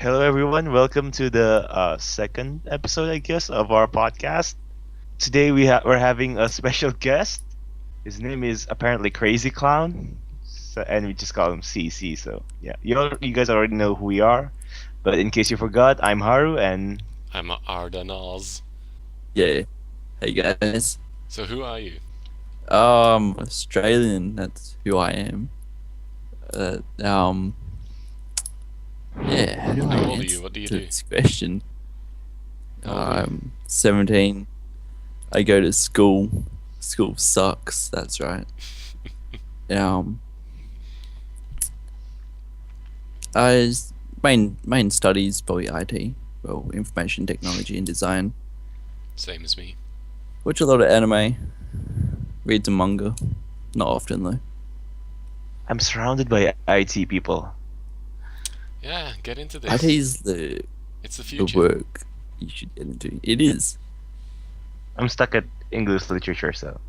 Hello, everyone. Welcome to the second episode, I guess, of our podcast. Today we're having a special guest. His name is apparently CrazyClown, and we just call him CC. So yeah, you guys already know who we are. But in case you forgot, I'm Haru, and I'm Ardanaz. Yeah. Hey guys. So who are you? Australian. That's who I am. Uh, um. Yeah. How do I How old are answer you? What do you to do? this question? How old are you? I'm 17. I go to school. School sucks. That's right. Um. Main studies probably IT. Well, information technology and design. Same as me. Watch a lot of anime. Read some manga. Not often though. I'm surrounded by IT people. Yeah, get into this. IT is the It's the the future. work you should get into. It is. I'm stuck at English literature, so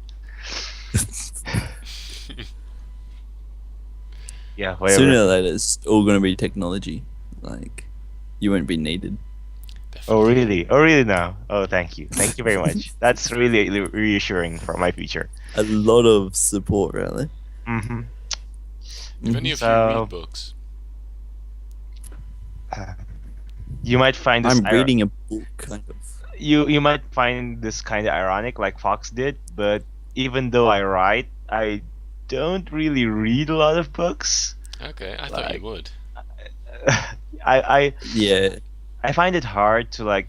yeah, whatever. Sooner or later, it's all going to be technology. Like, you won't be needed. Oh Definitely. really? Oh really now? Oh, thank you. Thank you very much. That's really reassuring for my future. A lot of support, really. Mm-hmm. Even if you So- read books. You might find this I'm reading a book, kind of. you might find this kind of ironic, like Fox did, but even though I write, I don't really read a lot of books. Okay, I thought Like- you would. I Yeah. I find it hard to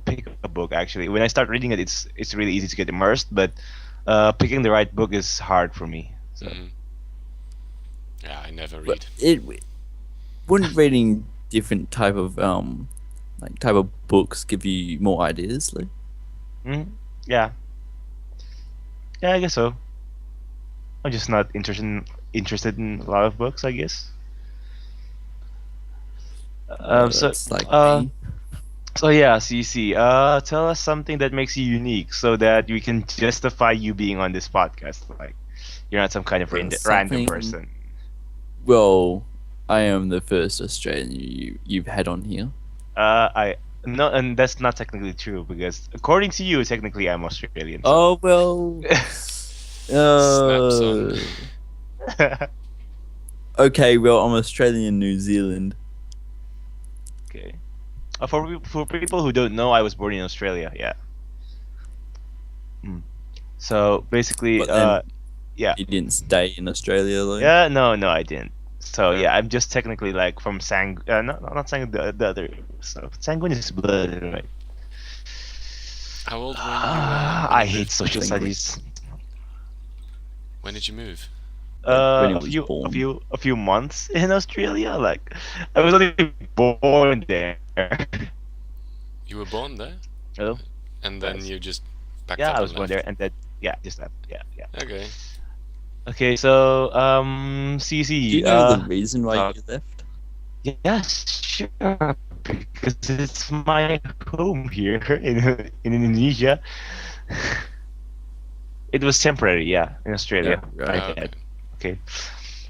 pick a book. Actually, when I start reading it, it's really easy to get immersed, but picking the right book is hard for me. So Mhm. Yeah, I never read. But wouldn't reading different type of books give you more ideas? Like, yeah, I guess so. I'm just not interested in a lot of books, I guess. So it's like me. So yeah, CC, tell us something that makes you unique, so that we can justify you being on this podcast. Like, you're not some kind of random Something- person. Well, I am the first Australian you've had on here. I no, and that's not technically true because according to you, technically I'm Australian. So. Oh well. Snaps on. Okay, well, I'm Australian, New Zealand. Okay. For people who don't know, I was born in Australia. Yeah. So basically, But then yeah. you didn't stay in Australia, though. Yeah, no, I didn't. So yeah, I'm just technically like from not Sang, the other. So Sanguine is blood, right? How old were you? I when you hate moved? social studies. When did you move? When he A was few, born. a few months in Australia. Like, I was only born there. You were born there, Hello? and then Yes. you just packed Yeah, up I was and born left. there, and then yeah, just that. Yeah. Okay. Okay, so CC. Do you know the reason why uh, you left? Yes, sure. Because it's my home here in Indonesia. It was temporary, yeah, in Australia. Yeah, right. My Okay. bad.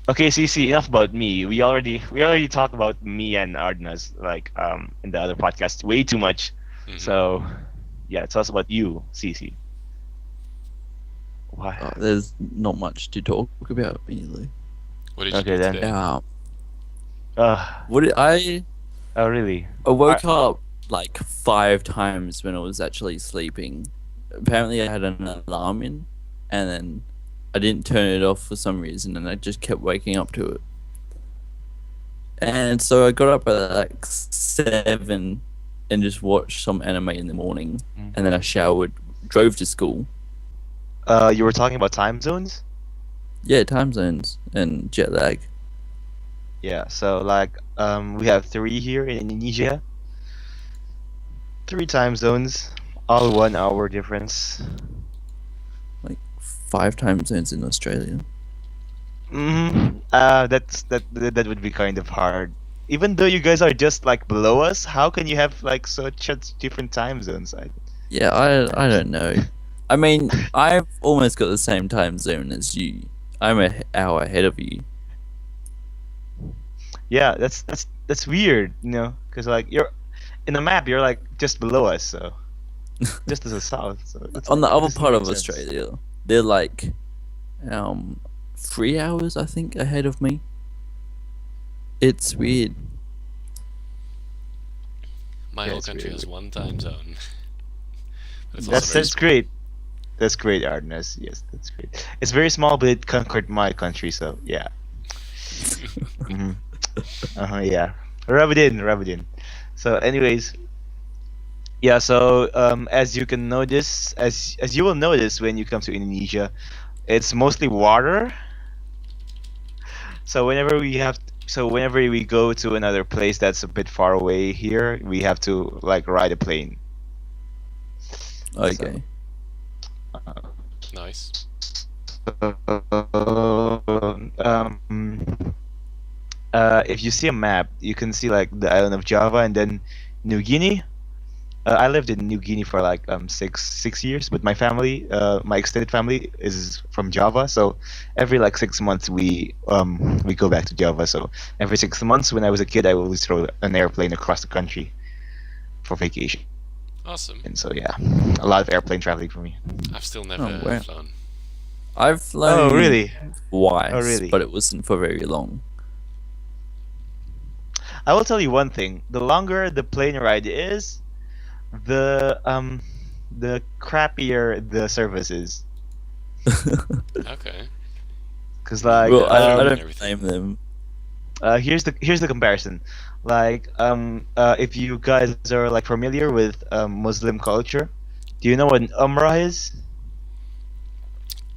Okay, CC. Enough about me. We already talked about me and Ardnas in the other podcast way too much. Mhm. So yeah, tell us about you, CC. Why? There's not much to talk about, really. What did you Okay, do then. today? What did I Really? woke up like 5 times when I was actually sleeping. Apparently, I had an alarm in, and then I didn't turn it off for some reason, and I just kept waking up to it. And so I got up at like 7 and just watched some anime in the morning, and then I showered, drove to school. You were talking about time zones? Yeah, time zones and jet lag. Yeah, so we have 3 here in Indonesia. 3 time zones, all 1 hour difference. Like 5 time zones in Australia. That would be kind of hard. Even though you guys are just like below us, how can you have like such different time zones? Yeah, I don't know. I mean, I've almost got the same time zone as you. I'm an hour ahead of you. Yeah, that's that's weird, because like you're in the map, you're like just below us, so just to the south. So it's On like, the it other doesn't part make of sense. Australia, they're like 3 hours, I think, ahead of me. It's weird. My Yeah, whole it's country really has weird. one time zone, but it's also That's very that's small. great. That's great, Arnes. Yes, that's great. It's very small, but it conquered my country. So yeah. Hmm. Yeah. Rub it in. So, anyways, yeah. So, as you can notice, as you will notice when you come to Indonesia, it's mostly water. So whenever we go to another place that's a bit far away here, we have to like ride a plane. So, Okay. Nice. if you see a map, you can see like the island of Java and then New Guinea. I lived in New Guinea for like 6 years, but my extended family is from Java. So every like 6 months we go back to Java. So every 6 months when I was a kid, I would always throw an airplane across the country for vacation. Awesome. And so yeah, a lot of airplane traveling for me. I've still never wow. flown. I've flown Oh really? twice, Oh really? but it wasn't for very long. I will tell you one thing: the longer the plane ride is, the crappier the service is. Okay. Cause like Well, I and don't everything. blame them. here's the comparison. Like if you guys are like familiar with Muslim culture, do you know what an Umrah is?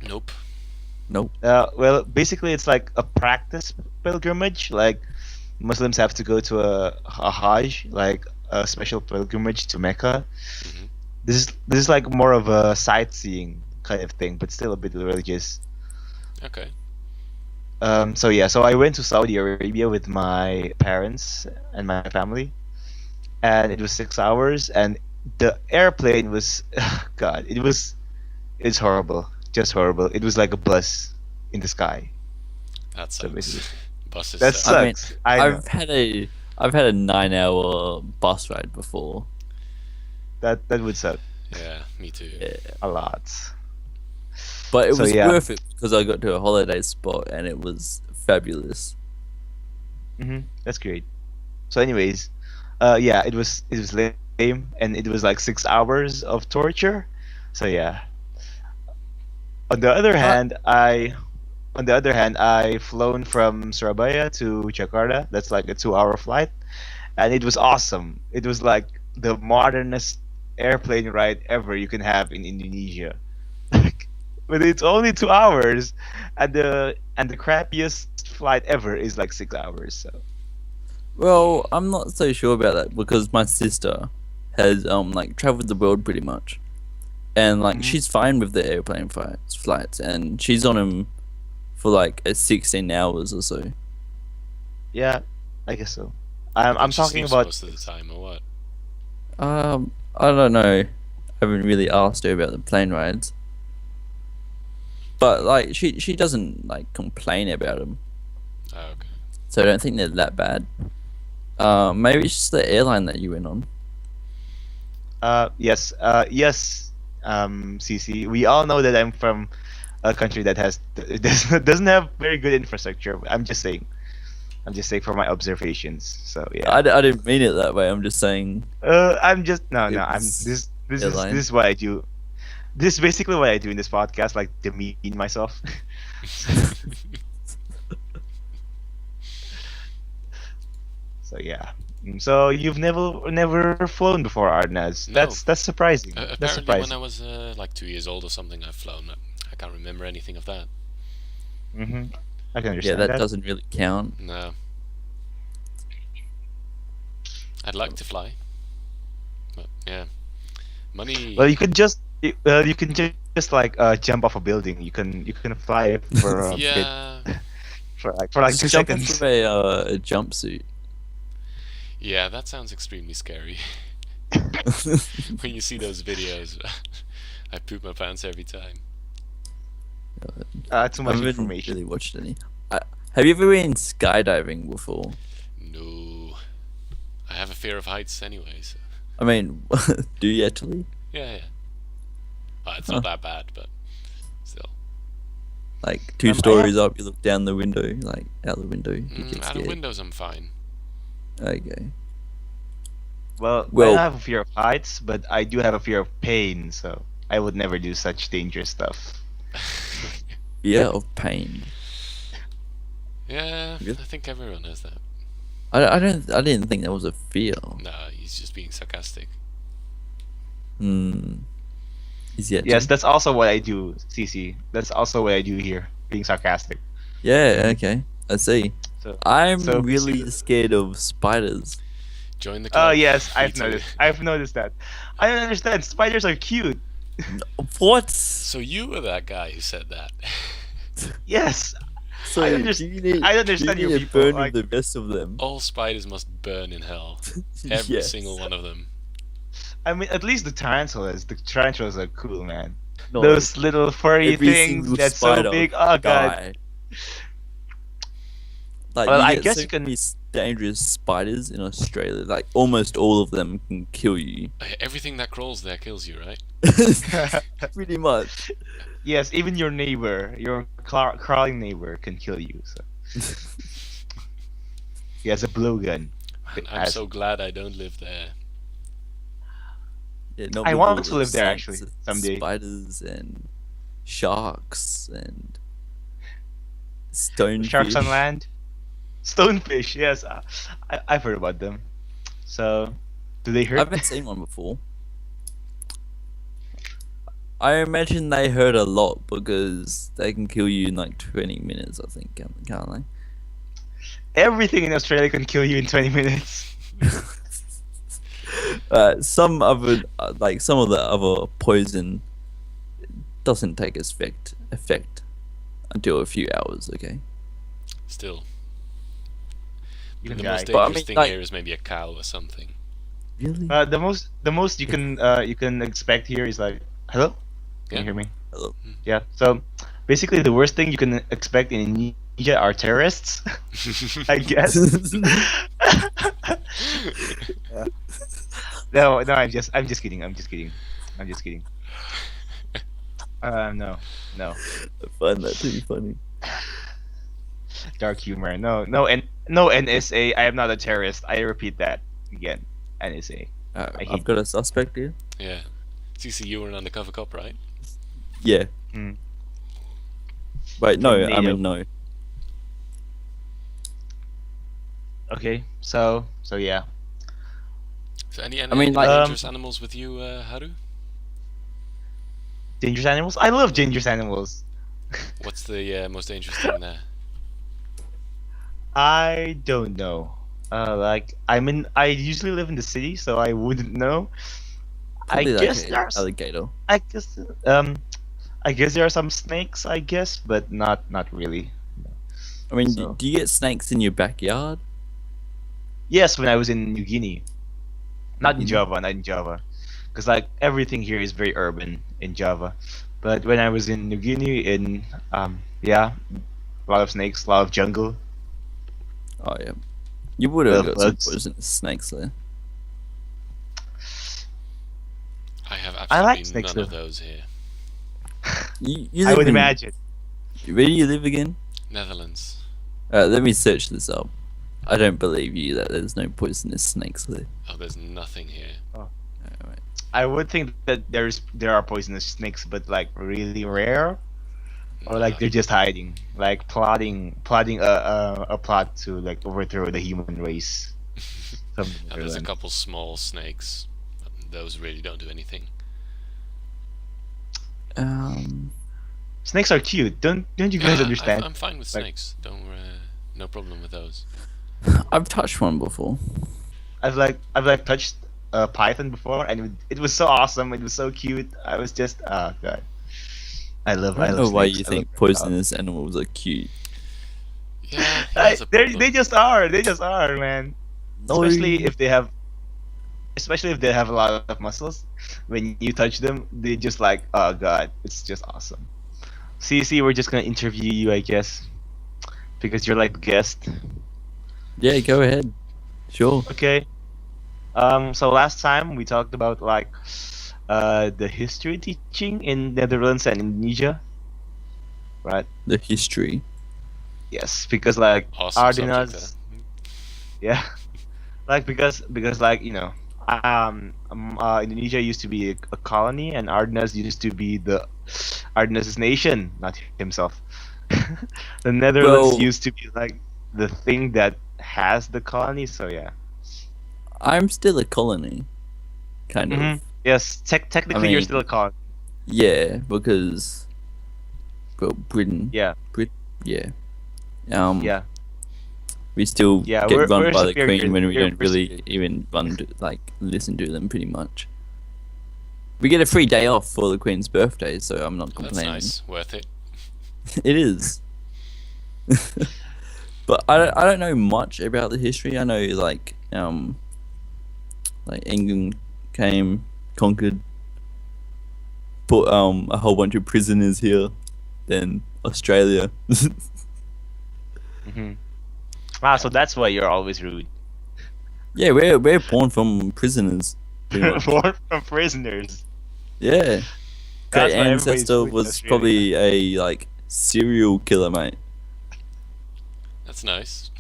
Nope. Nope. Well, basically it's like a practice pilgrimage. Like Muslims have to go to a Hajj, like a special pilgrimage to Mecca. Hmm. This is like more of a sightseeing kind of thing, but still a bit religious. Okay. So yeah, so I went to Saudi Arabia with my parents and my family, and it was 6 hours, and the airplane was, God, it's horrible, just horrible. It was like a bus in the sky. That So sucks. basically, Buses that suck. I mean, sucks. I know I've had a 9 hour bus ride before. that would suck Yeah, me too. Yeah. a lot. But it So, was yeah. worth it because I got to a holiday spot and it was fabulous. That's great. So, anyways, yeah, it was lame, and it was like 6 hours of torture. So yeah. On the other hand, I flown from Surabaya to Jakarta. That's like a 2-hour flight, and it was awesome. It was like the modernest airplane ride ever you can have in Indonesia. But it's only 2 hours, and the crappiest flight ever is like 6 hours. So Well, I'm not so sure about that because my sister has like traveled the world pretty much, and like Mhm. she's fine with the airplane flights, and she's on them for like 16 hours or so. yeah, I guess so. I I'm bet she talking sleeps about. most of the time, or what? I don't know. I haven't really asked her about the plane rides, but like she doesn't like complain about them, Oh, okay. so I don't think they're that bad. Maybe it's just the airline that you went on. Yes, CC. We all know that I'm from a country that doesn't have very good infrastructure. I'm just saying. For my observations. So yeah. I didn't mean it that way. I'm just saying. I'm just no. It I'm was this airline. is what I do. This is basically what I do in this podcast, like demean myself. So yeah. So you've never flown before, Arnaz. No. That's surprising. That's Apparently, when surprising. I was like 2 years old or something, I've flown. I can't remember anything of that. I can Yeah, understand that doesn't really count. No. I'd like to fly, but yeah, money. Well, you could just like jump off a building. You can fly for a bit, Yeah, for like Just 2 jump seconds. into a jumpsuit. yeah, that sounds extremely scary. When you see those videos, I poop my pants every time. Too I much haven't information. really watched any. Have you ever been skydiving before? No. fear of heights anyway, so I mean, do you actually? yeah. Well, it's Huh. not that bad, but still. Like 2 I stories up, you look down the window, like out the window, you get Out of scared. windows, I'm fine. Okay. Well, I Well- don't have a fear of heights, but I do have a fear of pain, so I would never do such dangerous stuff. Fear of pain. Yeah, Really? I think everyone has that. I didn't think that was a fear. No, he's just being sarcastic. Is it? Yes, that's also what I do, CC. That's also what I do here, being sarcastic. Yeah. Okay. I see. So, I'm So really basically- scared of spiders. Join the club. oh yes, Me I've too. noticed. I've noticed that. I don't understand. Spiders are cute. What? So you were that guy who said that. Yes, So I do understand- you need, I understand do you you need to people, burn like- with the rest of them? All spiders must burn in hell. Every Yes. single one of them. I mean at least the tarantulas. The tarantulas are cool, man. No, Those little furry every things single that's so spider big. Oh god. die. Like, Well, you I get guess so you can- many dangerous spiders in Australia. Like almost all of them can kill you. Everything that crawls there kills you, right? Pretty much. Yes, even your neighbor, your crawling neighbor, can kill you. So he has a blowgun. Man, I'm so glad I don't live there. Yeah, not I with want all to the live there, snakes actually, and someday. Spiders and sharks and stonefish. Sharks on land, stonefish. Yes, I've heard about them. So, do they I hurt? haven't seen one before. I imagine they hurt a lot because they can kill you in like 20 minutes, I think, can't they? Everything in Australia can kill you in 20 minutes. Some of the other poison doesn't take effect until a few hours. Okay. Still. You can The die. most But I dangerous mean, thing like- here is maybe a cow or something. Really? The most you can expect here is like, hello, can Yeah. you hear me? Hello. Yeah. So, basically, the worst thing you can expect in Indonesia are terrorists. I guess. No, I'm just kidding. I'm just kidding. No. I find that to be funny. Dark humor. No, NSA. I am not a terrorist. I repeat that again. NSA. I hate I've got a suspect here. Yeah. CC, you were an undercover cop, right? Yeah. Hmm. Wait, no. From I NATO. mean, no. Okay. So yeah. So any mean, like- dangerous animals with you, Haru? Dangerous animals. I love dangerous animals. What's the most dangerous thing there? I don't know. Like I usually live in the city, so I wouldn't know. Probably I like guess an there's. alligator. I guess there are some snakes. I guess, but not really. I mean, So- do you get snakes in your backyard? Yes, when I was in New Guinea, not in Mhm. Java, because like everything here is very urban in Java. But when I was in New Guinea, yeah, a lot of snakes, a lot of jungle. Oh yeah. You would have Well, got some bugs. poisonous snakes there. I have I like absolutely snakes, none of though. those here. You I live would in, imagine. Where do you live again? Netherlands. Let me search this up. I don't believe you that there's no poisonous snakes there. Oh, there's nothing here. Alright. I would think that there are poisonous snakes, but like really rare, or like Nah. they're just hiding, like plotting a plot to like overthrow the human race. Something And like there's a that. couple small snakes. But those really don't do anything. Snakes are cute. Don't you guys Yeah, understand? I'm fine with Like- snakes. Don't no problem with those. I've touched one before. I've touched a python before, and it was so awesome. It was so cute. I was just god. I love. I don't know why snakes. you I think love- poisonous animals are cute. Yeah, that's a problem. they just are. They just are, man. No. Especially if they have a lot of muscles. When you touch them, they just like, oh god, it's just awesome. See, we're just gonna interview you, I guess, because you're like the guest. Yeah, go ahead. Sure. Okay. So last time we talked about like the history teaching in Netherlands and Indonesia, right? The history. Yes, because like Awesome subject, Ardenas, yeah, like because like Indonesia used to be a colony, and Ardenas used to be the Ardenas' nation, not himself. The Netherlands Well, used to be like the thing that has the colony. So yeah. I'm still a colony, kind of. Yes, technically you're mean- still a colony. Yeah, because well, Britain. Yeah, Yeah. yeah. We still Yeah, get we're run by the superior. Queen when we We're don't really even listen to them pretty much. We get a free day off for the Queen's birthday, so I'm not That's complaining. nice. Worth it. It is. But I don't know much about the history. I know like England came, conquered, put a whole bunch of prisoners here, then Australia. Hmm. Ah, so that's why you're always rude. Yeah, we're born from prisoners. pretty much. Born from prisoners. Yeah. That's Great why everybody's ancestor rude in was Australia. probably a like serial killer, mate. That's nice.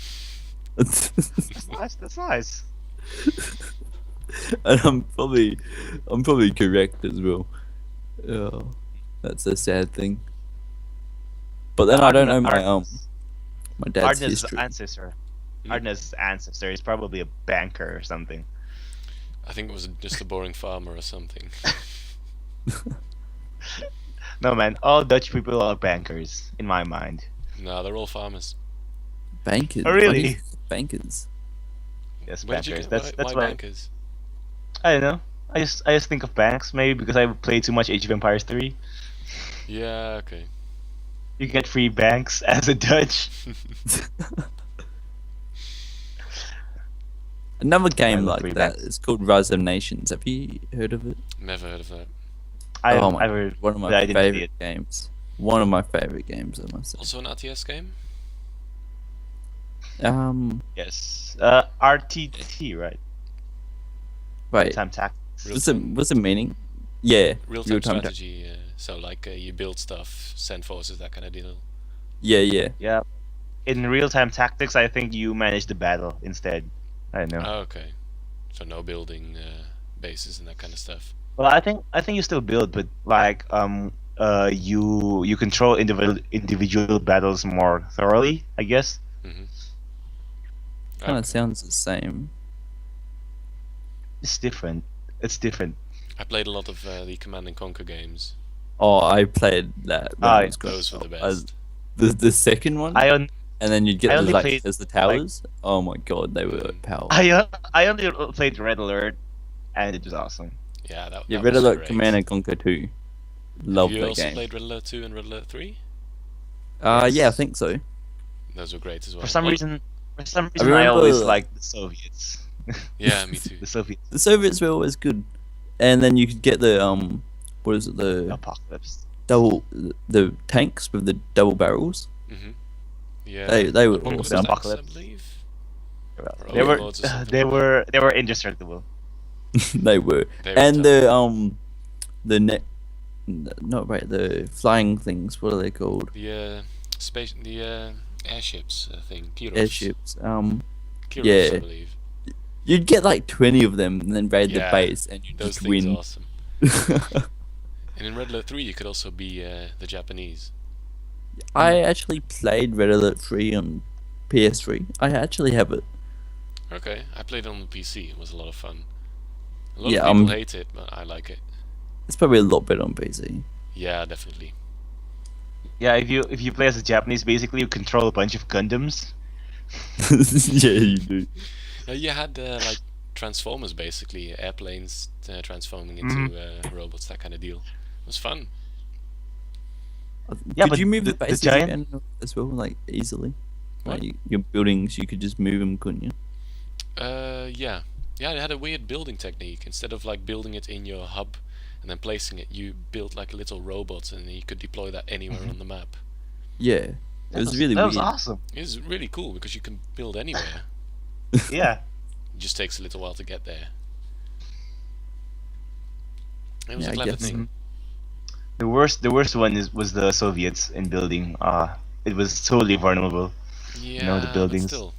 That's nice. That's nice. And I'm probably correct as well. Oh, that's a sad thing. But then I don't know my dad's Arden's history. ancestor. Hmm. Arden's ancestor is probably a banker or something. I think it was just a boring farmer or something. No man, all Dutch people are bankers in my mind. No, they're all farmers. Bankers. Oh, What do really? you- Bankers. Yes, Where did you bankers. get, That's why why bankers? I don't know. I just think of banks maybe because I played too much Age of Empires 3. Yeah, okay. You get free banks as a Dutch. Another game love like free that banks. is called Rise of Nations. Have you heard of it? Never heard of that. Oh my- I've heard, One of but my I didn't see favorite it. games. One of my favorite games, I must say. Also an RTS game? Yes. RTT, right? Right. Time tactics. What's the meaning? Yeah. Real-time real-time ta- strategy. So like you build stuff, send forces, that kind of deal. Yeah. Yeah. In real-time tactics, I think you manage the battle instead. I don't know. Oh, okay. So no building bases and that kind of stuff. Well, I think you still build, but like you control individual battles more thoroughly, I guess. Mm-hmm. Kind of sounds the same. It's different. It's different. I played a lot of the Command and Conquer games. Oh, I played that. When Ah, I was growing Those were the up. best. The second one, I and then you'd get I the only like played, there's the towers. Oh my god, they were powerful. I only played Red Alert, and it was awesome. Yeah, that. Yeah, that Red was Alert great. Command and Conquer 2. Love Have you that also game. played Red Alert 2 and Red Alert 3? Yeah, I Yes. think so. Those were great as well. For some Well, reason, I remember- always liked the Soviets. Yeah, me too. The Soviets. The Soviets were always good, and then you could get the what is it, the Apocalypse. the tanks with the double barrels. Mm-hmm. Yeah. They were What was awesome. that, Apocalypse. I believe. They were Overlords or something. they were indestructible. They were, They were and tough. the net, not right, the flying things. What are they called? The airships, I think. Kirovs. Airships. Kirovs, yeah. I believe. You'd get like 20 of them, and then raid Yeah, the base, and you Those just things win. are awesome. And in Red Alert 3, you could also be the Japanese. I actually played Red Alert 3 on PS3. I actually have it. Okay, I played it on the PC. It was a lot of fun. A lot Yeah, of people hate it, but I like it. It's probably a lot better on PC. Yeah, definitely. Yeah, if you play as a Japanese, basically you control a bunch of Gundams. Yeah, you do. You had like Transformers, basically airplanes transforming into robots, that kind of deal. It was fun. Yeah, could but you move the, the bases giant- again as well, like easily? What? Like your buildings, you could just move them, couldn't you? Yeah. Yeah, it had a weird building technique. Instead of like building it in your hub and then placing it, you built like a little robot and you could deploy that anywhere on the map. Yeah, it was really that weird. was awesome. It's really cool because you can build anywhere. Yeah. It just takes a little while to get there. It was Yeah, a I clever guess. thing. The worst one was the Soviets in building. It was totally vulnerable. The Yeah, but buildings. still,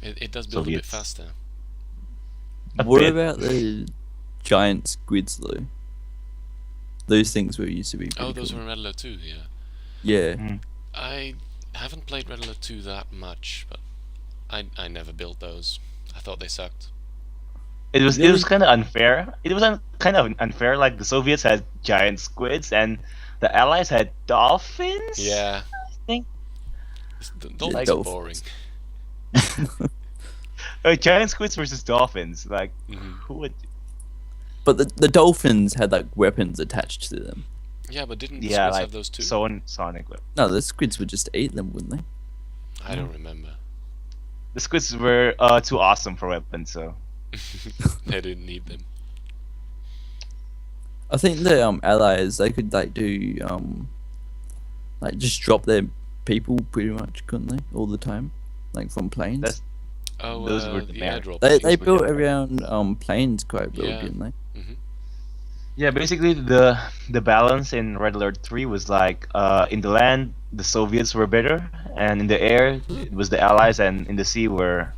it does build a bit Soviets. faster. A What bit. about the giant squids though? Those things were used to be pretty Oh, those cool. were in Red Alert 2, yeah. Yeah. Mhm. I haven't played Red Alert 2 that much, but I never built those. I thought they sucked. It was kind of unfair. It was kind of unfair. Like the Soviets had giant squids and the Allies had dolphins. Yeah, I think. the Yeah, dolphins are dolphins. boring. Giant squids versus dolphins. Like Hmm. who would? But the dolphins had like weapons attached to them. Yeah, but didn't the Yeah, squids like have those too? Sonic. No, the squids would just eat them, wouldn't they? I don't remember. The squids were too awesome for weapons. So They didn't need them. I think the allies they could like do like just drop their people pretty much, couldn't they? All the time, like from planes. That's Oh, those were the the bear. airdrop. They things built were around planes quite well, Yeah. didn't they? yeah. Basically, the balance in Red Alert 3 was like in the land the Soviets were better, and in the air it was the Allies, and in the sea were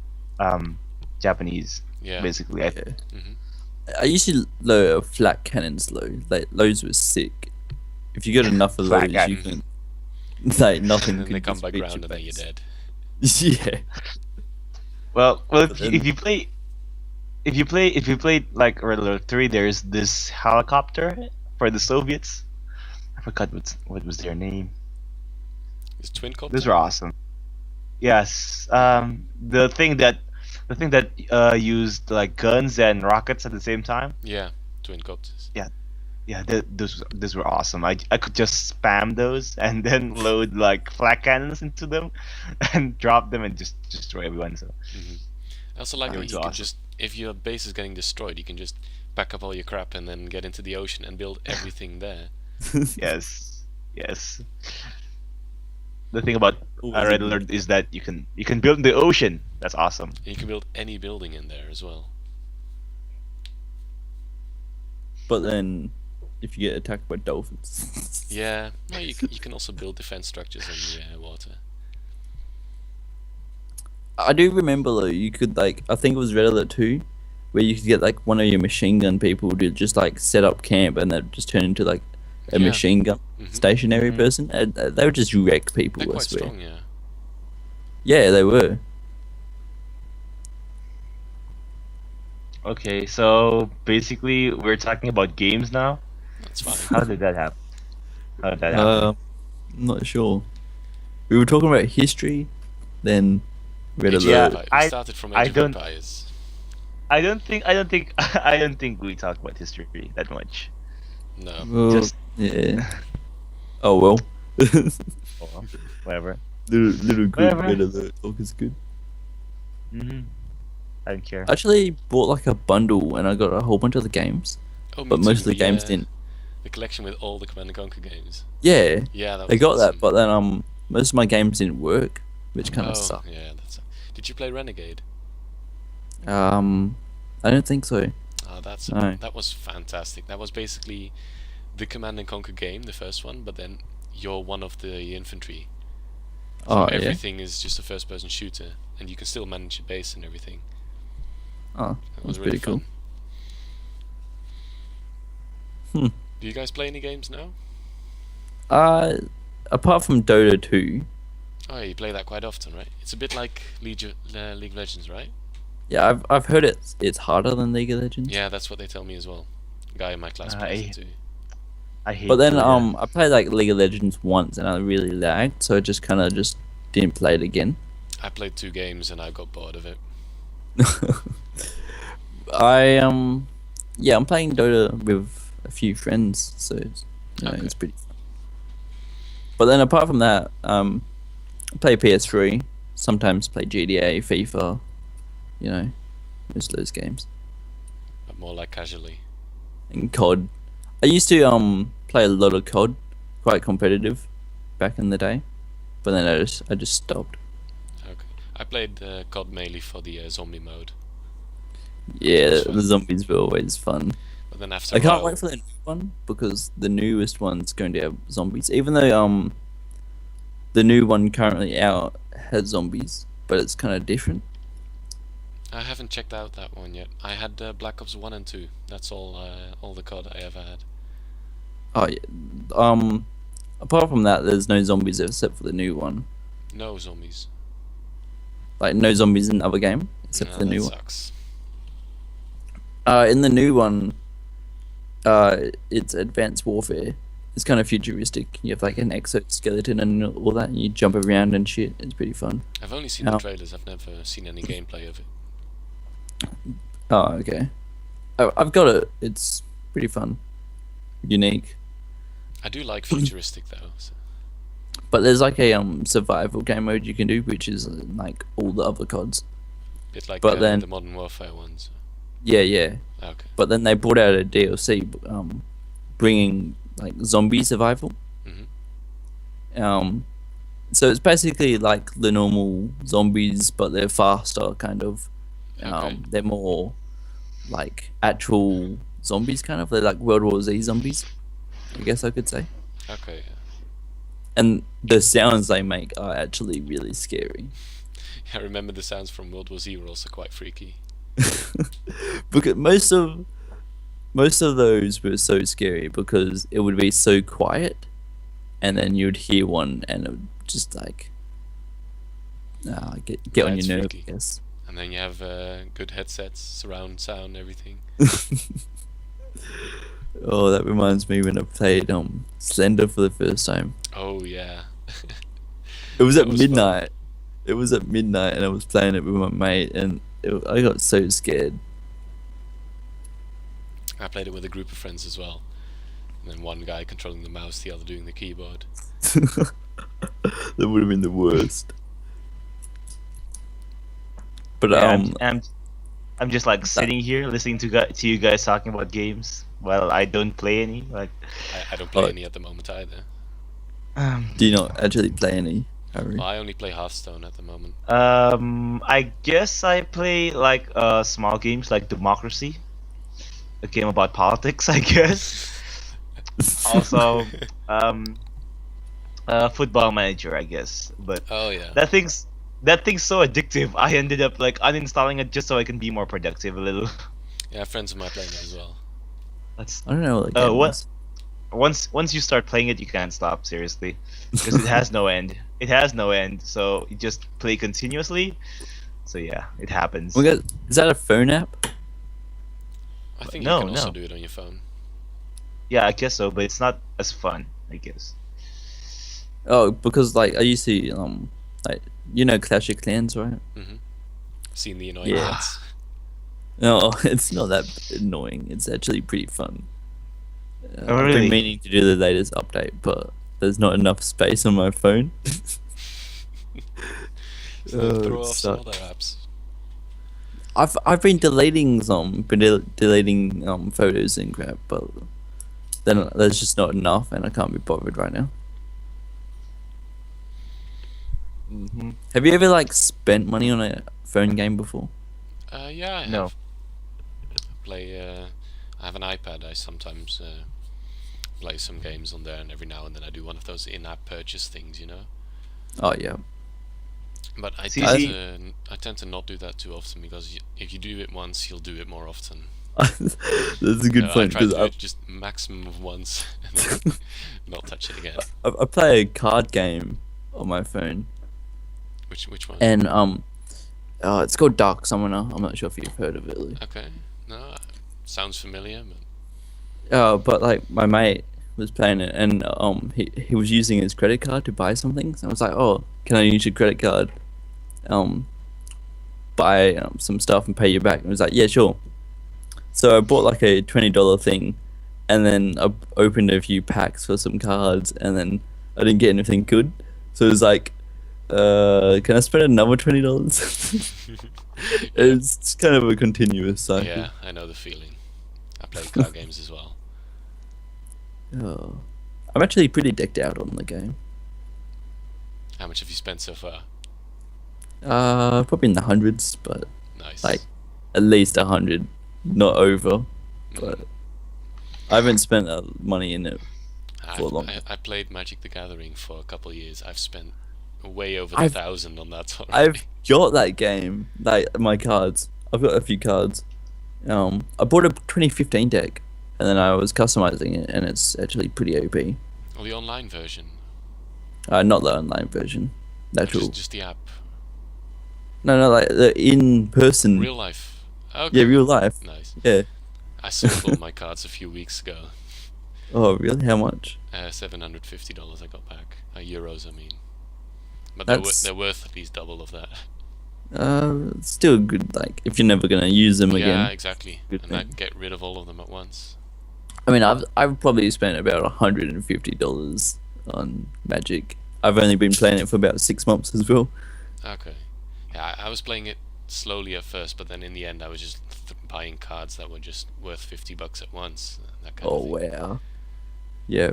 Japanese. Yeah. Basically, Yeah. Hmm. I used to load flat cannons though. Like those were sick. If you got enough of Flat those, you cannon. can like nothing And then could they come just by reach ground your and then you're face. dead. Yeah. well, But if, then- if you play. If you play like Red Alert 3, there's this helicopter for the Soviets. I forgot what was their name. Is twin copter? Those were awesome. Yes, the thing that used like guns and rockets at the same time. Yeah, twin copters. Yeah, those were awesome. I could just spam those and then load like flak cannons into them, and drop them and just destroy everyone. So Hmm. I also like That how was you can awesome. just, if your base is getting destroyed, you can just pack up all your crap and then get into the ocean and build everything there. yes. The thing about Red Alert is that you can build in the ocean. That's awesome. And you can build any building in there as well. But then, if you get attacked by dolphins, Yeah, well, you can also build defense structures in the water. I do remember though. You could like I think it was Red Alert 2, where you could get like one of your machine gun people to just like set up camp and they'd just turn into like a Yeah. machine gun Mhm. stationary person. And, they would just wreck people. They're I quite swear. strong, yeah. Yeah, they were. Okay, so basically we're talking about games now. That's fine. How did that happen? How did that happen? I'm not sure. We were talking about history, then Red Age of Yeah, Alert. Empires. I- We started from I Age of don't- Empires. I don't think we talk about history that much. No. Well, Just yeah. Oh well. oh, well, whatever. little good Whatever. Red Alert talk is good. I don't care. I actually bought like a bundle and I got a whole bunch of the games, Oh, me but most of too, the games yeah. didn't. The collection with all the Command and Conquer games. Yeah, Yeah, that they was got awesome. that, but then most of my games didn't work, which kind Oh, of sucked. yeah, that's. Did you play Renegade? I don't think so. Oh, No. that was fantastic. That was basically the Command and Conquer game, the first one, but then you're one of the infantry. So Oh yeah. everything is just a first-person shooter, and you can still manage your base and everything. Oh, That that's was really pretty cool. fun. Do you guys play any games now? Apart from Dota 2, Oh, you play that quite often, right? It's a bit like League of Legends, right? yeah, I've heard it's harder than League of Legends. Yeah, that's what they tell me as well. A guy in my class plays it too. I hate. But then Dota. I played like League of Legends once and I really lagged, so I just kind of just didn't play it again. I played 2 games and I got bored of it. Yeah, I'm playing Dota with a few friends, so Okay. it's pretty fun. But then apart from that, I play PS3, sometimes play GTA, FIFA, most of those games. But more like casually. And COD. I used to play a lot of COD, quite competitive back in the day. But then I just stopped. Okay. I played COD mainly for the zombie mode. Yeah, That's fun. the zombies were always fun. But But then after I a can't while, wait for the new one because the newest one's going to have zombies. Even though the new one currently out has zombies, but it's kind of different. I haven't checked out that one yet. I had Black Ops 1 and 2. That's all the COD I ever had. Oh yeah. Apart from that, there's no zombies except for the new one. No zombies. Like no zombies in the other game except for the that new one. sucks. In the new one, it's advanced warfare. It's kind of futuristic. You have like an exoskeleton and all that, and you jump around and shit. It's pretty fun. I've only seen the trailers. I've never seen any gameplay of it. Oh, okay. I've got it. It's pretty fun, unique. I do like futuristic though. So. But there's like a survival game mode you can do, which is like all the other CODs. Bit like But then- the Modern Warfare ones. Yeah. Okay. But then they brought out a DLC, bringing like zombie survival. Mhm. So it's basically like the normal zombies, but they're faster, kind of. Okay. They're more like actual zombies, kind of. They're like World War Z zombies, I guess I could say. Okay. Yeah. And the sounds they make are actually really scary. I remember the sounds from World War Z were also quite freaky. Because most of those were so scary because it would be so quiet, and then you'd hear one and it would just like get on That's your nerves, freaky. I guess. And then you have good headsets, surround sound, everything. Oh, that reminds me when I played Slender for the first time. Oh yeah. It was That at was fun. midnight. It was at midnight, and I was playing it with my mate, and I got so scared. I played it with a group of friends as well. And then one guy controlling the mouse, the other doing the keyboard. That would have been the worst. But Yeah, I'm just like sitting here listening to you guys talking about games while I don't play any. Like, I don't play Oh. any at the moment either. do you not actually play any, Harry? Well, I only play Hearthstone at the moment. I guess I play like small games like Democracy, a game about politics, I guess. Also, Football Manager, I guess. But Oh yeah. that thing's so addictive. I ended up like uninstalling it just so I can be more productive a little. Yeah, friends of mine playing it as well. That's I don't know what the game what? is. Once you start playing it, you can't stop, seriously, because it has no end. It has no end, so you just play continuously. So yeah, it happens. Is that a phone app? I think No, you can also no. do it on your phone. Yeah, I guess so, but it's not as fun, I guess. Oh, because like I used to like Clash of Clans, right? Seen the annoying Yeah. ads. No, it's not that annoying. It's actually pretty fun. Oh, I've really? been meaning to do the latest update, but there's not enough space on my phone. So throw it off some sucks. other apps. I've been deleting photos and crap, but then there's just not enough, and I can't be bothered right now. Mm-hmm. Have you ever like spent money on a phone game before? Yeah, I have. No. I have an iPad. I sometimes play some games on there, and every now and then I do one of those in-app purchase things, you know. Oh yeah. But I See, tend to not do that too often because if you do it once, you'll do it more often. That's a good I point try to because do it just maximum of once and then not touch it again. I play a card game on my phone, Which one? and it's called Dark Summoner. I'm not sure if you've heard of it. Lee. Okay, no, sounds familiar, but But like my mate was playing it, and he was using his credit card to buy something. So I was like, oh, can I use your credit card? Buy some stuff and pay you back. And he was like, yeah, sure. So I bought like a $20 thing, and then I opened a few packs for some cards, and then I didn't get anything good. So it was like, can I spend another $20? It's kind of a continuous cycle. yeah, I know the feeling. I play card games as well. Oh. I'm actually pretty decked out on the game. How much have you spent so far? Probably in the hundreds, but Nice. like at least 100, not over. But I haven't spent money in it for a long. I played Magic the Gathering for a couple of years. I've spent way over I've 1,000 on that already. I've got that game, like my cards. I've got a few cards. I bought a 2015 deck, and then I was customizing it, and it's actually pretty OP. Or the online version. Not the online version. The actual. Just the app. No, like the in-person. Real life. Okay. Yeah, real life. Nice. Yeah. I sold all my cards a few weeks ago. Oh, really? How much? $750 I got back. Euros, I mean. But That's- they're worth at least double of that. It's still good. Like if you're never gonna use them Yeah, again. exactly. Good And I thing. get rid of all of them at once. I mean, I've probably spent about $150 on Magic. I've only been playing it for about 6 months as well. Okay. Yeah, I was playing it slowly at first, but then in the end I was just buying cards that were just worth $50 at once. That kind Oh of thing. wow. Yeah.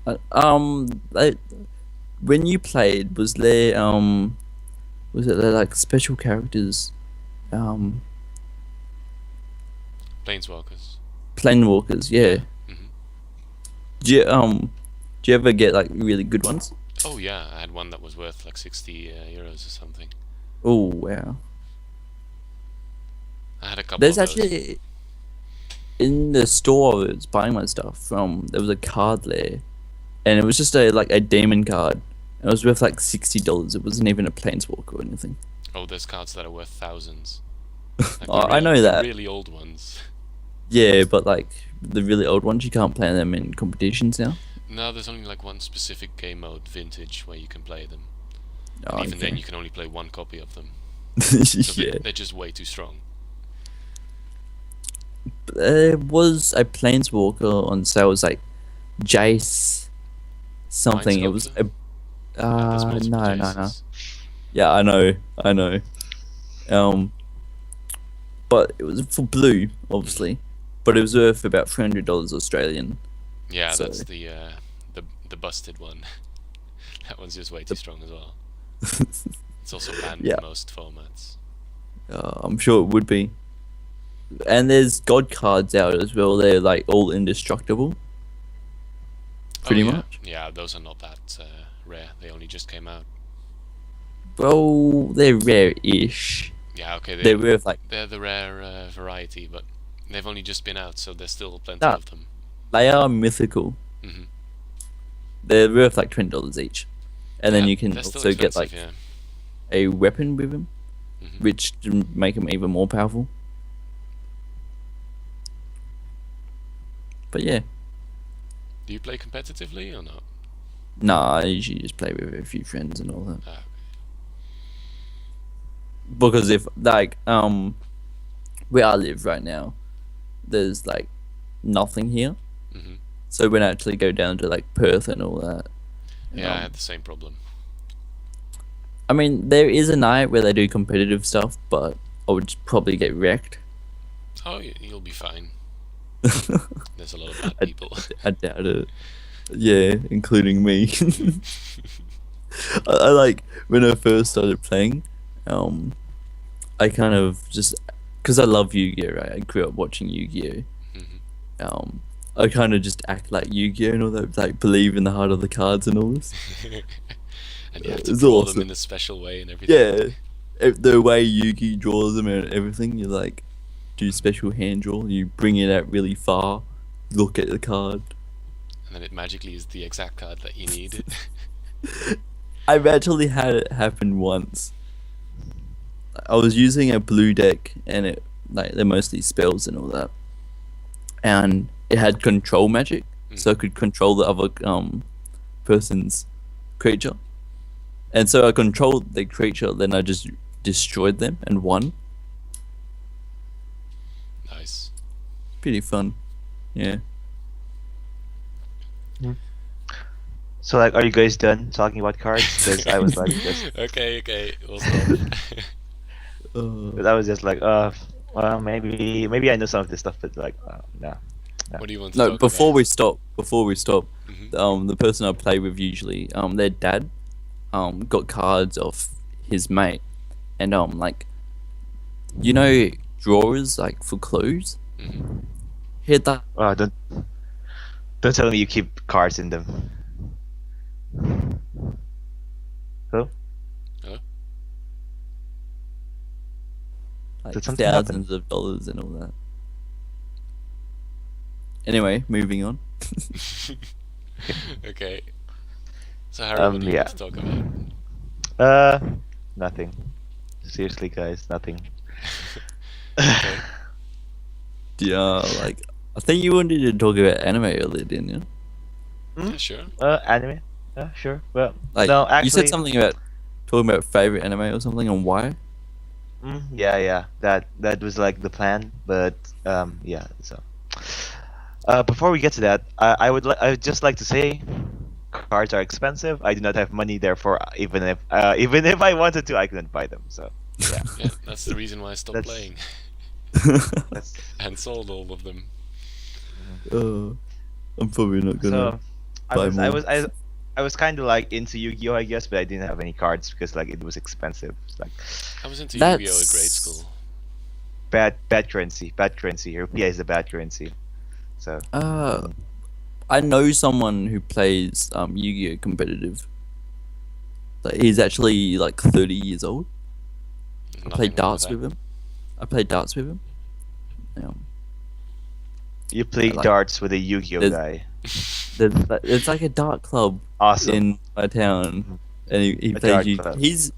Like, when you played, was there like special characters, Planeswalkers. planewalkers? Yeah. hmm Do you ever get like really good ones? Oh yeah, I had one that was worth like 60 euros or something. Oh wow. I had a couple There's of those. actually in the store I was buying my stuff from. There was a card there, and it was just a demon card. It was worth like $60. It wasn't even a planeswalker or anything. Oh, there's cards that are worth thousands. Like Oh, I know the that. really old ones. Yeah, but like the really old ones, you can't play them in competitions now. No, there's only like one specific game mode, Vintage, where you can play them. Oh, And even okay. then, you can only play one copy of them. So Yeah. they're just way too strong. There was a planeswalker on sale. It was like Jace something. It was a There's multiple no. Jaces. Yeah, I know. But it was for blue, obviously. But it was worth about $300 Australian. Yeah, So- that's the busted one. That one's just way too strong as well. It's also banned Yeah. in most formats. I'm sure it would be. And there's god cards out as well. They're like all indestructible. Pretty Oh, yeah. much. Yeah, those are not that rare. They only just came out. Well, they're rare-ish. Yeah, okay. They're worth like They're the rare variety, but they've only just been out, so there's still plenty Nah. of them. they are mythical. hmm They're worth like $20 each, and then you can they're still also get like expensive, a weapon with them, Mhm. which to make them even more powerful. But yeah, Do you play competitively or not? nah, I usually just play with a few friends and all that. Ah, Because if like where I live right now, there's like nothing here. hmm So when I actually go down to like Perth and all that, Yeah, I um, had the same problem. I mean there is a night where they do competitive stuff, but I would probably get wrecked. Oh, you'll be fine. There's a lot of bad I, people. I doubt it. Yeah, including me. I like when I first started playing. I kind of just because I love Yu-Gi-Oh, right? I grew up watching Yu-Gi-Oh. hmm I kind of just act like Yu-Gi-Oh and all that, like believe in the heart of the cards and all this. And you have to It's draw awesome. them in a special way and everything. Yeah, the way Yu-Gi draws them and everything, you like do special hand draw. You bring it out really far, look at the card. And then it magically is the exact card that you need. I've actually had it happen once. I was using a blue deck, and it like they're mostly spells and all that, and it had control magic, so I could control the other person's creature, and so I controlled the creature. Then I just destroyed them and won. Nice. Pretty fun, yeah. So like, are you guys done talking about cards? Because I was like, just, Okay, we'll stop. I was just like, well, maybe I know some of this stuff, but like, no. What do you want to No, talk before about? we stop, Mhm. the person I play with usually, their dad, got cards off his mate, and like, you know, drawers like for clothes. Mhm. hit that. Don't tell me you keep cards in them. Hello? Like Did something happen? thousands of dollars and all that. Anyway, moving on. Okay. So Harry, what do you yeah. want to talk about? Nothing. Seriously, guys, nothing. Okay. Yeah, like I think you wanted to talk about anime earlier, didn't you? Yeah, sure. Anime? Sure. Well, Like no, actually, you said something about talking about favorite anime or something and why. yeah. That was like the plan, but yeah. So, before we get to that, I would just like to say, cards are expensive. I do not have money, therefore, even if I wanted to, I couldn't buy them. So, yeah. Yeah, that's the reason why I stopped That's- playing That's, and sold all of them. I'm probably not gonna. so, buy more. I was kind of like into Yu-Gi-Oh, I guess, but I didn't have any cards because like it was expensive. It's like I was into Yu-Gi-Oh at grade That's- school. bad currency. Rupiah is the bad currency. So. I know someone who plays Yu-Gi-Oh competitive. Like he's actually like 30 years old. I played darts with him. Yeah. You play like- darts with a Yu-Gi-Oh There's- guy. It's like a dart club Awesome. in my town, and he A plays dart Yu. club. He's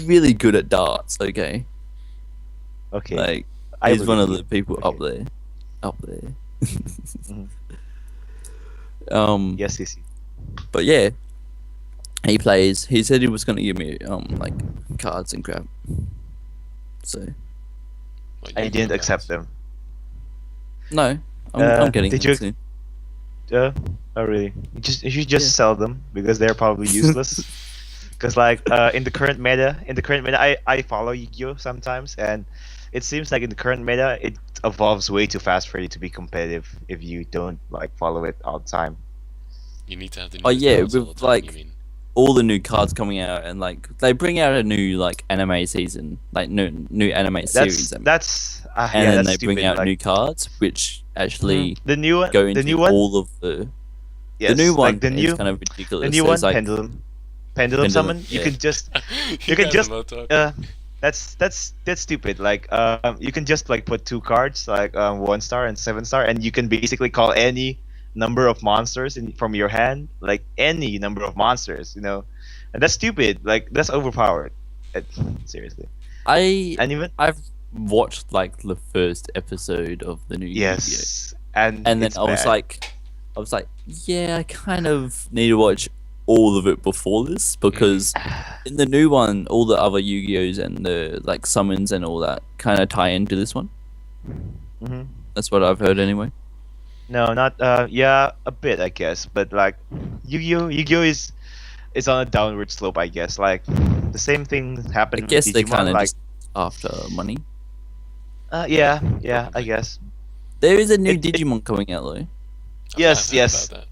really good at darts. Okay, Okay. like I he's one of believe the you. people Okay. up there. Mhm. Yes, yes. But yeah, he plays. He said he was gonna give me like cards and crap. So What, I Yu-Gi-Oh didn't cards? accept them. no, I'm getting did them you- soon. Oh really? You should just Yeah. sell them because they're probably useless. Because like in the current meta, I follow Yu-Gi-Oh sometimes, and it seems like in the current meta, it evolves way too fast for you to be competitive if you don't like follow it all the time. You need to have the Oh, newest yeah, cards all with, the time, like- you mean? All the new cards coming out, and like they bring out a new like anime season, like new anime series. I mean. That's and yeah, then that's they stupid. bring out like, new cards, which actually the new one. go into the new one. all of the. Yes, The new one like the is new kind of ridiculous. the new There's, one, like, pendulum summon. You yeah. can just You can guys just, are not talking. that's stupid. Like you can just like put two cards like 1-star and 7-star, and you can basically call any number of monsters from your hand, like any number of monsters, and that's stupid. Like that's overpowered. Seriously, and even I've watched like the first episode of the new Yu-Gi-Oh, yes, and and then it's I was bad. like, yeah, I kind of need to watch all of it before this because in the new one, all the other Yu-Gi-Ohs and the like summons and all that kind of tie into this one. Mhm. That's what I've heard anyway. No, not yeah, a bit I guess, but like Yu-Gi-Oh is on a downward slope, I guess. Like the same thing I happened with guess they Digimon. kind of Like just after money. yeah, I guess. There is a new It- Digimon coming out though. Yes, I've heard yes. about that.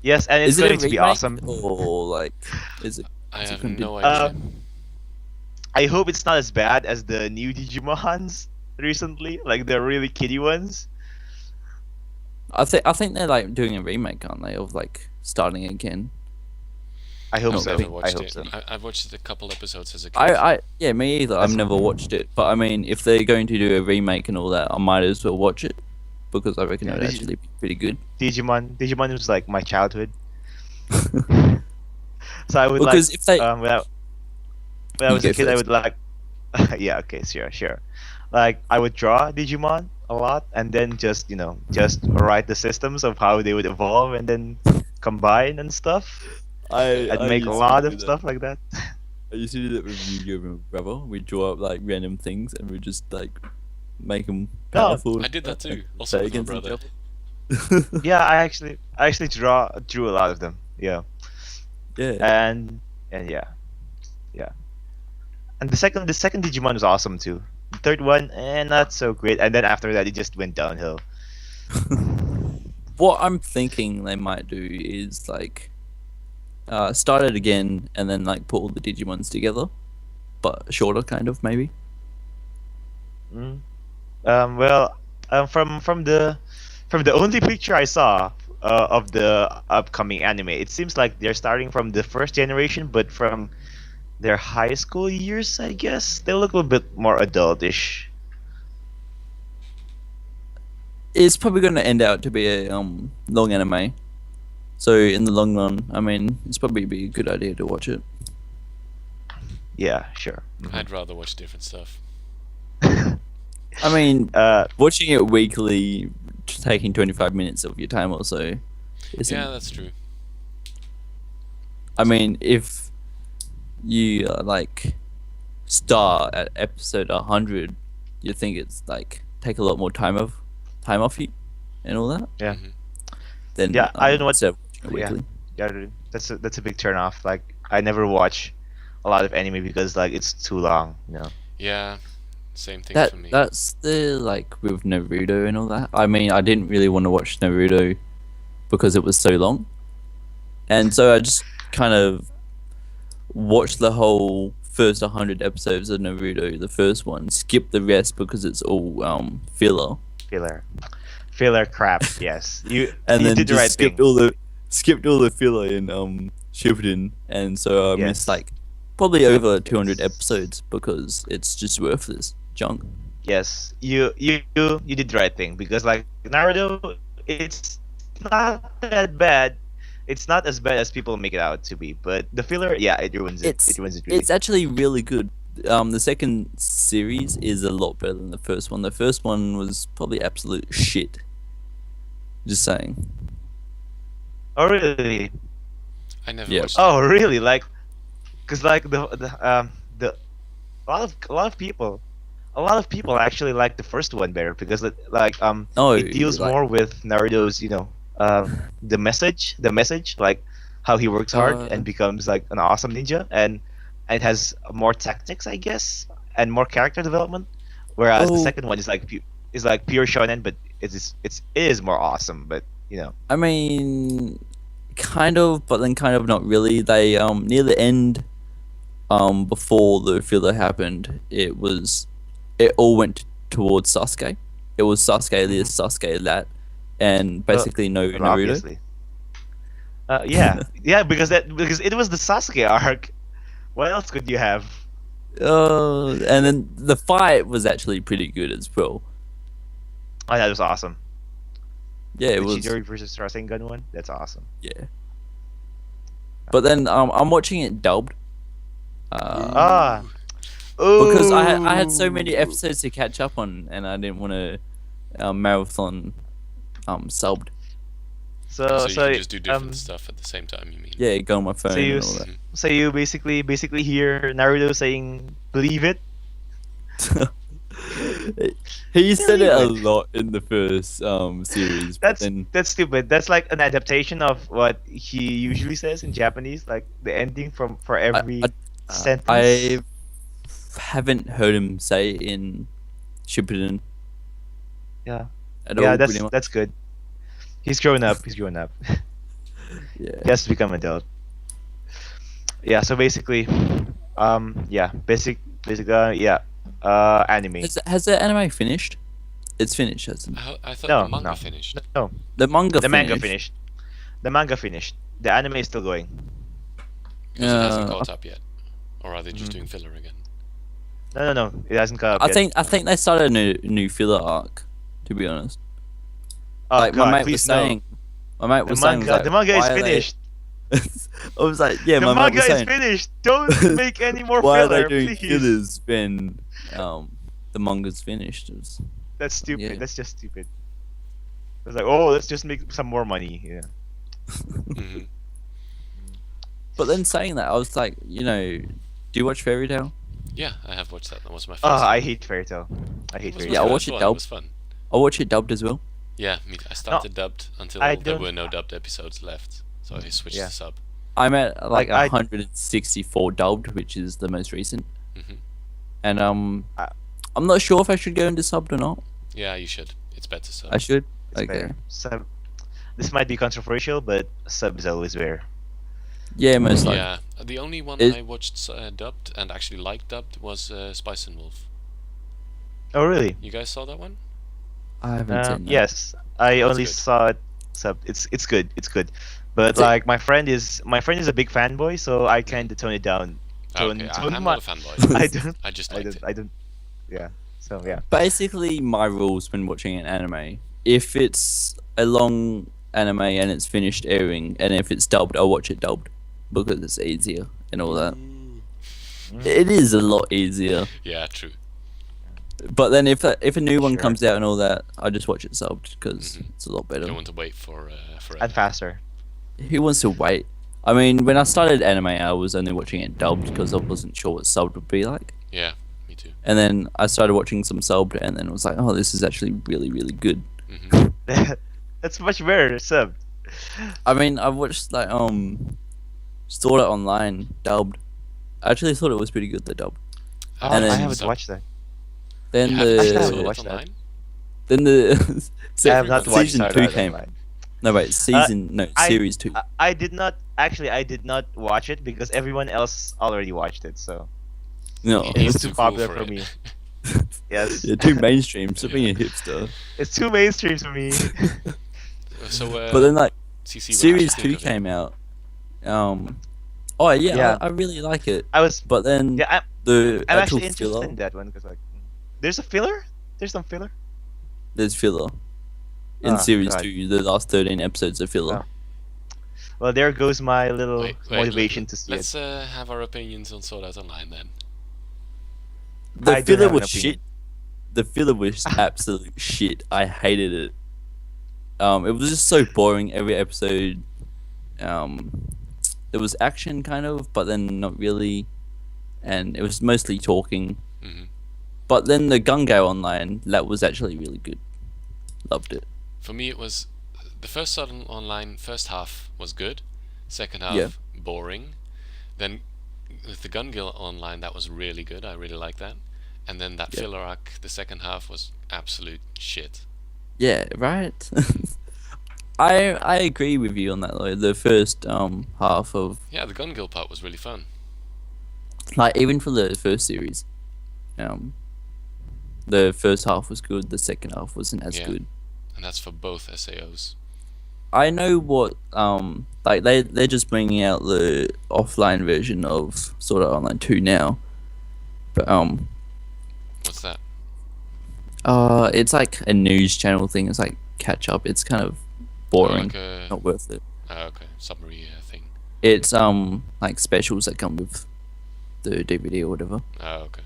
Yes, and it's Is it a going to be remake awesome. or like is it? I Is it have gonna be- no idea. I hope it's not as bad as the new Digimons recently, like the really kiddie ones. I think they're like doing a remake, aren't they, of like starting again. I hope No, so. Never I watched hope it. so. I've watched a couple episodes as a kid. I yeah, me either. I've That's- never watched it, but I mean, if they're going to do a remake and all that, I might as well watch it because I reckon Yeah, it would Digi- actually be pretty good. Digimon was like my childhood. So I would Because like if they, when I You was a go kid, I first. would like yeah, okay, sure. Like I would draw Digimon a lot and then just just write the systems of how they would evolve and then combine and stuff. I'd make a lot of stuff like that. I used to do that with Yu-Gi-Oh! with my brother. We draw up like random things and we just like make them No, powerful. I did that too. and Also play with my against each brother. other. Yeah, I actually drew a lot of them. Yeah. Yeah. And yeah. And the second Digimon was awesome too. The third one, not so great. And then after that, it just went downhill. What I'm thinking they might do is like start it again and then like put all the Digimons together, but shorter kind of maybe. Well, from the from the only picture I saw of the upcoming anime, it seems like they're starting from the first generation, but from their high school years, I guess. They look a little bit more adultish. It's probably going to end out to be a long anime. So in the long run, I mean, it's probably be a good idea to watch it. Yeah, sure. I'd rather watch different stuff. I mean, Uh, watching it weekly, taking 25 minutes of your time or so. Isn't, Yeah, that's true. I mean, if you start at episode 100, you think it's like take a lot more time off you and all that. yeah. Mhm. Then Yeah, I don't know what- instead of watching it yeah. weekly. Yeah, that's a big turn off. Like I never watch a lot of anime because like it's too long, you know. Yeah, same thing That for me. that's the with Naruto and all that. I mean, I didn't really want to watch Naruto because it was so long, and so I just kind of watched the whole first 100 episodes of Naruto, the first one, skip the rest because it's all filler, Filler crap. Yes, you and you then did the just right skipped thing. skipped all the filler in Shippuden, and so I missed Yes. probably over 200 episodes because it's just worthless junk. Yes, you did the right thing because like Naruto, it's not that bad. It's not as bad as people make it out to be, but the filler, yeah, it ruins it. It ruins it really. It's actually really good. The second series is a lot better than the first one. The first one was probably absolute shit. Just saying. Oh really? I never Yeah. watched. Oh really? Like, cause like the a lot of people actually like the first one better because Oh, it deals like- more with Naruto's the message like how he works hard Uh. and becomes like an awesome ninja and it has more tactics I guess and more character development, whereas the Oh. second one is like pure shonen, but it is more awesome, but you know. I mean, kind of, but then kind of not really. They near the end, before the filler happened, it all went towards Sasuke. It was Sasuke this, Sasuke that, and basically no Well, Naruto. obviously. Yeah, because it was the Sasuke arc. What else could you have? And then the fight was actually pretty good as well. Oh, that was awesome. Yeah, it The was. Chidori versus Rasengan one. That's awesome. Yeah. But then I'm watching it dubbed. Ah. Because I had Ooh. so many episodes to catch up on, and I didn't want to marathon subbed. So you So can just do different um, stuff at the same time. You mean? Yeah, go on my phone So you and all that. so you basically hear Naruto saying believe it. He said it a Believe it. lot in the first series, but then That's stupid. That's like an adaptation of what he usually says in Japanese, like the ending for every sentence. I haven't heard him say it in Shippuden Yeah. at Yeah, all. Pretty much. that's good. He's grown up. He's grown up. Yeah. He has to become adult. Yeah. So basically, yeah, anime. Has the anime finished? It's finished, hasn't it? I thought No, the manga no. finished. No, The manga. the manga finished. The manga finished. The anime is still going. Because it hasn't Uh, caught up yet. Or are they just Mhm. doing filler again? No. It hasn't caught up I yet. think they started a new filler arc. To be honest, Oh, like God, my mate was please no. saying, my mate The was saying, manga, was like, the manga is "Why are they-" finished. I was like, yeah, The my mate manga was is saying, finished. Don't make any more why are filler, they doing please. fillers when the manga's finished? It was- That's stupid. Yeah. That's just stupid. It's like, oh, let's just make some more money. Yeah. hmm But then saying that, I was like, do you watch Fairy Tail? Yeah, I have watched that. That was my first. Oh, one. I hate Fairy Tail. I hate It was Fairy Yeah, Tail. I watched it fun. dubbed. It was fun. I watch it dubbed as well. Yeah, I started dubbed until I there don't- were no dubbed episodes left, so I switched Yeah. to sub. I'm at like I- 164 dubbed, which is the most recent. hmm And I- I'm not sure if I should go into subbed or not. Yeah, you should. It's better sub. I should. It's Okay. better. Sub. This might be controversial, but sub is always better. Yeah, most likely. Yeah, the only one It- I watched dubbed and actually liked dubbed was Spice and Wolf. Oh, really? You guys saw that one? I haven't seen that. Yes, I That's only good. saw it sub. It's good. It's good. But That's it. like my friend is a big fanboy, so I kind of tone it down. Okay, Tone I'm my. not a fanboy. I don't. I just I liked don't. it. I don't. Yeah. So yeah. Basically, my rules when watching an anime: if it's a long anime and it's finished airing, and if it's dubbed, I'll watch it dubbed because it's easier and all that. It is a lot easier. Yeah, true. But then if a new one Sure. comes out and all that, I just watch it subbed because Mhm. it's a lot You better. don't want to wait for forever. And faster. Who wants to wait? I mean, when I started anime, I was only watching it dubbed because I wasn't sure what subbed would be like. Yeah, me too. And then I started watching some subbed, and then it was like, oh, this is actually really, really good. Hmm. That's much better sub. I mean, I watched like Sword Art Online dubbed. I actually thought it was pretty good, the dub. Oh, And I then- haven't watched that. Then You haven't Actually, I the haven't Sword watched Art that. Online? then the I have not watched season Sword 2 Art came. Online. No wait, series 2. I did not actually. I did not watch it because everyone else already watched it. So No, He- it he's was too too cool popular for for it. me. Yes. yeah, too mainstream. Stop being a hipster. It's too mainstream for me. So, But then like CC, what did you series think 2 of it? came out. Oh yeah, Yeah. I really like it. I was. But then Yeah, the I'm actual actually interested filler, in that one because like, there's a filler. There's some filler. there's filler. In Ah, series God. 2, the last 13 episodes are filler. Oh. Well, there goes my little Wait, motivation let- to see Let's it. have our opinions on Sword Art Online then. The I do filler have an was opinion. shit. The filler was absolute shit. I hated it. It was just so boring every episode. There was action kind of, but then not really, and it was mostly talking. Hmm. But then the Gungao Online, that was actually really good. Loved it. For me, it was the first Sword Art Online first half was good, second half Yeah. boring. Then with the Gun Guild Online, that was really good. I really liked that. And then that Yeah. filler arc, the second half was absolute shit. Yeah, right. I agree with you on that though. The first half of Yeah, the Gun Guild part was really fun. like even for the first series, the first half was good. The second half wasn't as Yeah. good. And that's for both SAOs. I know what like they're just bringing out the offline version of Sword Art Online 2 now, but What's that? it's like a news channel thing. It's like catch up. It's kind of boring. Like a Not worth it. okay, summary thing. It's like specials that come with the DVD or whatever. Oh, okay.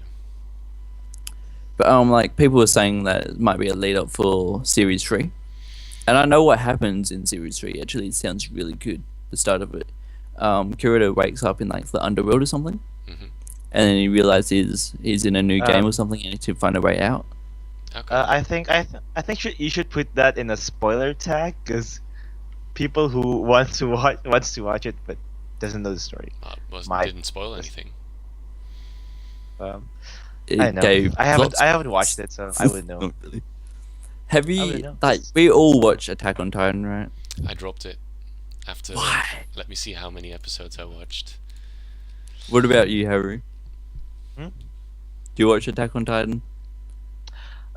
But like people were saying that it might be a lead up for series 3. And I know what happens in series 3. Actually, it sounds really good. The start of it. Kirito wakes up in like the underworld or something. Hmm. And then he realizes he's in a new game or something and he needs to find a way out. Okay. I think you should put that in a spoiler tag because people who wants to watch it but doesn't know the story. might- Didn't spoil anything. Um, It I know. gave I haven't lots I of- haven't watched it, so I would know. Not really. Have would you know. like we all watch Attack on Titan, right? I dropped it after. Why? Let me see how many episodes I watched. What about you, Harry? Hmm? Do you watch Attack on Titan?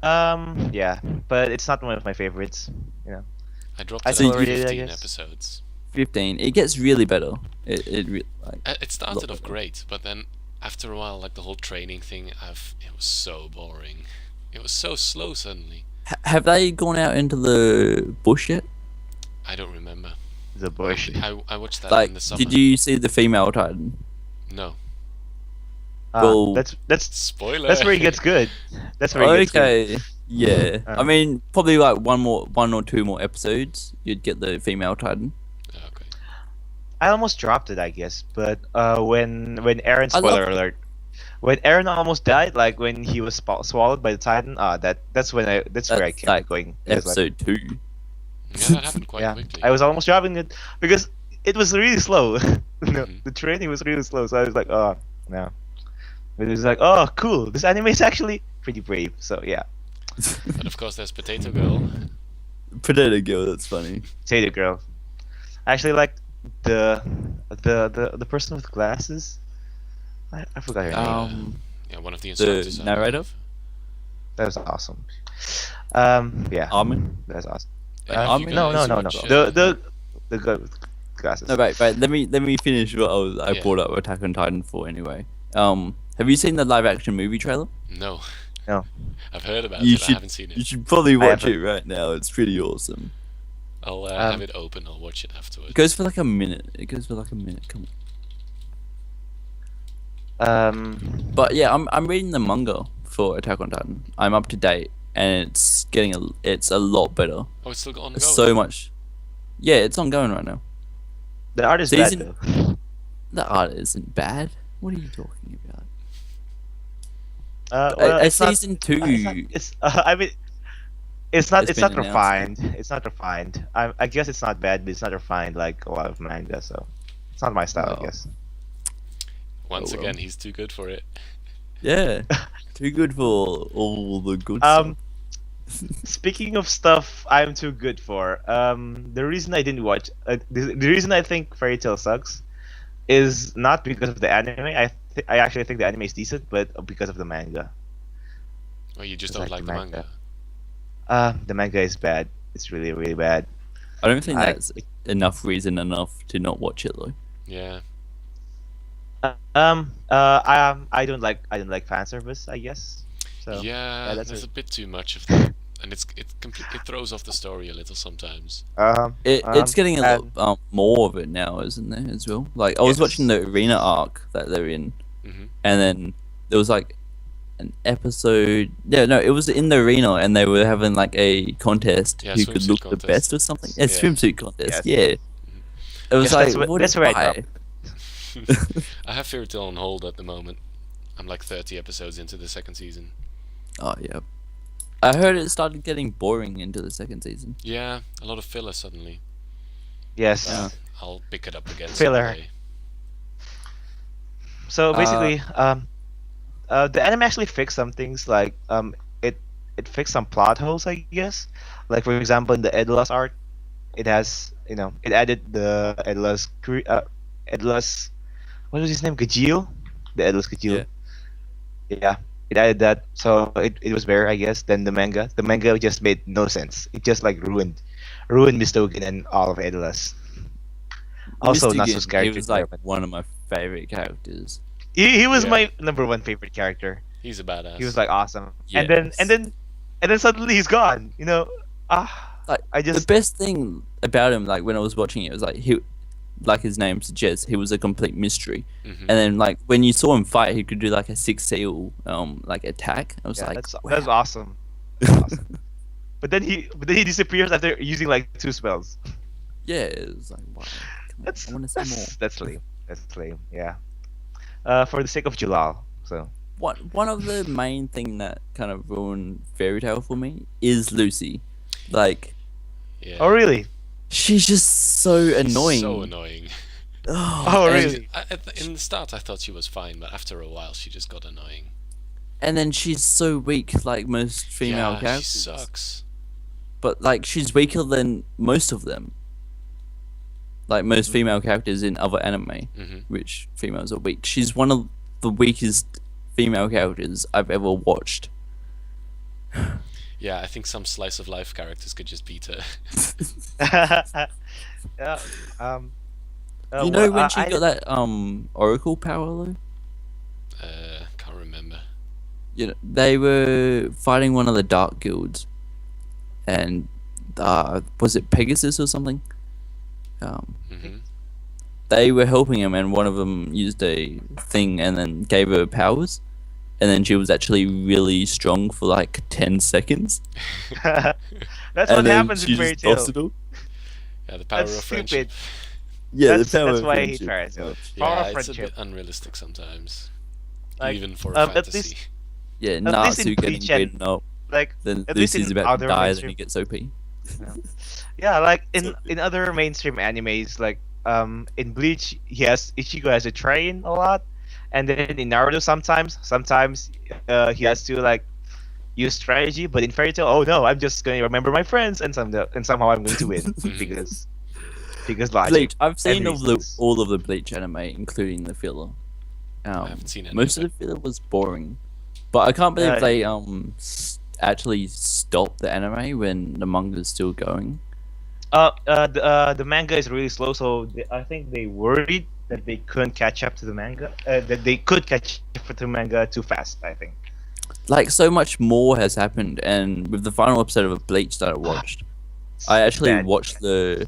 Yeah, but it's not one of my favorites. I dropped I it think after you- 15 I guess. episodes. 15. It gets really better. Like It started off better. great, but then after a while, like the whole training thing, it was so boring. It was so slow suddenly. have they gone out into the bush yet? I don't remember. The bush. I watched that Like, in the summer. did you see the female Titan? No. Well- That's Spoiler. that's where it gets good. That's where it gets good. Okay. Yeah. I Um, mean, probably like one or two more episodes, you'd get the female Titan. Okay. I almost dropped it, I guess, but when Aaron, I love- spoiler alert, when Aaron almost died, like when he was swallowed by the Titan, that's where I That's kept like going. Because, like, Episode 2. Yeah, that happened quite yeah, quickly. I was almost dropping it because it was really slow. Mhm. The training was really slow, so I was like, oh no. But it was like, oh cool, this anime is actually pretty brave. So yeah, But of course, there's Potato Girl. Potato Girl, that's funny. Potato Girl. I actually like the person with glasses. I forgot her name. Um, Yeah, one of the instructors. I narrator? believe. That was awesome. Yeah, Armin? that's awesome. If you no, guys no. watch, The glasses. No, right. Let me finish what I Yeah. brought up Attack on Titan for anyway. Have you seen the live action movie trailer? No, No. I've heard about You it. I should haven't seen You it. should probably watch it haven't. right now. It's pretty awesome. I'll Um, have it open. I'll watch it afterwards. It goes for like a minute. Come on. But yeah, I'm reading the manga for Attack on Titan. I'm up to date, and it's a lot better. Oh, it's still ongoing. So much. Yeah, it's ongoing right now. the art is Season- bad though. The art isn't bad. What are you talking about? Well, A it's not- season 2. I mean, it's not. It's It's not been announced. refined. It's not refined. I guess it's not bad, but it's not refined like a lot of manga. So it's not my style. No. I guess. Once Oh, well. again, he's too good for it. Yeah, too good for all the good Um, stuff. Speaking of stuff I'm too good for, the reason I didn't watch, the reason I think Fairy Tail sucks, is not because of the anime. I actually think the anime is decent, but because of the manga. Oh, you just It's don't like like the the manga. manga. The manga is bad. It's really really bad. I don't think I- that's enough reason enough to not watch it though. Yeah. I don't like fan service. I guess. So Yeah, that's there's it. a bit too much of that, and it throws off the story a little sometimes. It's getting a and- lot more of it now, isn't there, as well? Like, I was watching Yes. the arena arc that they're in, Hmm and then there was like an episode. Yeah, no, it was in the arena, and they were having like a contest Yeah, who could swimsuit look contest. the best or something. A Yeah. swimsuit contest, Yes. yeah. It was Yes, like, that's what- what that's is where I why? I have Fairy Tail on hold at the moment. I'm like 30 episodes into the second season. Oh yeah, I heard it started getting boring into the second season. Yeah, a lot of filler suddenly. Yes. Yeah. I'll pick it up again Filler. someday. So basically, the anime actually fixed some things. Like it fixed some plot holes, I guess. Like for example, in the Edla's art, it has it added the Edla's what was his name? Gajil, the Edla's Gajil. Yeah, it added that, so it was better, I guess, than the manga. The manga just made no sense. It just like ruined Mistogen and all of Edla's. Also, Mr. Nasu's Gin, character. he was like development. one of my favorite characters. He was Yeah. my number one favorite character. He's a badass. He was like awesome, Yes. and then suddenly he's gone. Like, I the just best thing about him, like when I was watching it, was like like his name suggests, he was a complete mystery. Mhm. And then like when you saw him fight, he could do like a 6 seal like attack. I was yeah, like, that's wow. awesome. That's awesome. But then he disappears after using like 2 spells. Yeah, it was like, wow. Come on, I want to see more. That's lame. That's lame. Yeah. For the sake of Jalal. So One of the main thing that kind of ruined Fairy Tail for me is Lucy. Like, Yeah. oh really? she's just so annoying. So annoying. Oh and- really? In the start, I thought she was fine, but after a while, she just got annoying. And then she's so weak, like most female Yeah, characters. she sucks. But like she's weaker than most of them. Like most female characters in other anime, Hmm which females are weak. She's one of the weakest female characters I've ever watched. Yeah, I think some slice of life characters could just beat her. Yeah. You know when well, she got that oracle power though? Can't remember. You know, they were fighting one of the dark guilds, and was it Pegasus or something? Hmm They were helping him, and one of them used a thing and then gave her powers, and then she was actually really strong for like 10 seconds. That's and what then happens she in Fairy just Tail. lost it all. Yeah, the power That's of friendship. stupid. Yeah, That's- the power that's of why I hate friendship. Fairy Tail. Yeah, Power of it's a friendship. bit unrealistic sometimes. Like, Even for at fantasy. least- Yeah, At least Natsu in getting Bleach and- beaten up, Like then at least Lucy's in about to other die, then mainstream- he gets OP. yeah, like in other mainstream animes, like in Bleach, Ichigo has to train a lot, and then in Naruto sometimes he has to like use strategy. But in Fairy Tail, oh no, I'm just going to remember my friends, and somehow I'm going to win because logic. Bleach. I've seen and reasons. all of the Bleach anime, including the filler. I haven't seen any Most of of the filler was boring, but I can't believe Uh, they actually stopped the anime when the manga's still going. The manga is really slow, so I think they worried that they couldn't catch up to the manga. That they could catch up to the manga too fast. I think. Like so much more has happened, and with the final episode of Bleach that I watched, I actually Bad. watched the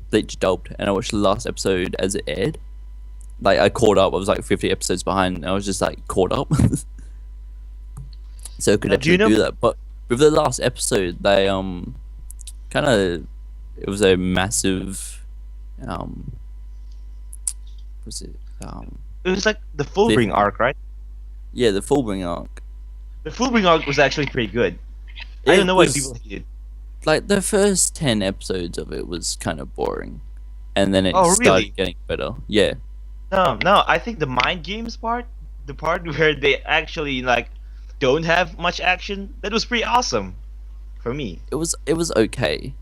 Bleach dubbed, and I watched the last episode as it aired. Like I caught up. I was like 50 episodes behind. And I was just like caught up, so I could Do actually you know- do that. But with the last episode, they kind of it was a massive was it It was like the Fullbring Cliffhanger. arc, right? yeah, the Fullbring arc. The Fullbring arc was actually pretty good. I It don't know why was- people hate it. Like the first 10 episodes of it was kind of boring, and then it Oh, started really? getting better. Yeah, No. I think the mind games part, the part where they actually like don't have much action, that was pretty awesome for me. it was okay.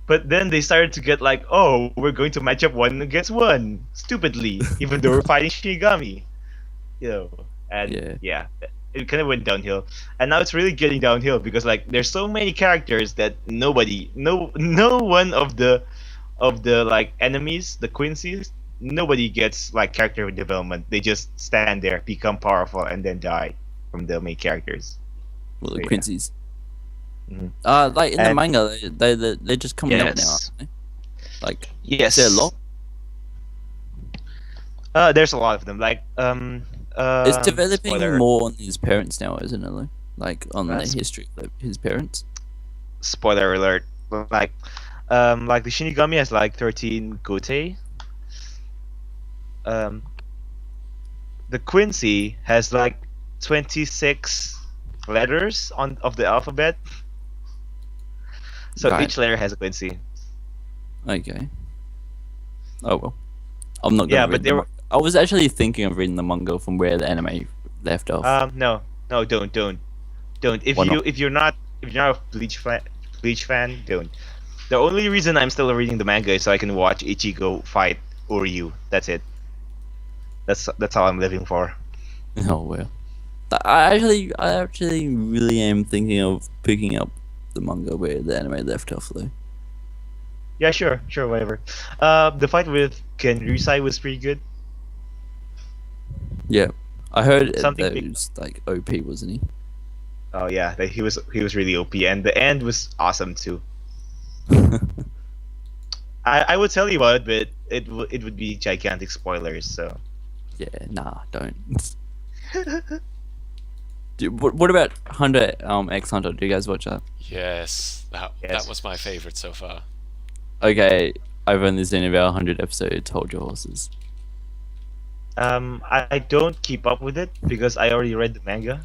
But then they started to get like, oh, we're going to match up one against one, stupidly, even though we're fighting Shinigami. And Yeah. it kind of went downhill. And now it's really getting downhill because like there's so many characters that no one of the like enemies, the Quincy's, nobody gets like character development. They just stand there, become powerful, and then die from the main characters. Well, the Yeah. Quincy's. Mhm. Like in the And- manga, they're just coming up now. Yes. Aren't they? Like, Yes. is there a lot? There's a lot of them. Like It's developing spoiler- more on his parents now, isn't it? Like on the That's- history of his parents. Spoiler alert. Like the Shinigami has like 13 Gote. The Quincy has like 26 letters of the alphabet. So Right. each letter has a Quincy. Okay. Oh well. I'm not gonna Yeah, read but the they were- manga. I was actually thinking of reading the manga from where the anime left off. No, don't. If Why not? if you're not a Bleach fan, don't. The only reason I'm still reading the manga is so I can watch Ichigo fight Uryu. That's it. That's all I'm living for. Oh well. I actually really am thinking of picking up the manga where the anime left off though. Yeah, sure, whatever. The fight with Ken Rusai was pretty good. Yeah. I heard Something that big- he was like OP, wasn't he? Oh yeah, he was really OP, and the end was awesome too. I would tell you about it, but it would be gigantic spoilers. So Yeah, nah, don't. What about Hunter X Hunter? Do you guys watch that? Yes, that Yes. was my favorite so far. Okay, I've only seen about 100 episodes. Hold your horses. I don't keep up with it because I already read the manga.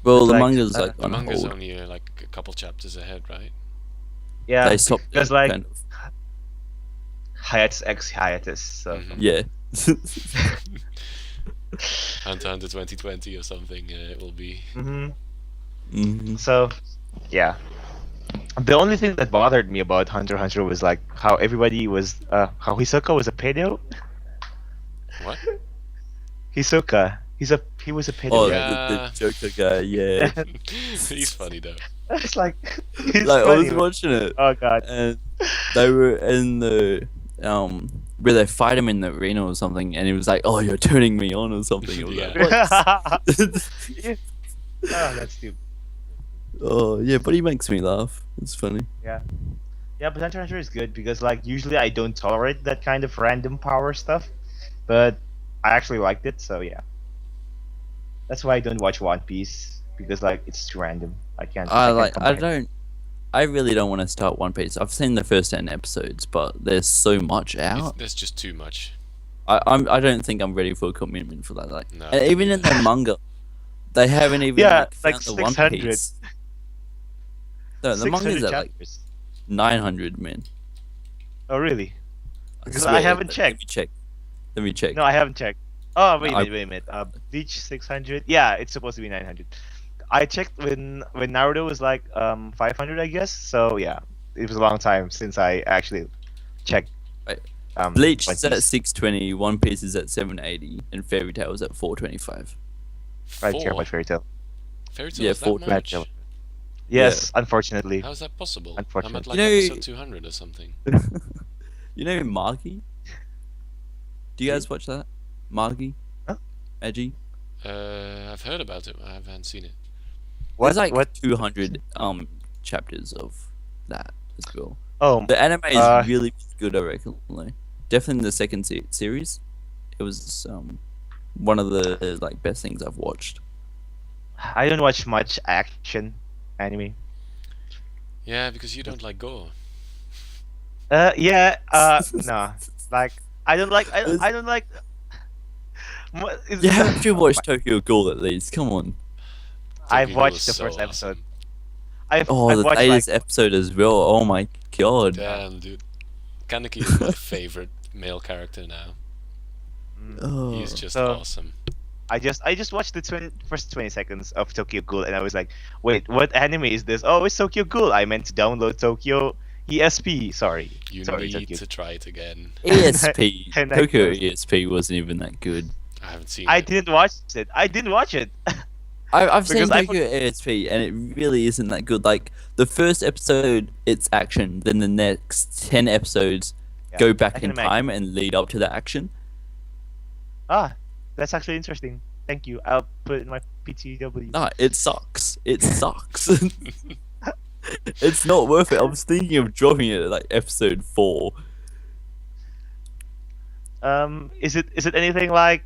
Well, the Like, manga's uh, like The on manga's hold. only like a couple chapters ahead, right? Yeah, They stopped because it, like kind of. hiatus x hiatus. So Mhm. Yeah. Hunter 2020 or something. It will be. hmm hmm So, yeah. The only thing that bothered me about Hunter x Hunter was like how everybody was how Hisoka was a pedo. What? Hisoka, he was a pedo. Oh, right? Yeah. the Joker guy, yeah. He's funny though. It's like he's Like, I was funny. watching it, Oh god. and they were in the where they fight him in the arena or something, and he was like, "Oh, you're turning me on" or something. I was like, Yeah. "What?" Oh, that's stupid. Oh yeah, but he makes me laugh. It's funny. Yeah, but Hunter x Hunter is good because like usually I don't tolerate that kind of random power stuff, but I actually liked it. So yeah, that's why I don't watch One Piece because like it's too random. I can't. I really don't want to start One Piece. I've seen the first 10 episodes, but there's so much out. There's just too much. I don't think I'm ready for a commitment for that. Like, No. and even in the manga, they haven't even Yeah, like, like found the One 600. Piece. No, the 600 manga's at like chapters. 900, man. Oh really? I Because swear. I haven't Let checked. me check. Let me check. No, I haven't checked. Oh wait I- a minute. Bleach 600. Yeah, it's supposed to be 900. I checked when Naruto was like 500, I guess. So yeah, it was a long time since I actually checked. Right. One Bleach is at Piece. 620, One Piece is at 780, and Fairy Tail is at 425. I care Four. about Fairy Tail. Fairy Yeah, Tail's four that much. Yes, unfortunately. How is that possible? I'm at Unfortunately. like You know- episode 200 or something. You know Margie? Do you guys watch that? Margie? Huh? Edgy? I've heard about it. I haven't seen it. What? There's like What? 200 chapters of that as well. Oh, The anime is Uh, really good, I reckon. Like, definitely the second series. It was one of the like best things I've watched. I don't watch much action anime. Yeah, because you don't like gore. Yeah. No. Like, I don't like. I don't like. You have to watch Tokyo Ghoul at least. Come on. I've Tokyo Ghoul watched is the so first episode. awesome. I've Oh, the watched latest episode as well. Oh my god. Damn, dude. Kaneki is my favorite male character now. Oh. He's just So- awesome. I just watched the first 20 seconds of Tokyo Ghoul and I was like, wait, what anime is this? Oh, it's Tokyo Ghoul. I meant to download Tokyo ESP. Sorry. You Sorry, need Tokyo. to try it again. ESP. And I Tokyo closed. ESP wasn't even that good. I haven't seen I it. didn't watch it. I didn't watch it. I've seen Because I Tokyo ESP and it really isn't that good. Like the first episode, it's action. Then the next 10 episodes Yeah, go I back can in imagine. time and lead up to the action. Ah, that's actually interesting. Thank you. I'll put it in my PTW. Nah, it sucks. It sucks. It's not worth it. I was thinking of dropping it at like episode 4. Is it anything like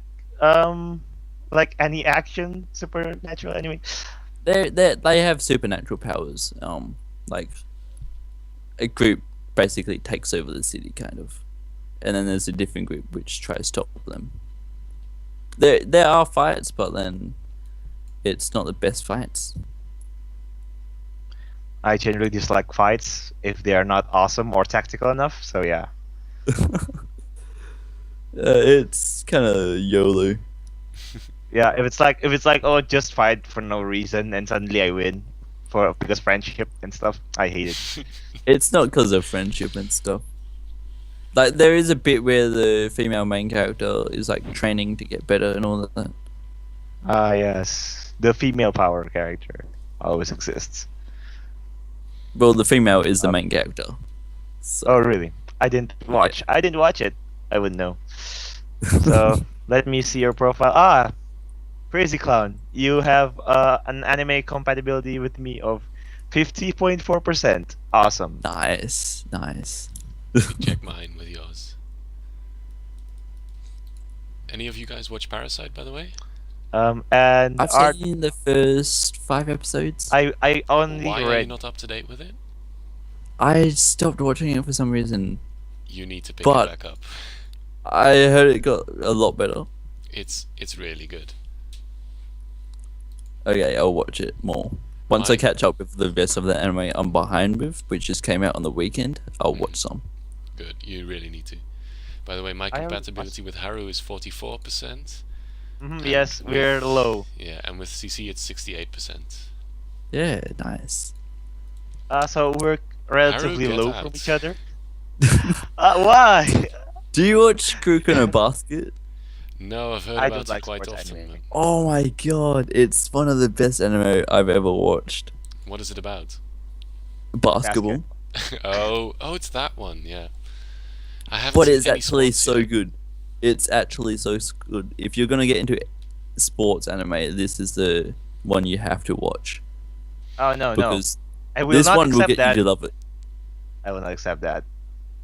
any action supernatural anime? They have supernatural powers. Like a group basically takes over the city, kind of, and then there's a different group which tries to stop them. There are fights, but then it's not the best fights. I generally dislike fights if they are not awesome or tactical enough. So yeah. It's kind of YOLO. Yeah, if it's like oh just fight for no reason and suddenly I win because friendship and stuff, I hate it. It's not because of friendship and stuff. Like there is a bit where the female main character is like training to get better and all that. Ah yes, the female power character always exists. Well, the female is the main character. So, Oh really? I didn't watch. I didn't watch it. I wouldn't know. So let me see your profile. Ah, CrazyClown, you have an anime compatibility with me of 50.4%. Awesome. nice. Check mine with yours. Any of you guys watch Parasite, by the way? And I've art. seen the first 5 episodes. I only Why are you read. not up to date with it? I stopped watching it for some reason. You need to pick But- it back up. I heard it got a lot better. It's really good. Okay, I'll watch it more. Once I Mine- catch up with the rest of the anime I'm behind with, which just came out on the weekend, I'll watch some. Good. You really need to. By the way, my I haven't compatibility with Haru is 44%. Yes, we're low. Yeah, and with CC it's 68%. Yeah, nice. So we're relatively get low out. from each other. Why? Do you watch Kuku no Basket? No, I've heard I about don't it like quite sports often. anime. Man. Oh my god, it's one of the best anime I've ever watched. What is it about? Basketball. oh, it's that one. Yeah. I haven't. But seen it's any actually sports so yet. good. It's actually so good. If you're gonna get into sports anime, this is the one you have to watch Oh no, no. because I will this not one will accept get that. you to love it. I will not accept that.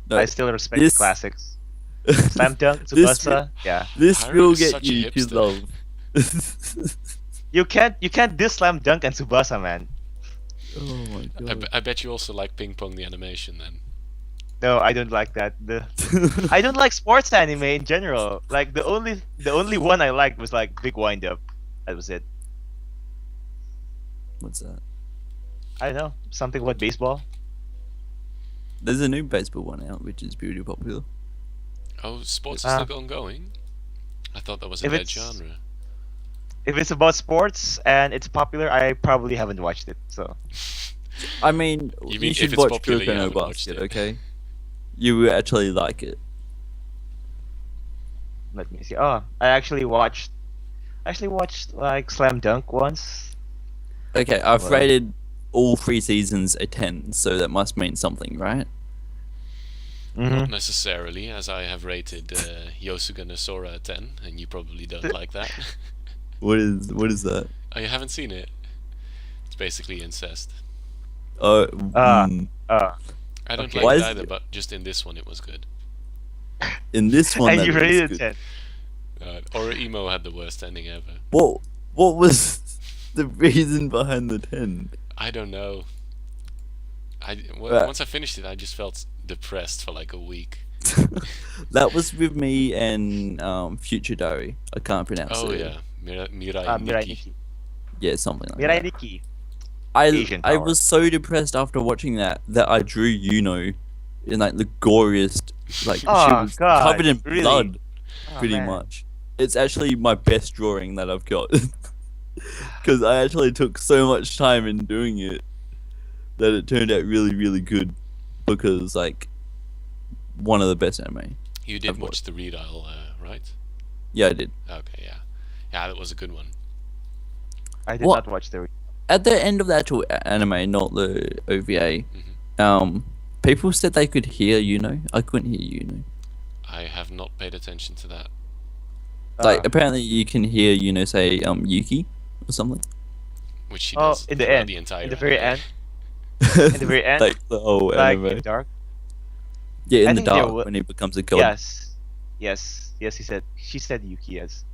No, I still respect this- the classics. Slam Dunk, This Tsubasa. Yeah. this Haru will is get such a you to hipster. love. You can't diss Slam Dunk and Tsubasa, man. Oh my god. I bet you also like Ping Pong the animation then. No, I don't like that. I don't like sports anime in general. Like the only one I liked was like Big Wind Up. That was it. What's that? I don't know, something about baseball. There's a new baseball one out, which is pretty popular. Oh, sports is Ah. still ongoing? I thought that was a If dead it's- genre. If it's about sports and it's popular, I probably haven't watched it. So I mean, You you, mean if should it's watch popular, you Kurokono haven't watched Basket, it. okay? You will actually like it. let me see. Oh, I actually watched like Slam Dunk once. Okay, I've Well- rated all 3 seasons a 10, so that must mean something, right? Not necessarily, as I have rated Yosuga no Sora a 10, and you probably don't like that. What is that? Oh, you haven't seen it? It's basically incest. Oh, I don't Okay. Why like is it either, it- but just in this one it was good. in this one, And that you was rated good. 10. Or Emo had the worst ending ever. What was the reason behind the 10? I don't know. Right. Once I finished it, I just felt depressed for like a week. That was with me and Future Diary. I can't pronounce Oh it. yeah, Mirai Mirai Nikki. Nikki. Yeah, something like Mirai that. Nikki. I Asian I power. was so depressed after watching that I drew Yuno in like the goriest, like she Oh, was God, covered in really? blood, Oh, pretty man. much. It's actually my best drawing that I've got, because I actually took so much time in doing it that it turned out really, really good. Because like one of the best anime. You did I've watch the Read Isle, right? Yeah, I did. Okay, yeah. Yeah, that was a good one. I did What? not watch the. At the end of the actual anime, not the OVA, people said they could hear Yuno. I couldn't hear Yuno. I have not paid attention to that. Like apparently you can hear Yuno say Yuki or something. Which she Oh, does in the throughout end. the entire In the very anime. end. In the very end. Like the whole Like anime. in dark. Yeah, I in the think there dark wa- when he becomes a god. Yes. Yes. She said Yuki. Yes.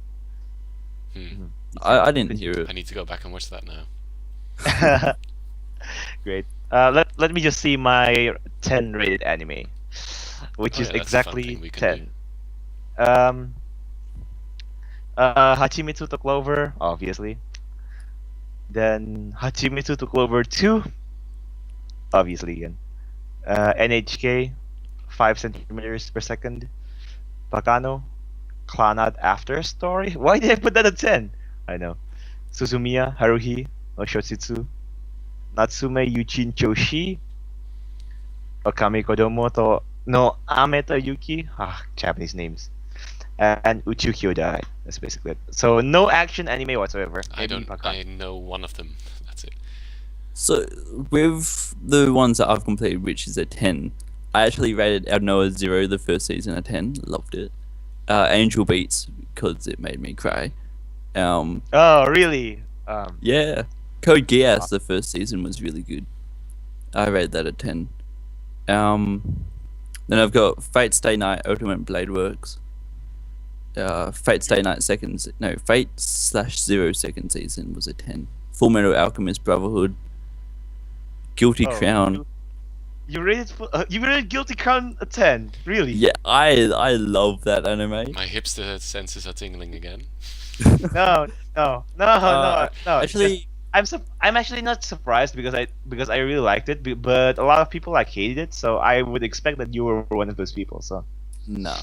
Hmm. I didn't hear it. I need to go back and watch that now. Great. Let me just see my 10 rated anime, which Oh, is yeah, that's a fun exactly thing we can 10. Hachimitsu to Clover, obviously. Then Hachimitsu to Clover 2, obviously again. NHK, 5 centimeters per second. Bakano, Clannad After Story. Why did I put that at 10? I know. Suzumiya, Haruhi, no Shotsitsu. Natsume Yuchin Choshi. Okami Kodomo to no Ame to Yuki. Japanese names. And Uchu Kyodai. That's basically it. So no action anime whatsoever. Maybe Bakano. I know one of them. That's it. So with the ones that I've completed, which is a 10, I actually rated Noah 0 the first season a 10. Loved it. Angel Beats because it made me cry. Oh really? Yeah. Code Geass the first season was really good. I rated that a 10. Then I've got Fate Stay Night Ultimate Blade Works. Fate Stay Night Fate/0 second season was a 10. Full Metal Alchemist Brotherhood. Guilty Oh, Crown. You rated Guilty Crown a 10? Really? Yeah, I love that anime. My hipster senses are tingling again. No. Actually, I'm actually not surprised because I really liked it, but a lot of people like hated it, so I would expect that you were one of those people. So nah,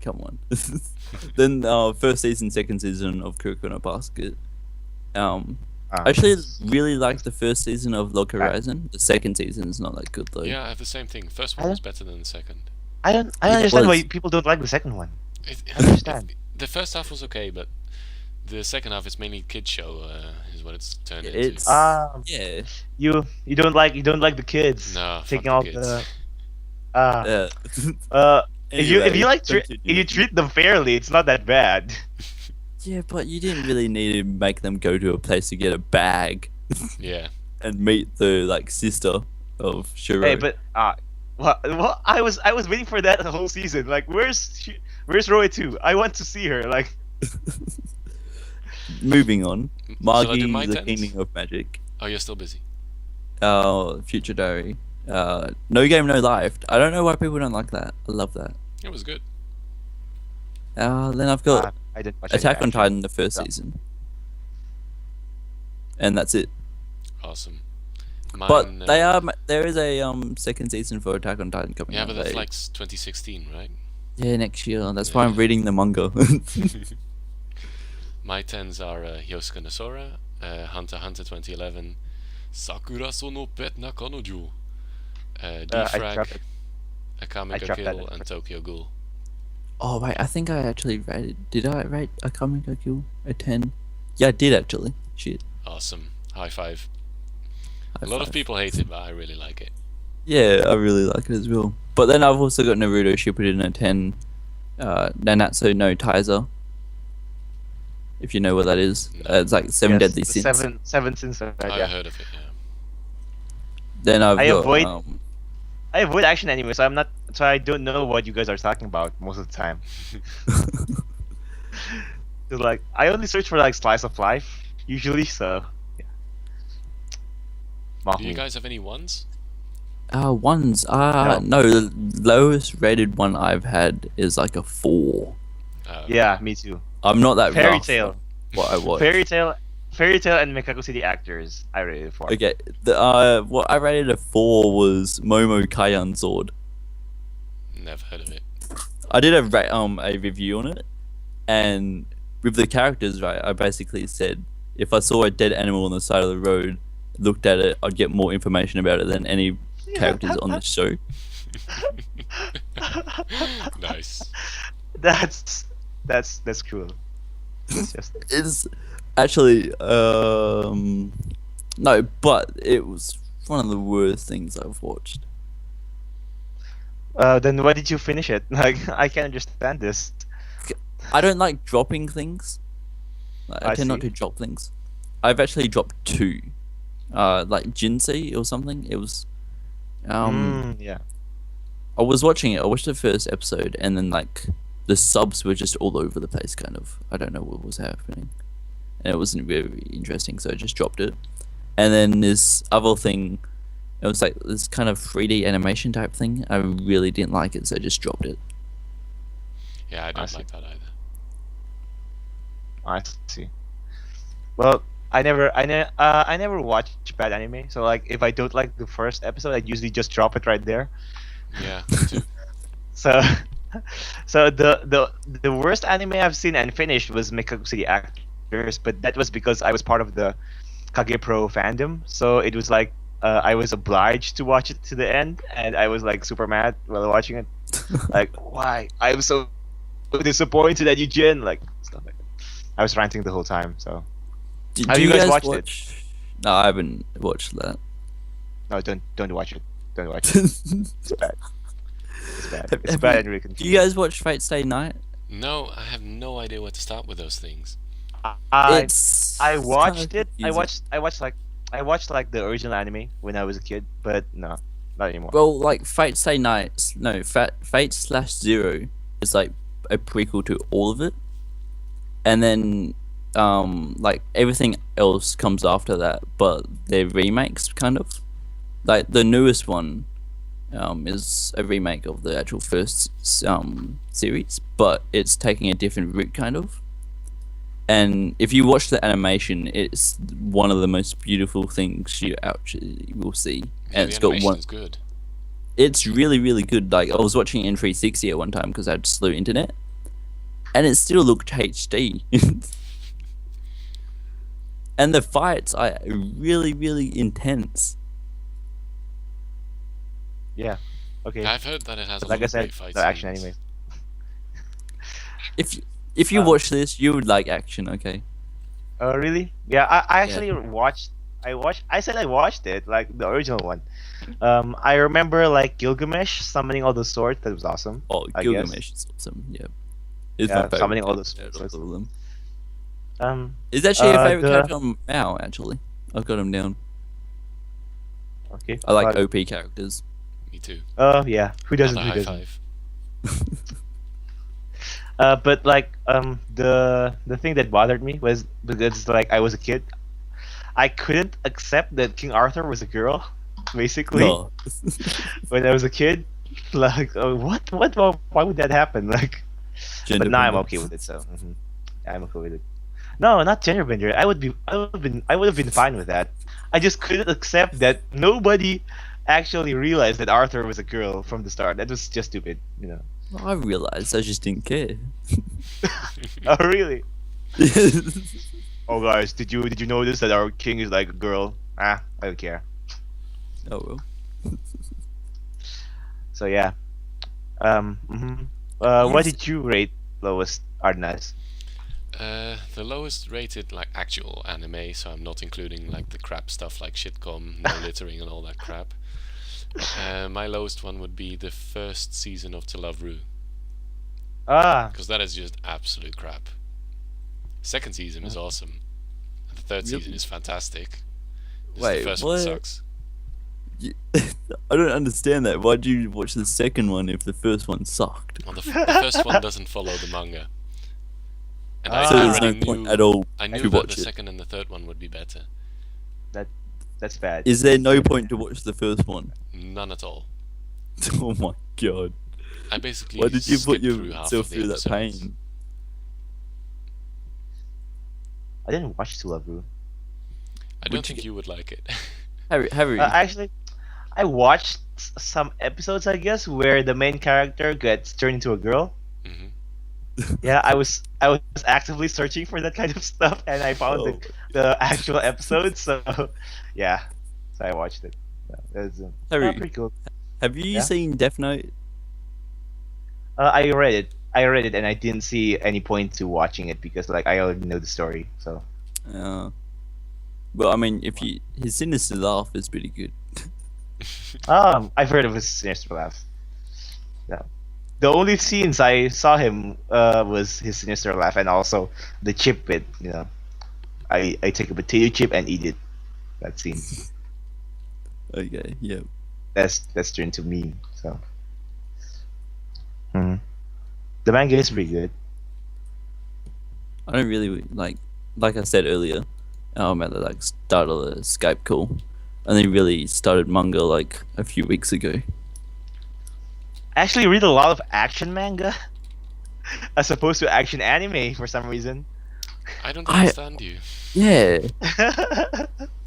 come on. Then first season, second season of Kuroko no Basket. I actually really liked the first season of Log Horizon. The second season is not that good though. Yeah, I have the same thing. First one was better than the second. I don't It understand why was. people don't like the second one. I understand. The first half was okay, but the second half is mainly kids show. Is what it's turned into. It's yeah. You don't like the kids No, taking fuck all the the kids. if you Anyway, if you treat them fairly, it's not that bad. Yeah, but you didn't really need to make them go to a place to get a bag Yeah. and meet the like sister of Shiro. Hey, but well, I was waiting for that the whole season. Like, where's Roy 2? I want to see her. Like, Moving on, Shall I do Margie, my the tens? Kingdom of Magic. Oh, you're still busy. Future Diary. No Game No Life. I don't know why people don't like that. I love that. It was good. Then I've got I didn't watch any Attack on action. Titan the first Yeah. season, and that's it. Awesome. But Mine, there is a second season for Attack on Titan coming Yeah, out. but that's like 2016, right? Yeah, next year. That's why I'm Yeah. reading the manga. My tens are Yosuke no Sora, Hunter x Hunter 2011, Sakura Sono Pet Nakanojo, I Defrag, dropped it. Akame I ga dropped that Kill, in. and Tokyo Ghoul. Oh wait, I think I actually rated. Did I rate Akame ga Kill a 10? Yeah, I did actually. Shit. Awesome. High five. A lot of people hate it, but I really like it. Yeah, I really like it as well. But then I've also got Naruto Shippuden no 10, Nanatsu no Taizai. If you know what that is, it's like Seven Yes, Deadly the Sins. seven sins. I Yeah. heard of it. Yeah. Then I've I got avoid- I avoid action anime, so I don't know what you guys are talking about most of the time. 'Cause, like, I only search for like slice of life usually, so yeah. Mock Do you me. guys have any ones? ones. No, the lowest rated one I've had is like a 4. Yeah, me too. I'm not that Fairy rough Tail. what I watch. Fairy Tail, and Mekaku City Actors. I rated it for. Okay, what I rated a 4 was Momo Kayan Sword. Never heard of it. I did a review on it, and with the characters, right, I basically said if I saw a dead animal on the side of the road, looked at it, I'd get more information about it than any characters on the show. Nice. That's cool. It's just It's actually no, but it was one of the worst things I've watched. then why did you finish it? Like, I can't understand this. I don't like dropping things. Like, I I tend not see. to drop things. I've actually dropped 2. Like Jinsei or something. It was Yeah. I was watching it. I watched the first episode, and then like the subs were just all over the place. Kind of, I don't know what was happening, and it wasn't very interesting, so I just dropped it. And then this other thing, it was like this kind of 3D animation type thing. I really didn't like it, so I just dropped it. Yeah, I I don't see. like that either. I see. Well, I never watch bad anime. So like, if I don't like the first episode, I usually just drop it right there. Yeah, me too. So, the worst anime I've seen and finished was Mekaku City Actors, but that was because I was part of the Kage Pro fandom. So it was like I was obliged to watch it to the end, and I was like super mad while watching it. Like, why? I'm so disappointed at you, Jin. Like, stuff like that. I was ranting the whole time. So Have Do you guys watched it? watch? No, I haven't watched that. no, don't watch it. Don't watch it. It's bad. It's bad. It's Have bad you- and really Do confusing. you guys watch Fate Stay Night? No, I have no idea where to start with those things. I It's I kinda watched it. confusing. I watched like the original anime when I was a kid, but no, not anymore. Well, like Fate Stay Night, no, Fate slash Zero is like a prequel to all of it, and then like everything else comes after that, but they're remakes kind of. Like the newest one, is a remake of the actual first series, but it's taking a different route kind of. And if you watch the animation, it's one of the most beautiful things you actually will see. Yeah, And the it's got animation one. is good. It's really, really good. Like I was watching it in 360 at one time because I had slow internet, and it still looked HD. And the fights are really, really intense. Yeah. Okay. I've heard that it has a Like lot I of said, great fight the action scenes. anime. If you Um, watch this, you would like action. Okay. Oh really? Yeah. I actually watched. I said I watched it, like the original one. I remember like Gilgamesh summoning all the swords. That was awesome. Oh, I guess. Gilgamesh is awesome. Yeah. It's Yeah, my favorite summoning all the character swords. of all of them. Is Is actually a favorite the- character on Mao, actually. I've got him down. Okay. I like but- OP characters. Me too. Oh yeah. Who doesn't? Another Who high doesn't? five. But like the thing that bothered me was because like I was a kid, I couldn't accept that King Arthur was a girl, basically. No. When I was a kid. Like, what why would that happen? Like, Gender but now I'm bender. okay with it. So I'm okay with it. No, not gender bender. I would have been fine with that. I just couldn't accept that nobody actually realized that Arthur was a girl from the start. That was just stupid, you know. I realized, I just didn't care. Oh really? Oh guys, did you notice that our king is like a girl? I don't care. Oh well. So yeah. What did you rate lowest, Arnas? The lowest rated like actual anime, so I'm not including like the crap stuff like shitcom, no littering, and all that crap. My lowest one would be the first season of To Love Ru, Ah, because that is just absolute crap. Second season is awesome. And the third season Really? is fantastic. Just Wait, the first one what? sucks. I don't understand that. Why'd you watch the second one if the first one sucked? Well, the first one doesn't follow the manga, and Ah. So I there's no already point knew at all I to knew that watch the it. second and the third one would be better. that's bad. Is there no point to watch the first one? None at all. Oh my god. I basically Why did you put skipped through half yourself of the through that episodes. pain? I didn't watch To Love Ru. I don't Would you think you would like it. Harry, Actually, I watched some episodes, I guess, where the main character gets turned into a girl. hmm Yeah, I was actively searching for that kind of stuff, and I found Oh. the actual episode. So, yeah, so I watched it. Yeah, it was Harry, pretty cool. have you Yeah? seen Death Note? I read it. I read it, and I didn't see any point to watching it because, like, I already know the story. So, Well, I mean, if you his sinister laugh is pretty good. I've heard of his sinister laugh. Yeah. The only scenes I saw him was his sinister laugh and also the chip bit. You know, I take a potato chip and eat it. That scene. Okay, yeah. That's turned to me. So, hmm the manga is pretty good. I don't really like I said earlier. I like started a Skype call, and they really started manga like a few weeks ago. I actually read a lot of action manga as opposed to action anime for some reason. I don't I- understand you. Yeah,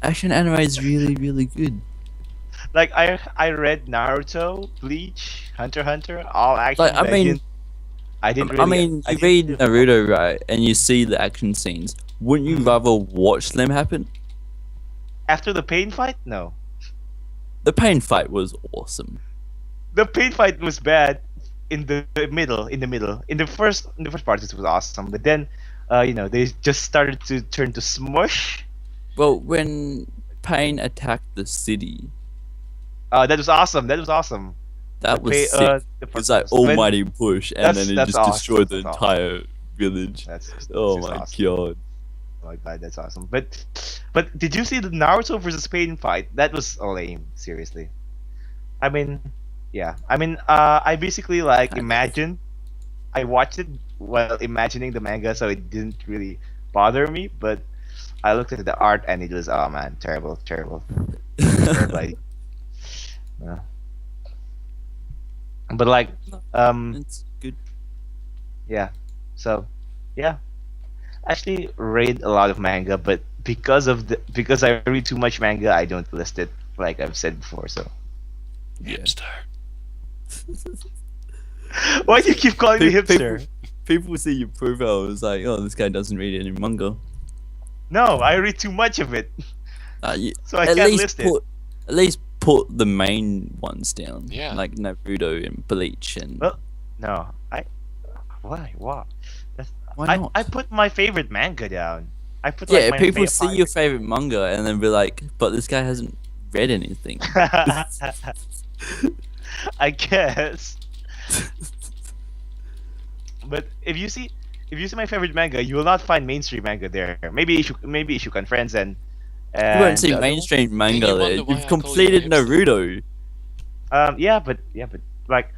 action anime is really good. Like I read Naruto, Bleach, Hunter x Hunter, all action. Like, I but mean- didn't- I didn't really. I mean, I you didn't read really- Naruto, right, and you see the action scenes. Wouldn't you rather watch them happen? After the pain fight, no. The pain fight was awesome. The pain fight was bad in the middle. In the first part, it was awesome, but then, they just started to turn to smush. Well, when Pain attacked the city, That was awesome. That was awesome. that was Okay, sick. the It's like when- almighty push, and That's- then it that's just awesome. destroyed the That's entire village. That's just Oh awesome. my god. Oh my god, that's awesome. But did you see the Naruto versus Pain fight? That was lame. Seriously. I mean, yeah. I basically Kind of. imagined. I watched it while imagining the manga, so it didn't really bother me. But I looked at the art and it was, oh man, terrible. Terrible idea. Yeah. But It's good. yeah. So, yeah. Actually read a lot of manga, but because I read too much manga, I don't list it like I've said before. So Yeah. Hipster. why do you keep calling me Pe- hipster? People see your profile it's like, oh, this guy doesn't read any manga. No, I read too much of it, so I at can't least list it. at least put the main ones down. Yeah. Like Naruto and Bleach and Well, no, why? What? why not? I put my favorite manga down. I put Yeah, my people favorite see your favorite manga and then be like, but this guy hasn't read anything. I guess. But if you see my favorite manga, you will not find mainstream manga there. Maybe Ishukan Friends and You won't see the other one? mainstream manga you there. wonder why You've I call you completed a hipster? Naruto. Yeah, but like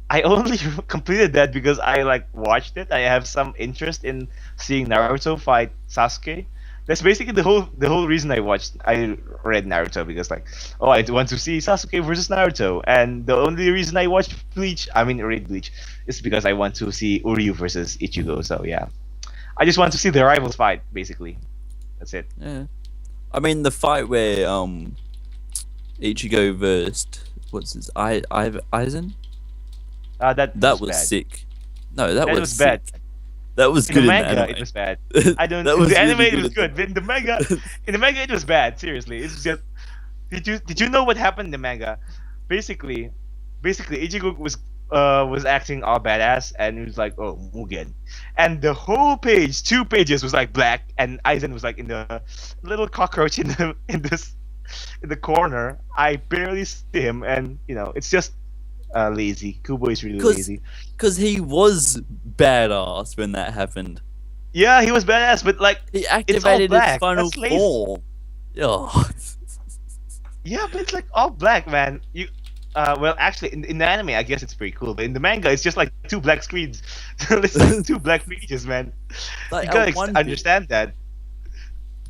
I only completed that because I watched it. I have some interest in seeing Naruto fight Sasuke. That's basically the whole reason I read Naruto because I want to see Sasuke versus Naruto, and the only reason I watched read Bleach, is because I want to see Uryu versus Ichigo. So yeah, I just want to see the rivals fight. Basically, that's it. Yeah. I mean the fight where Ichigo versed what's his Aizen? That was bad. sick. No, that That was was sick. bad. That was In good the in manga, the anime. it was bad. I don't. That In was the anime, really it was good. good. But in the manga, it was bad. Seriously, it's just. Did you know what happened in the manga? Basically, Ichigo was was acting all badass, and he was like, "Oh, Mugen," and the whole page, 2 pages, was like black, and Aizen was like in the little cockroach in the corner. I barely see him, and it's just lazy. Kubo is really lazy. Because he was badass when that happened. Yeah, he was badass, but like He it's all activated his black. final That's lazy. form. Oh. Yeah, but it's like all black, man. Well, actually, in the anime, I guess it's pretty cool, but in the manga, it's just like 2 black screens. It's like 2 black pages, man. Like, You gotta at one bit- understand that.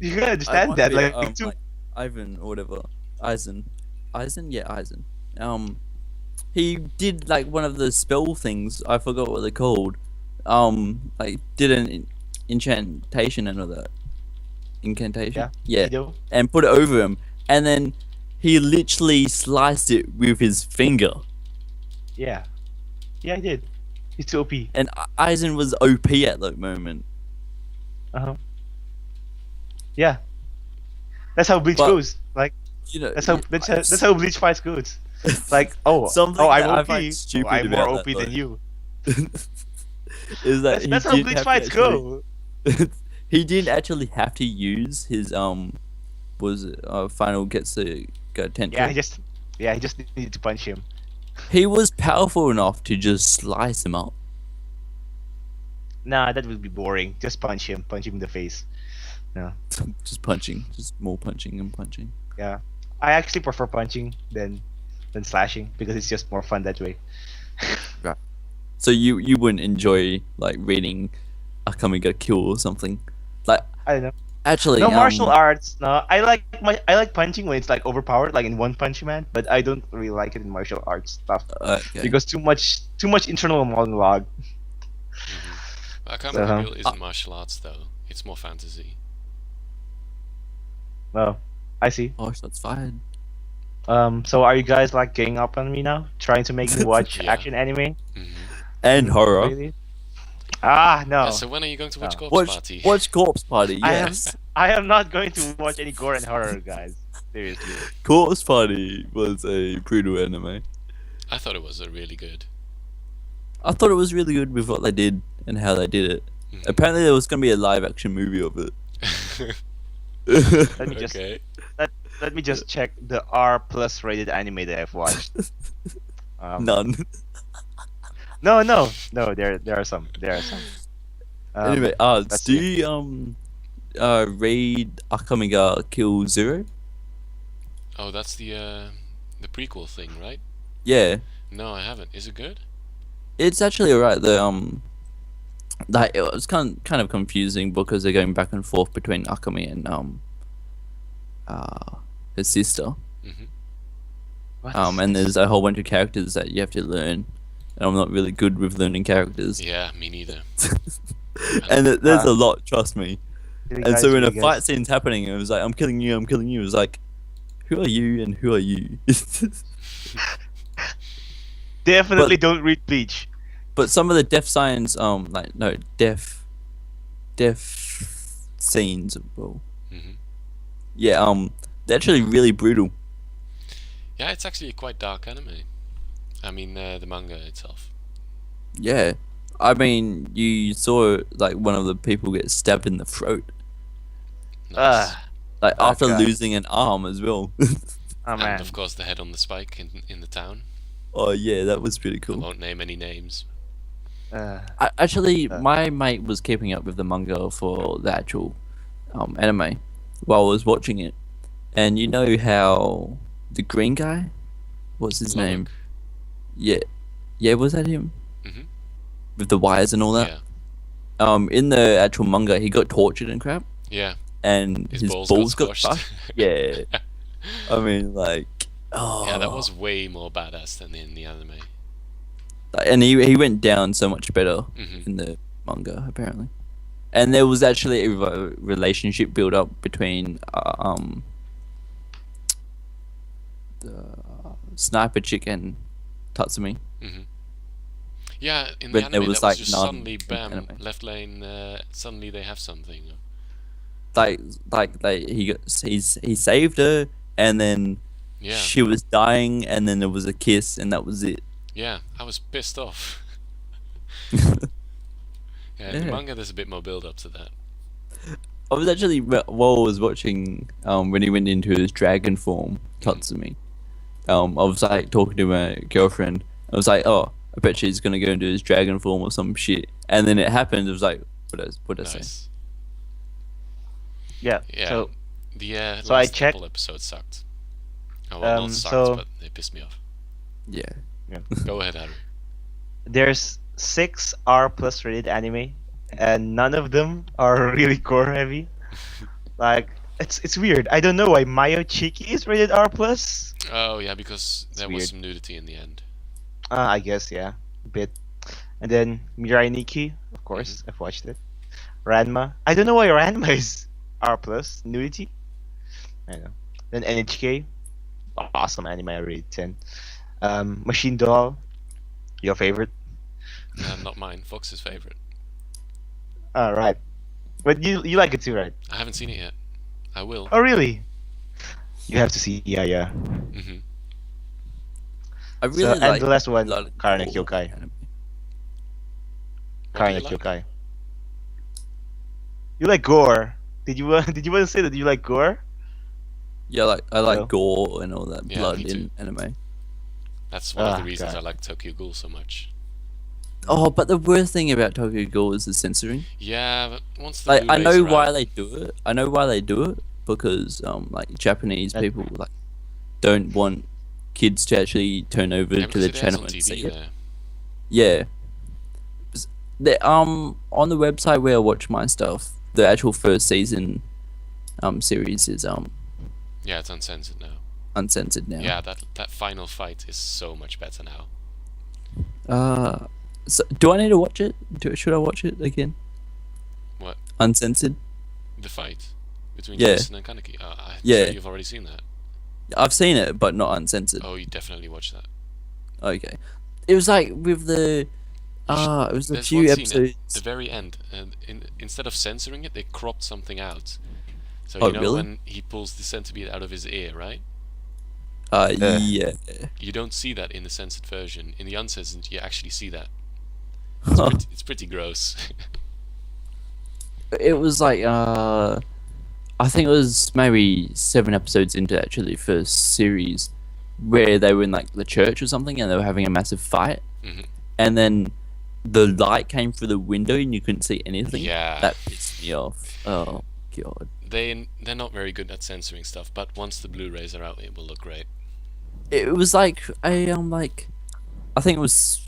You gotta I understand that, wonder, like, two. like Ivan or whatever, Eisen, yeah, Eisen. He did like one of the spell things. I forgot what they're called. Like did an enchantation and all that. Incantation. Yeah, Kido. and put it over him, and then he literally sliced it with his finger. Yeah, I did. He's too OP. And Eisen was OP at that moment. Yeah, that's how Bleach But- goes. Like You know, that's how Bleach fights goes. Like, oh, Something I'm that I OP. find stupid I'm more about OP that, than though. you. is that That's he how did Bleach have to fights actually- go. He didn't actually have to use his was it, final Getsu go Tensho. Yeah, he just needed to punch him. He was powerful enough to just slice him up. Nah, that would be boring. Just punch him in the face. No. Just punching, just more punching and punching. Yeah, I actually prefer punching than slashing because it's just more fun that way. So you wouldn't enjoy like reading Akame ga Kill or something? Like I don't know. actually No martial arts. No, I like punching when it's like overpowered, like in One Punch Man. But I don't really like it in martial arts stuff okay. because too much internal monologue. Akame Uh-huh. ga Kill isn't martial arts though. It's more fantasy. Oh, I see. Oh, that's fine. So are you guys like ganging up on me now, trying to make me watch Yeah. action anime? And horror. Really? Ah, no. So when are you going to watch No. Corpse Party? Watch Corpse Party. I am Yes. I am not going to watch any gore and horror, guys. Seriously. Corpse Party was a brutal anime. I thought it was really good. I thought it was really good with what they did and how they did it. Mhm. Apparently, there was going to be a live action movie of it. Let me just Okay. let me just check the R+ rated anime that I've watched. None. No. There are some. Anyway, let's do see. you read Akame ga Kill Zero? Oh, that's the prequel thing, right? Yeah, No, I haven't. Is it good? it's actually alright. Like it was kind of confusing because they're going back and forth between Akame and his sister. Mhm. What? And there's a whole bunch of characters that you have to learn, and I'm not really good with learning characters. Yeah, me neither. And there's a lot, trust me. Really, And guys, so when a really, fight guys. scene's happening, it was like, I'm killing you. It was like, who are you and who are you? Definitely don't read Bleach. But some of the death signs, death scenes, well, Mhm. yeah, they're actually really brutal. Yeah, it's actually a quite dark anime. I mean, the manga itself. Yeah, I mean, you saw like one of the people get stabbed in the throat, Nice. like Oh, after God. losing an arm as well. Oh man. And of course, the head on the spike in the town. Oh yeah, that was pretty I cool. won't name any names. Actually, my mate was keeping up with the manga for the actual anime while I was watching it, and you know how the green guy, what's his name? Yeah, was that him? Mhm. With the wires and all that. Yeah. In the actual manga, he got tortured and crap, Yeah. and His his balls balls got got squashed. crushed. Yeah, I mean, like, oh, Yeah, that was way more badass than in the anime. and he went down so much better Mhm. in the manga apparently, and there was actually a relationship built up between the sniper chick and Tatsumi. Mhm. Yeah, in But the there anime, was, that like, was just none suddenly, in the bam, anime. left lane. Suddenly they have something. Like he saved her, and then Yeah. she was dying, and then there was a kiss, and that was it. Yeah, I was pissed off. Yeah, in the Yeah. manga there's a bit more build up to that. I was actually while I was watching when he went into his dragon form, Mhm. Tatsumi. I was like talking to my girlfriend. I was like, oh, I bet she's gonna go into his dragon form or some shit. And then it happened. It was like, what did I say? Nice. Yeah. Yeah. So The so I last checked. couple episodes sucked. Oh well, not sucked, So but they pissed me off. Yeah. Go ahead, Harry. there's 6 R plus rated anime, and none of them are really gore heavy. Like it's weird. I don't know why Mayo Chiki is rated R plus. Oh yeah, because there was weird. some nudity in the end. I guess yeah, a bit. And then Mirai Nikki, of course, I've watched it. Ranma. I don't know why Ranma is R plus nudity. I know. Then NHK, awesome anime. I rated 10. Machine Doll, your favorite. Not mine. Fox's favorite. Right. But you like it too, right? I haven't seen it yet. I will. Oh really? You have to see. Yeah. Hmm. I really So, like and the last one, blood and Karana gore Kyokai. anime. What do you Karana like? Kyokai. You like gore? Did you want to say that you like gore? Yeah, I like Well. gore and all that Yeah, blood me too. in anime. That's one of the Ah, reasons God. I like Tokyo Ghoul so much. Oh, but the worst thing about Tokyo Ghoul is the censoring. Yeah, but once the Like I Blu-rays know are why out- they do it. I know why they do it because like Japanese That- people like don't want kids to actually turn over Yeah, to the because it airs channel on and TV see it. there. Yeah. On the website where I watch my stuff, the actual first season series is Yeah, it's uncensored now. uncensored now. Yeah, that final fight is so much better now. So do I need to watch it? Should I watch it again? What? Uncensored? The fight between Yeah. Jason and Kaneki. I'm Yeah. sure you've already seen that. I've seen it, but not uncensored. Oh, you definitely watch that. Okay. It was like with the it was a There's few one scene at episodes. the very end, and instead of censoring it, they cropped something out. So Oh, you know really? when he pulls the centipede out of his ear, right? Yeah. You don't see that in the censored version. In the uncensored, you actually see that. It's pretty gross. It was like I think it was maybe 7 episodes into actually the first series where they were in like the church or something and they were having a massive fight Mhm. and then the light came through the window and you couldn't see anything. Yeah. That pissed me off. Oh god. They're not very good at censoring stuff, but once the Blu-rays are out, it will look great. It was like like I think it was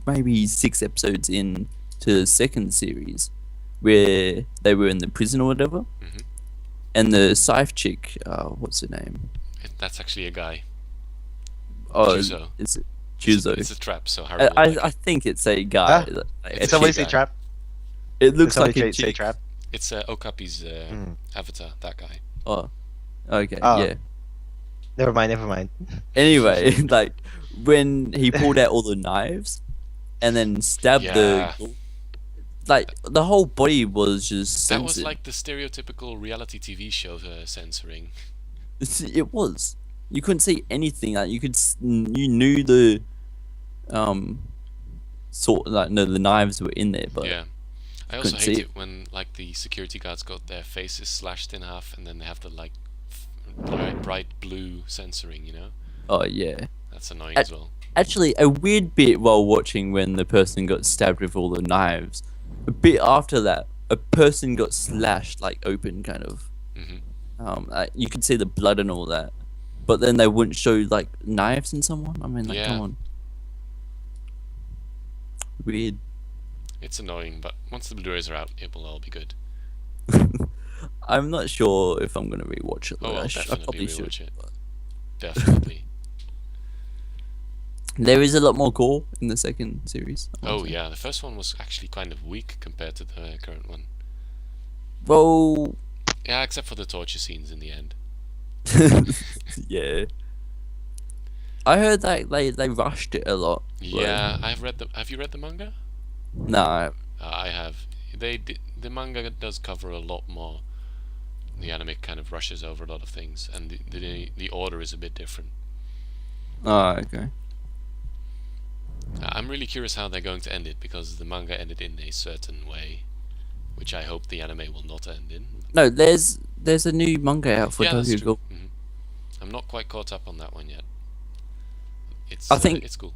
maybe 6 episodes in to the second series where they were in the prison or whatever. Mhm. And the scythe chick, what's her name? That's actually a guy. Oh, Juzo. is it It's Juzo? a trap, so Harry will like I it. think it's a guy. Huh? Like, It's Did a somebody chick say guy. trap? it Did looks like somebody a say chick. trap? It's Okapi's Hmm. avatar, that guy. Oh, okay, Oh. yeah. Never mind. Anyway, like when he pulled out all the knives and then stabbed Yeah. like the whole body was just That was censored. like the stereotypical reality TV show censoring. It was. You couldn't see anything. Like you knew the sort like no the knives were in there, but Yeah. I also couldn't hate see it when like the security guards got their faces slashed in half and then they have the like bright blue censoring, you know? oh yeah. That's annoying as well. Actually, a weird bit while watching when the person got stabbed with all the knives. A bit after that, a person got slashed like open, kind of. Hmm. You could see the blood and all that, but then they wouldn't show like knives in someone. I mean, like, Yeah. come on. Weird. It's annoying, but once the Blu-rays are out, it will all be good. I'm not sure if I'm gonna rewatch it. Oh, Though. I'll I definitely probably should. rewatch it. but- Definitely. There is a lot more gore in the second series. I Oh would say. yeah, the first one was actually kind of weak compared to the current one. Well, Yeah, except for the torture scenes in the end. yeah. I heard that they rushed it a lot. Yeah, Have you read the manga? No. I have. The manga does cover a lot more. The anime kind of rushes over a lot of things, and the order is a bit different. Oh, okay. I'm really curious how they're going to end it, because the manga ended in a certain way, which I hope the anime will not end in. No, there's a new manga out for Yeah, that's Tokyo true. Ghoul. I'm not quite caught up on that one yet. I think it's cool.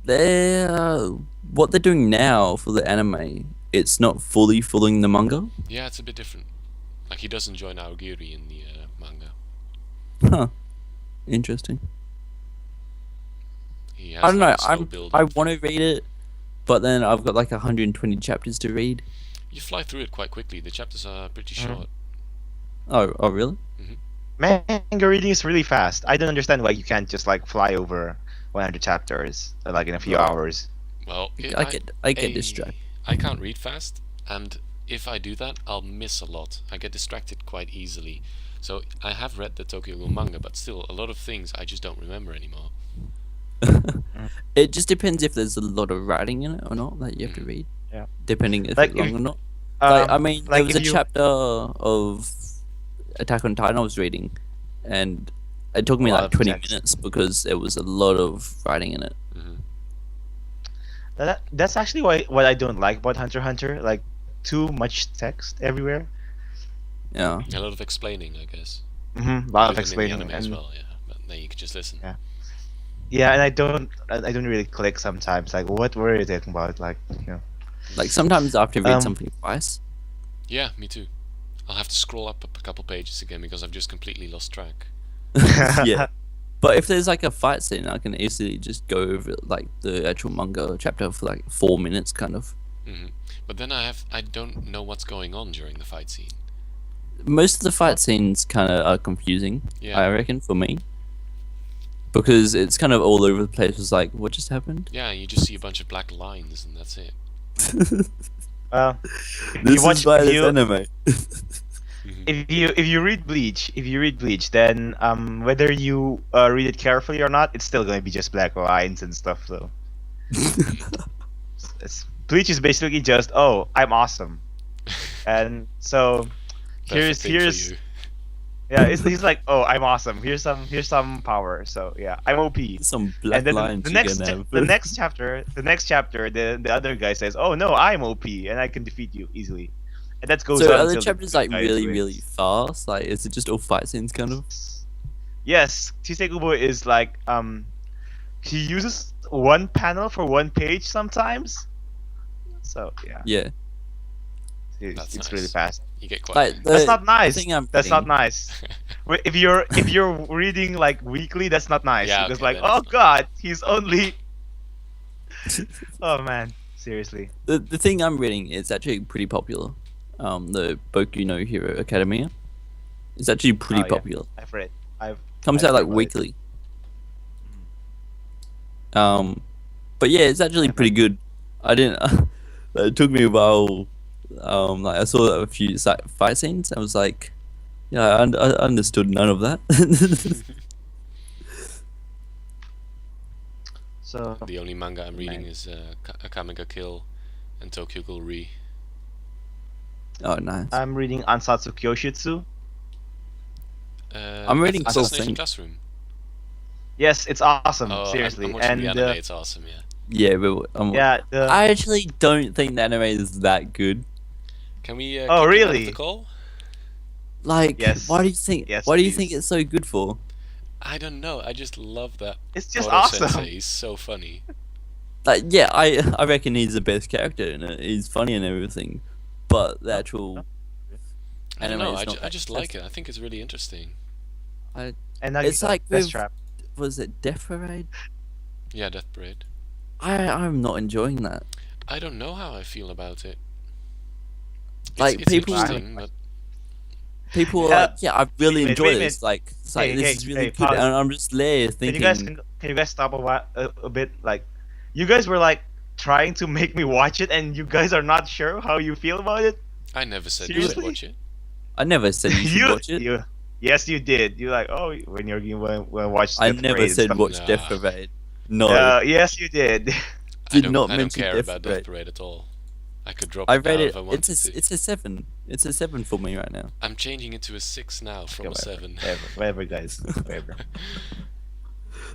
they're what they're doing now for the anime. It's not fully following the manga. Yeah, it's a bit different. Like, he doesn't join Aogiri in the manga. Huh. Interesting. He has I don't know. like a slow build I up. want to read it, but then I've got like 120 chapters to read. You fly through it quite quickly. The chapters are pretty Mhm. short. Oh, really? Manga reading is really fast. I don't understand why you can't just like fly over 100 chapters like in a few Well, hours. Well, I get distracted. I can't read fast, and if I do that, I'll miss a lot. I get distracted quite easily. So I have read the Tokyo Ghoul manga, but still, a lot of things I just don't remember anymore. It just depends if there's a lot of writing in it or not that you have to read. Yeah. Depending if Like it's long if- or not. Like, I mean, there like was a if you- chapter of Attack on Titan I was reading, and it took me A lot like of 20 text. minutes because there was a lot of writing in it. That's actually what I don't like about Hunter x Hunter. Like too much text everywhere. Yeah. A lot of explaining, I guess. A lot of Even in explaining the anime as and well, yeah. But then you could just listen. Yeah. yeah, and I don't really click sometimes. Like what were you talking about? Like Like sometimes I have to read Um, something twice. Yeah, me too. I'll have to scroll up a couple pages again because I've just completely lost track. Yeah. But if there's like a fight scene, I can easily just go over like the actual manga chapter for like 4 minutes, kind of. But then I don't know what's going on during the fight scene. Most of the fight scenes kind of are confusing, Yeah. I reckon, for me. Because it's kind of all over the place. It's like, what just happened? Yeah, you just see a bunch of black lines and that's it. Well, This watch- is why if this you- anime. if you read Bleach, then whether you read it carefully or not, it's still going to be just black lines and stuff. So Bleach is basically just I'm awesome, and so Perfect thing for here's you. yeah, he's like I'm awesome. Here's some power. So yeah, I'm OP. Some black And then lines the you're next gonna have. the next chapter, the other guy says, "Oh no, I'm OP and I can defeat you easily." And that goes So on are the until chapters good like guy really, wins. really fast? Like, is it just all fight scenes, kind of? Yes, Chisekubo is like he uses one panel for one page sometimes. So yeah, Yeah. That's it's nice. really fast. You get quite. Like, That's not nice. thing I'm That's not reading- nice. If you're reading like weekly, that's not nice. Yeah, because okay, like, then oh it's not. god, he's only. Oh man, seriously. The thing I'm reading is actually pretty popular. The Boku no Hero Academia. It's actually pretty Oh, yeah. popular. I've read. Comes I've out like heard about it. weekly. But yeah, it's actually pretty good. I didn't. It took me a while. Like I saw a few fight scenes. I was like, yeah, I understood none of that. So The only manga I'm reading is Akamiga Kill and Tokyo Ghoul Re. Oh, nice. I'm reading Ansatsu Kyoshitsu. I'm reading Cool Assassination Thing. Classroom. Yes, it's awesome. Oh, seriously, I'm watching and the anime. It's awesome, yeah. Yeah, but yeah, I actually don't think the anime is that good. Can we? Oh, kick him out of really? the call? Like, Yes. why do you think? Yes, why do you please. think it's so good for? I don't know. I just love that. it's just Goro awesome. Sensei. He's so funny. Like, yeah, I reckon he's the best character in it. He's funny and everything, but the actual I don't anime know. is not I that just like it. I think it's really interesting. And now It's like Death with- Trap. Was it Death Parade? Yeah, Death Parade. I'm not enjoying that. I don't know how I feel about it. Like, it's people- interesting, but People are Yeah. like, yeah, I really Wait, enjoy wait, this. Like, it's like Hey, this hey, is really hey, good, pause. and I'm just there Can thinking. you guys stop a bit? Like, you guys were like trying to make me watch it, and you guys are not sure how you feel about it. I never said you should Seriously? watch it. I never said you should watch it. Yes, you did. You like, when you watch. I Death never Parade and said stuff. watch Nah. Death Parade. No, Yes, you did. Did not I don't mention care Death about Parade. Death Parade at all. I could drop I it read down it. if I wanted to. It's a 7. It's a 7 for me right now. I'm changing it to a 6 now from a Okay, 7. Whatever, guys. Whatever.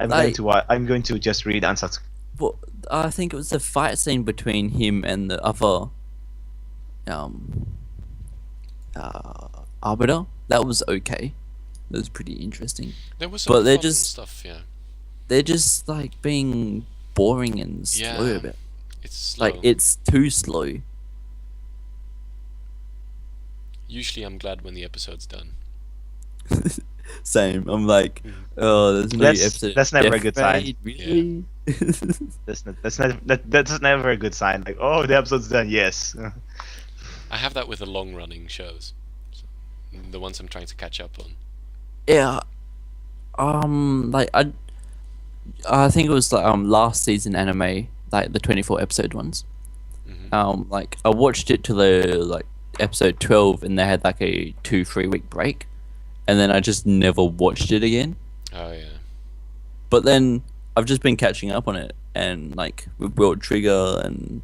I'm Like- going to I'm going to just read Ansatsu Well, I think it was the fight scene between him and the other um arbiter. That was okay. That was pretty interesting. There was some But they're fun just stuff, yeah. they're just like being boring and slow Yeah, about. it's slow. Like it's too slow. Usually I'm glad when the episode's done. Same. I'm like, Mhm. oh, there's no That's- episode. that's never a Death good sign. Raid? Really? That's never a good sign. Like, oh, the episode's done. Yes. I have that with the long running shows. The ones I'm trying to catch up on. Yeah. Like I think it was like last season anime, like the 24 episode ones. Hmm. Like I watched it to the like episode 12, and they had like a 2-3 week break, and then I just never watched it again. Oh yeah. But then I've just been catching up on it, and like with World Trigger and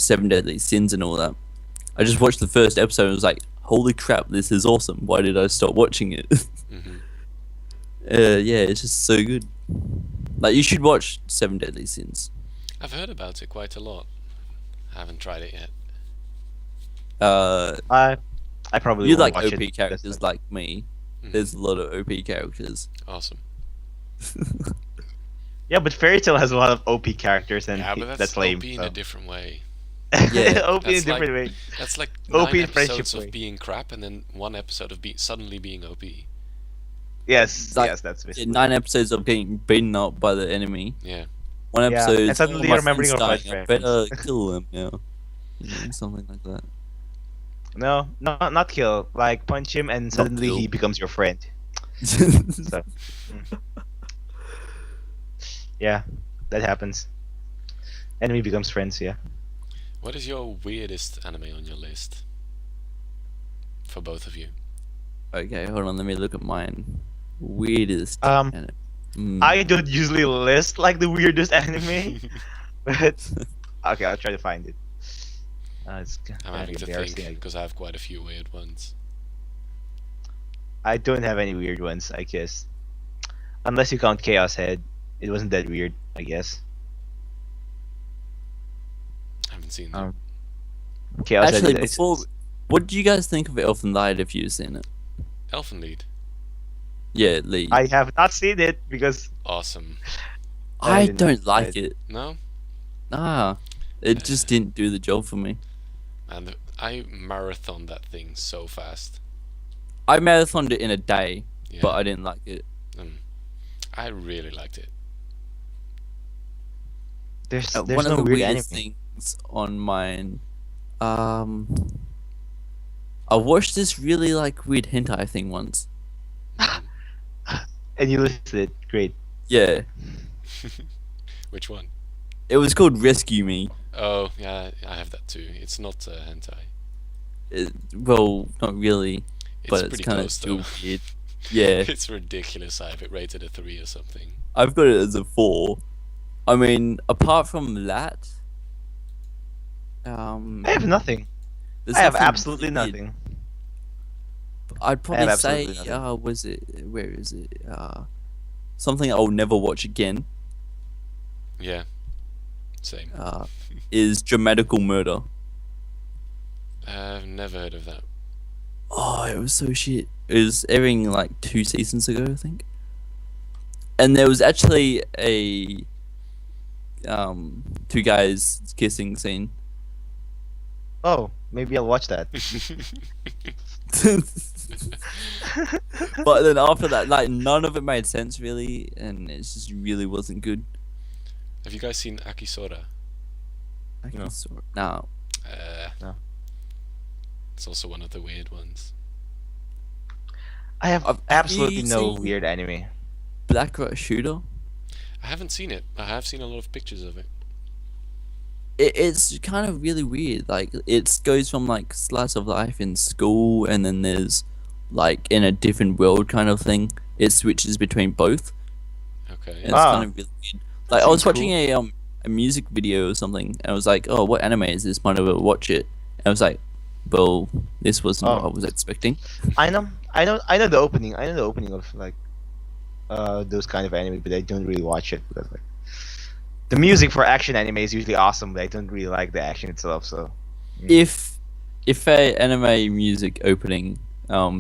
Seven Deadly Sins and all that. I just watched the first episode and was like, holy crap, this is awesome. Why did I stop watching it? Hmm. Yeah, it's just so good. Like, you should watch Seven Deadly Sins. I've heard about it quite a lot. I haven't tried it yet. I probably You won't like watch OP it. characters like me. Mhm. There's a lot of OP characters. Awesome. Yeah, but Fairy Tail has a lot of OP characters, and Yeah, but that's lame. OP in so. a different way. Yeah, OP in a That's different way. That's like OP 9 in friendship episodes way. of being crap, and then 1 episode of suddenly being OP. Yes, Like, yes, that's basically. 9 episodes of getting beaten up by the enemy. Yeah. 1 Yeah, episode. and suddenly my you're remembering friend's your dying, best I better kill them. Yeah, something like that. No, not kill. Like punch him, and suddenly kill. he becomes your friend. So, yeah, that happens. Enemy becomes friends. Yeah. What is your weirdest anime on your list? For both of you. Okay, hold on. Let me look at mine. Weirdest. I don't usually list like the weirdest anime, but okay, I'll try to find it. It's I'm kind of having to embarrassing. think because I have quite a few weird ones. I don't have any weird ones, I guess, unless you count Chaos Head. It wasn't that weird, I guess. I haven't seen that. Um, Chaos Actually, Head. before, what do you guys think of Elfen Lied if you've seen it? Elfen Lied. Yeah, Lee. I have not seen it because Awesome. I didn't don't like like it. No? Nah, it just didn't do the job for me. And I marathoned that thing so fast. I marathoned it in a day, Yeah. but I didn't like it. I really liked it. there's One no of the weird anime. weirdest things on mine. I watched this really like weird hentai thing once. And you listed it. Great. Yeah, Which one? it was called Rescue Me. Oh, yeah, I have that too. It's not hentai. Well, not really, It's but it's pretty kind of close still though. weird. Yeah, It's ridiculous. I have it rated a 3 or something. I've got it as a 4. I mean, apart from that, I have nothing. there's I have nothing absolutely weird. nothing. I'd probably say, absolutely nothing. was it? Where is it? Something I'll never watch again. Yeah. Same. Is Dramatical Murder. I've never heard of that. Oh, it was so shit. It was airing like 2 seasons ago, I think. And there was actually a 2 guys kissing scene. Oh, maybe I'll watch that. But then after that, like none of it made sense really, and it just really wasn't good. Have you guys seen Akisora? No. No. No. It's also one of the weird ones. I have Have absolutely you no seen- weird anime. Black Rock Shooter. I haven't seen it. I have seen a lot of pictures of it. It's kind of really weird. Like it goes from like slice of life in school, and then there's like in a different world kind of thing. It switches between both. Okay. And it's Ah. kind of really weird. Like I Seems was watching cool. a music video or something, and I was like, oh, what anime is this? Might have watch it. And I was like, well, this wasn't what Oh. I was expecting. I know the opening. I know the opening of like those kind of anime, but I don't really watch it because like The music for action anime is usually awesome, but I don't really like the action itself. So If a anime music opening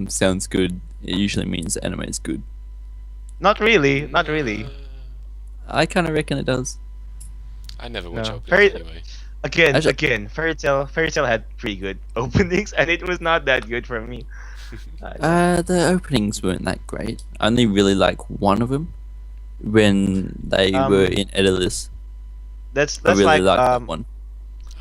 sounds good, it usually means the anime is good. not really, not really. I kind of reckon it does. I never watch No. openings anyway. Again, Fairy Tail had pretty good openings, and it was not that good for me. The openings weren't that great. I only really like one of them when they were in Edilis. That's I really like liked that one.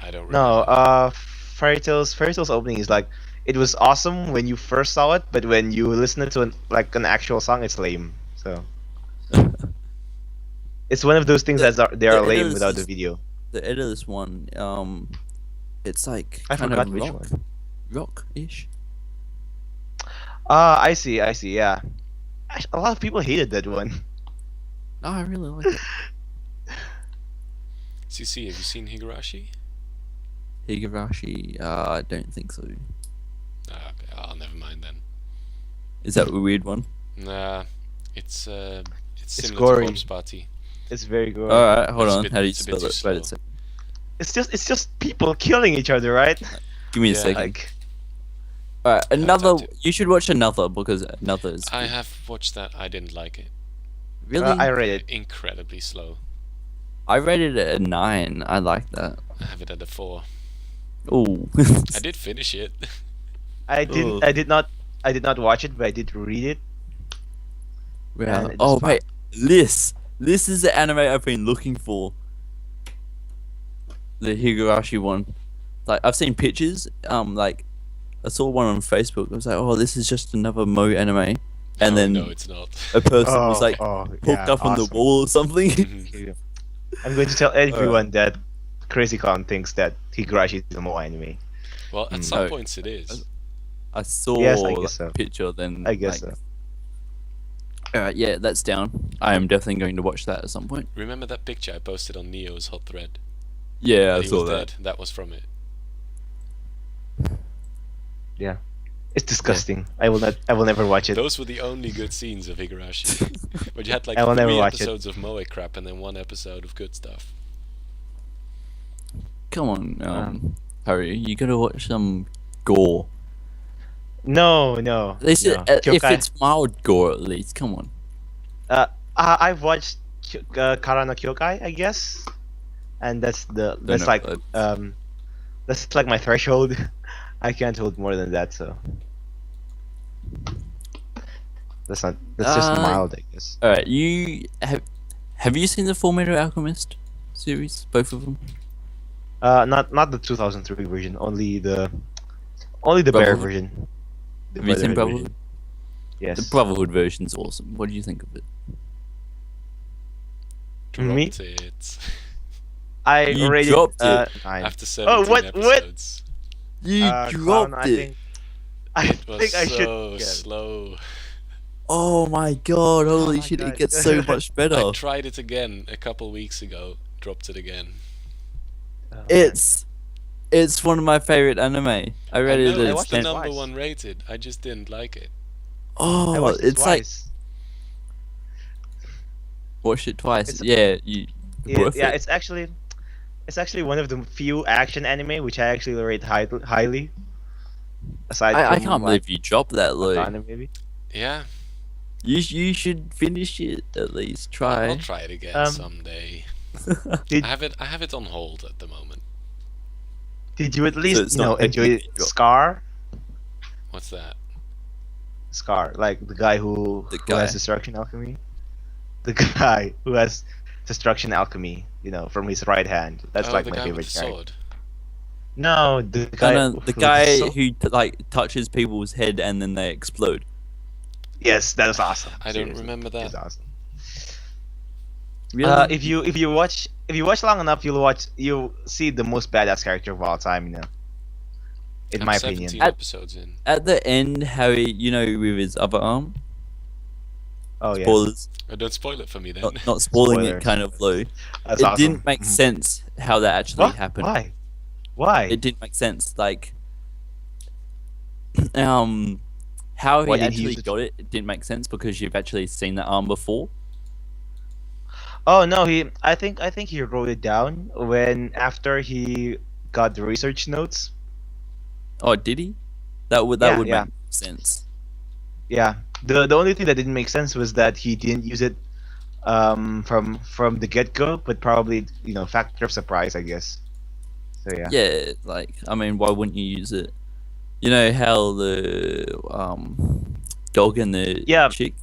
I don't no, remember. Fairy Tail's opening is like it was awesome when you first saw it, but when you listen to an actual song, it's lame. So it's one of those things they are lame Edilis without the is- video. The Edilis one, it's like I kind forgot of which one. rock-ish. I see, yeah. A lot of people hated that one. No, I really like it. CC, have you seen Higurashi? Higurashi, I don't think so. Ah, okay. Oh, never mind then. Is that a weird one? Nah, it's similar gory. to Corpse Party. It's very good. Alright, hold It's a on. bit- How do you it's a bit spell too it? Wait a slow. sec. It's just people killing each other, right? Give me a Yeah. second. Like Alright, another. time to- You should watch another because another is. I good. have watched that. I didn't like it. Really. I read it. Incredibly slow. I rated it a 9. I like that. I have it at a 4. Oh. I did finish it. I didn't. Ugh. I did not watch it, but I did read it. Wow. And it's Oh fine. wait, this is the anime I've been looking for. The Higurashi one. Like I've seen pictures. Like I saw one on Facebook. I was like, oh, this is just another Mo anime. And then no, it's not. a person was like hooked yeah, up on the awesome. wall or something. Mhm. I'm going to tell everyone that CrazyClown thinks that Higurashi is a Mo anime. Well, at some Oh. points it is. I saw Yes, I like, guess so. a picture. Then I guess like, so. Alright, yeah, that's down. I am definitely going to watch that at some point. Remember that picture I posted on Neo's hot thread? Yeah, I He saw was that. dead. That was from it. Yeah, it's disgusting. I will never watch it. Those were the only good scenes of Higurashi. But you had like I will never 3 watch it. episodes of Moe crap and then 1 episode of good stuff. Come on, Harry, you gotta watch some gore. No. They said no. if Kyokai. it's mild gore at least. Come on. I've watched Kara no Kyokai, I guess, and that's know what that's like my threshold. I can't hold more than that, so that's just mild, I guess. All right, you have you seen the Fullmetal Alchemist series? Both of them. Not the 2003 version, only the bear Brotherhood? version. The Have you seen Brotherhood Brotherhood? version. Yes. The Brotherhood version's awesome. What do you think of it? Me? Dropped it. I You rated dropped it. 9. After 17 what? episodes. You Clown, dropped I it. think I It was think I so should. Yeah. slow. Oh my god! Holy my shit! God. It gets so much better. I tried it again a couple weeks ago. Dropped it again. It's one of my favorite anime. I I rated know, it it's as the 10. number twice. 1 rated. I just didn't like it. I Oh, watched it it's like twice. watched it twice. It's- Yeah, you. Worth Yeah, it. it's actually one of the few action anime which I actually rate highly. Aside I from can't believe you dropped that low. Anime, maybe. Yeah, You should finish it at least. I'll Try. try it again Um, someday. Did I have it on hold at the moment. Did you at least it's not enjoy technically dropped. Scar? What's that? Scar, like the guy who guy. has destruction alchemy. The guy who has destruction alchemy, from his right hand. That's like the my guy favorite with the character. sword. No, the guy. No, the who- guy so- who like touches people's head and then they explode. Yes, that was awesome. I don't Seriously, remember it was that. awesome. Really? If you watch long enough, you'll see the most badass character of all time. In I'm my 17 opinion. episodes in. At the end, how he, with his other arm. Oh yeah. Spoilers. Don't spoil it for me then. Not spoiling Spoilers. it, kind of low. That's It awesome. didn't make Mhm. sense how that actually What? happened. Why? Why? It didn't make sense. Like, how he Why did he actually use it? got it, it didn't make sense because you've actually seen that arm before. Oh no, I think he wrote it down when after he got the research notes. Oh, did he? That Yeah, would yeah, make sense. yeah. The only thing that didn't make sense was that he didn't use it from the get go, but probably factor of surprise, I guess. So yeah. Yeah, like I mean, why wouldn't you use it? You know how the dog and the Yeah, chick,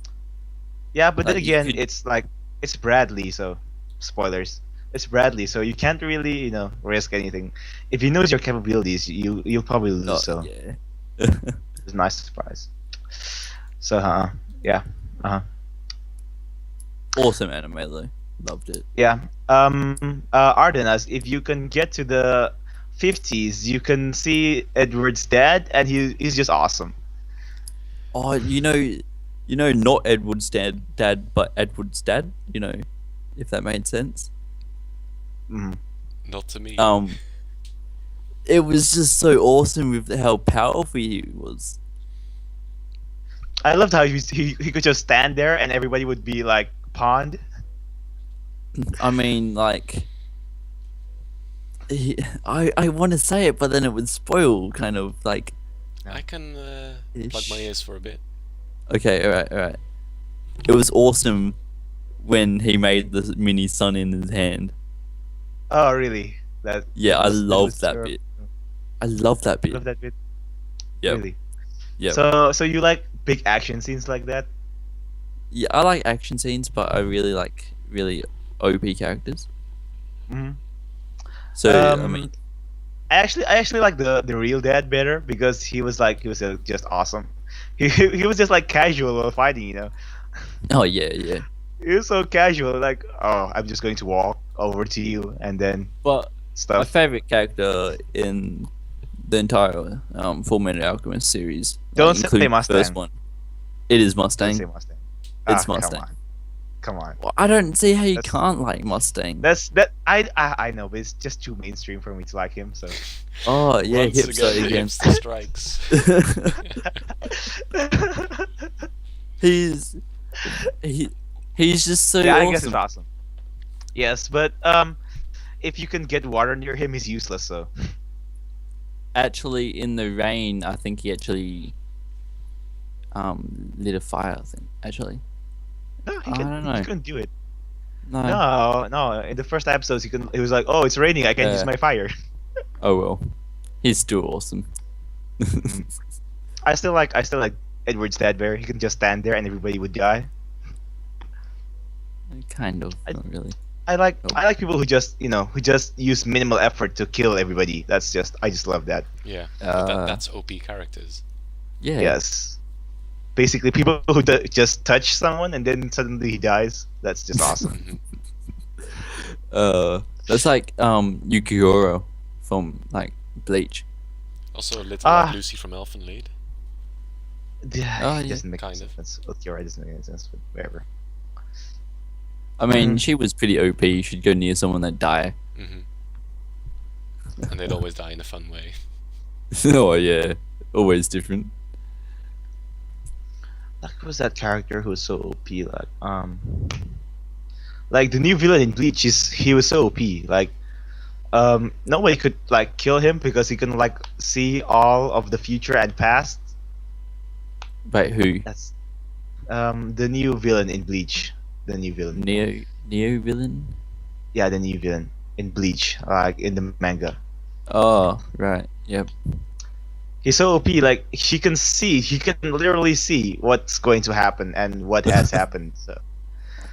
yeah, but then like you again, could. it's like it's Bradley, so spoilers. It's Bradley, so you can't really risk anything. If he knows your capabilities, you'll probably lose. Oh So yeah. it's a nice surprise. So yeah, uh Awesome anime though. Loved it. yeah. Arden, as if you can get to the 50s, you can see Edward's dad, and he's just awesome. Oh, not Edward's dad, but Edward's dad. If that made sense. Mhm. Not to me. It was just so awesome with how powerful he was. I loved how he could just stand there, and everybody would be like pawned. I mean, like, I want to say it, but then it would spoil, kind of like. I can plug my Ish. ears for a bit. Okay, all right. It was awesome when he made the mini sun in his hand. Oh, really? That Yeah, I was- that love was that your- bit. I love that bit. Love that bit. Yep. Really. Yep. So you like big action scenes like that? Yeah, I like action scenes, but I really like really OP characters. Hmm. So I mean, I actually like the real dad better because he was just awesome. He was just like casual while fighting. oh yeah. He was so casual, like, oh, I'm just going to walk over to you and then But my stuff. favorite character in the entire Full Metal Alchemist series, Don't say including the first Mustang. one, it is Don't Mustang. say Mustang. It's Come Mustang. on. Come on. Well, I don't see how you That's- can't like Mustang. I know, but it's just too mainstream for me to like him. So Oh yeah, Once hipster again, again. hipster strikes. he's he's just so yeah, I guess it's awesome. awesome. Yes, but if you can get water near him, he's useless. So Actually, in the rain, I think he actually lit a fire. I think actually. no, I don't know. he couldn't do it. No. No. In the first episodes, he was like, "Oh, it's raining. I can't use my fire." Oh well, he's still awesome. I still like Edward Stadberry. He can just stand there and everybody would die. Kind of, not really. I like people who just use minimal effort to kill everybody. I just love that. Yeah, but Uh, that's OP characters. Yeah. Yes. Basically, people who just touch someone and then suddenly he dies. That's just awesome. That's like Yukiguro from like Bleach. Also, a little Ah. like Lucy from Elfenlied. Yeah, yeah. it doesn't make Kind any of. sense. Okay, right, doesn't make any sense, but whatever. I mean, Mhm. she was pretty OP. You should go near someone that die. Hmm And they'd always die in a fun way. Oh yeah, always different. Like, who was that character who was so OP? Like the new villain in Bleach he was so OP. Like, nobody could like kill him because he can like see all of the future and past. Wait, who? That's the new villain in Bleach. The new villain. Neo villain? Yeah, the new villain in Bleach, like in the manga. Oh right, yep. He's so OP, like he can literally see what's going to happen and what has happened. So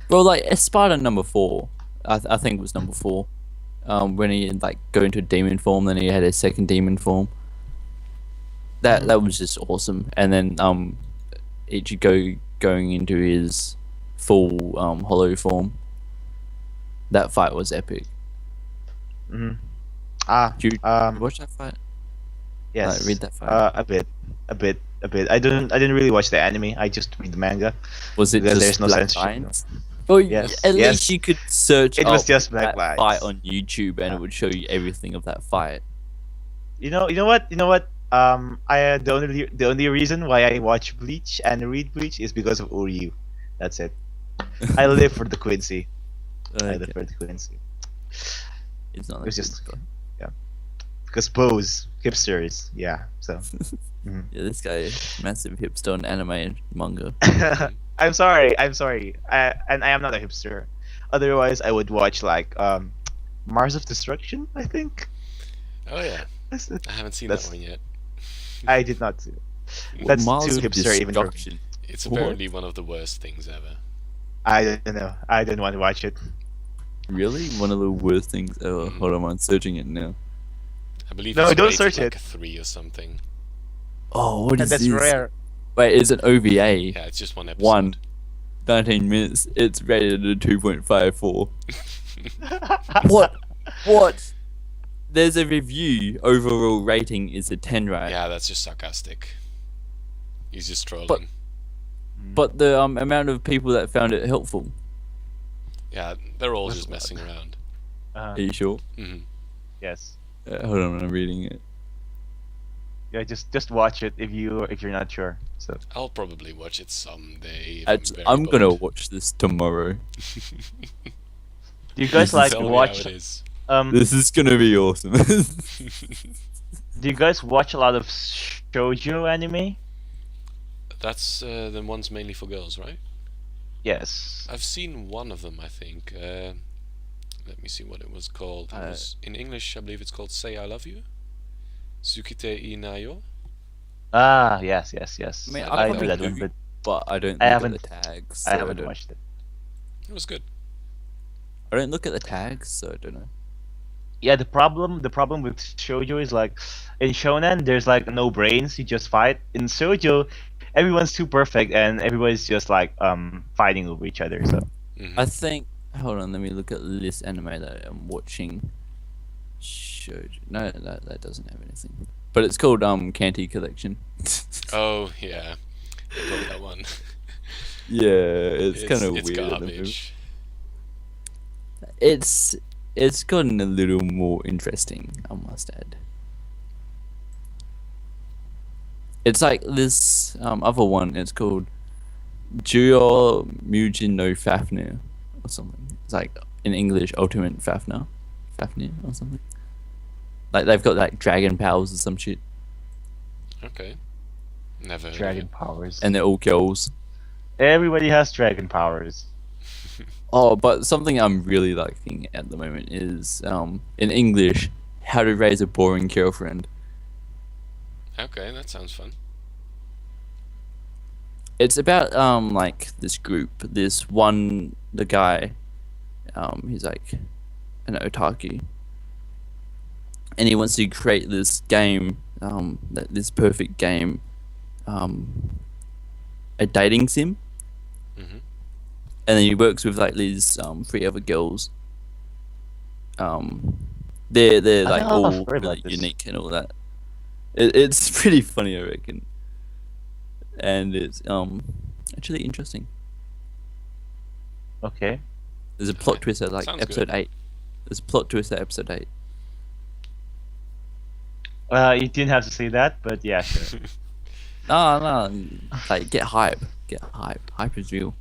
Well, like Espada number 4, I think it was number 4. When he like go into demon form, then he had his second demon form. That was just awesome. And then Ichigo going into his full hollow form. That fight was epic. mhm. Did you Um watch that fight? yes. read that fight. A bit. I didn't really watch the anime. I just read the manga. Was it Because just there's no black censorship, lines? Well, Yes, at yes. least you could search. It was up just black that lines. fight on YouTube, and it would show you everything of that fight. You know what? The only reason why I watch Bleach and read Bleach is because of Uryu. That's it. I live for the Quincy. The Okay. frequency. It's not It that was good, just but- because pose hipsters. Yeah. So. Mhm. Yeah, this guy, massive hipster on anime and manga. I'm sorry. I'm sorry. And I am not a hipster. Otherwise, I would watch like Mars of Destruction. I think. Oh yeah, That's it. I haven't seen That's- that one yet. I did not see. What, That's Miles too of hipster even for me. Destruction. It's What? apparently one of the worst things ever. I don't know. I don't want to watch it. Really? One of the worst things ever. Mhm. Hold on, I'm searching it now. I believe No, it's don't rated search like it. a 3 or something. Oh, what is That's this? rare. Wait, it's an OVA. Yeah, it's just one episode. One. 19 minutes. It's rated a 2.54. What? What? There's a review. Overall rating is a 10, right? Yeah, that's just sarcastic. He's just trolling. But the amount of people that found it helpful. Yeah, they're all That's just a lot. messing around. Are you sure? Hmm. Yes. Hold on, I'm reading it. Yeah, just watch it if you're not sure. So I'll probably watch it someday. If very I'm gonna bored. watch this tomorrow. do you guys like Tell me watch how it is. This is gonna be awesome. do you guys watch a lot of shoujo anime? That's the ones mainly for girls, right? Yes. I've seen one of them, I think. Let me see what it was called. It was, in English, I believe it's called Say I Love You. Tsukite Inayo. Ah, yes, yes, yes. I mean, I I probably know that do. one, but But I don't I look haven't- at the tags. I So haven't don't, watched it. It was good. I don't look at the tags, so I don't know. Yeah, the problem with shoujo is like in shonen there's like no brains, you just fight. In shoujo, everyone's too perfect and everybody's just like fighting over each other. So Hmm. I think. Hold on, let me look at this anime that I'm watching. Shoujo. No, that doesn't have anything. But it's called Kanti Collection. Oh, yeah. Probably that one. Yeah, it's kind of It's weird. at the moment. garbage. It's gotten a little more interesting, I must add. It's like this other one. It's called Juyo Mujin no Fafnir or something. It's like in English, Ultimate Fafnir or something. Like they've got like dragon powers or some shit, Okay. Never heard of dragon it. powers. and they're all girls. Everybody has dragon powers. Oh, but something I'm really liking at the moment is in English, How to Raise a Boring Girlfriend. Okay, that sounds fun. It's about like this group. The guy, he's like an otaku, and he wants to create this game, this perfect game, a dating sim. Hmm. And then he works with like these 3 other girls. They're I like think I've all heard really about this. unique and all that. It's pretty funny, I reckon, and it's actually interesting. Okay. There's a plot Okay. twist at like Sounds episode good. 8. There's a plot twist at episode 8. You didn't have to say that, but yeah, sure. No, like get hype. Get hype. Hype is real.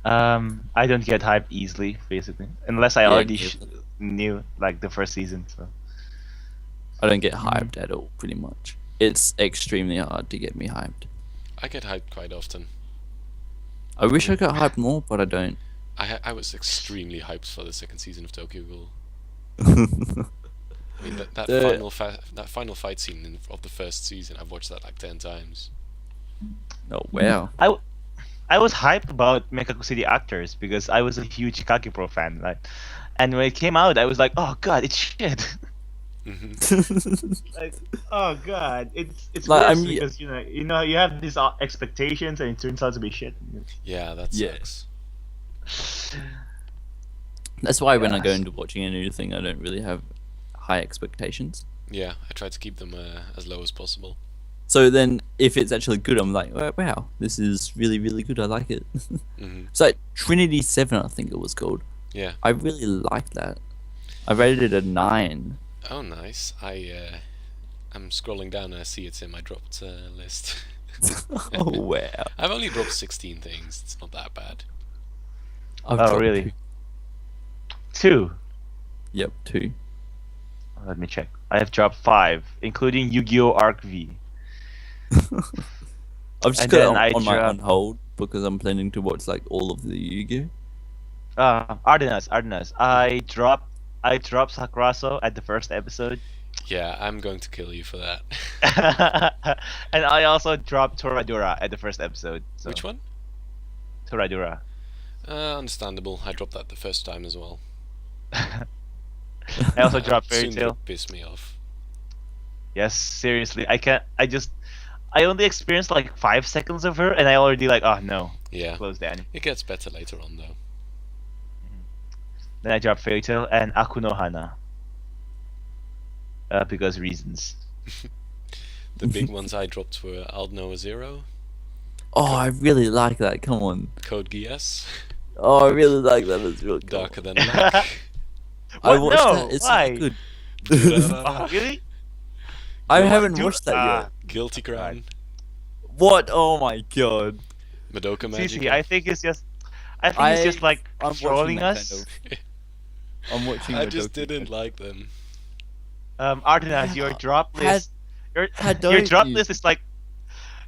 I don't get hyped easily, basically, unless I Yeah, already me knew like the first season. So I don't get hyped at all, pretty much. It's extremely hard to get me hyped. I get hyped quite often. I wish I got hyped more, but I don't. I was extremely hyped for the second season of Tokyo Ghoul. I mean, that The- final fight scene of the first season, I've watched that like 10 times. Oh wow. I was hyped about Mekaku City Actors because I was a huge Kakipro fan, like, and when it came out, I was like, oh god, it's shit. Hmm. Like, oh god, it's Like, I worse mean- because you have these expectations and it turns out to be shit. Yeah, that Yeah. sucks. That's why when I go Yes. into watching a new thing, I don't really have high expectations. Yeah, I try to keep them as low as possible. So then, if it's actually good, I'm like, "Oh, wow, this is really, really good. I like it." Hmm. It's like Trinity 7, I think it was called. Yeah. I really liked that. I rated it a 9. Oh, nice. I'm scrolling down and I see it's in my dropped list. Oh wow. I've only dropped 16 things. It's not that bad. I've Oh, dropped really? two- 2. Yep, 2. Let me check. I have dropped 5, including Yu-Gi-Oh! Arc V. I've just And got then it I on my on dropped. hold because I'm planning to watch like all of the Yu-Gi-Oh. Ardenas. I dropped Sakurazo at the first episode. Yeah, I'm going to kill you for that. And I also dropped Toradora at the first episode. So. Which one? Toradora. Understandable. I dropped that the first time as well. I also dropped Fairy Soon Tail. would piss me off. Yes, seriously. I only experienced like 5 seconds of her, and I already like, oh no, Yeah, close the anime. it gets better later on though. Then I dropped Fairy Tail and Akuno Hana. Because reasons. The big ones I dropped were Aldnoah Zero, Oh, I really like that. Come on. Code Geass, Oh, I really like that as well. Come Darker on. Than Black. I What? watched No, that. It's why? really good. Oh, really? I No, haven't dude, watched that yet. Guilty Crown, What? Oh my god. Madoka CC, Magic. I think it's just like I'm watching trolling that us. kind of. I'm watching. I the just docu- didn't like them. Artenas, your drop list. Your don't drop you? list is like.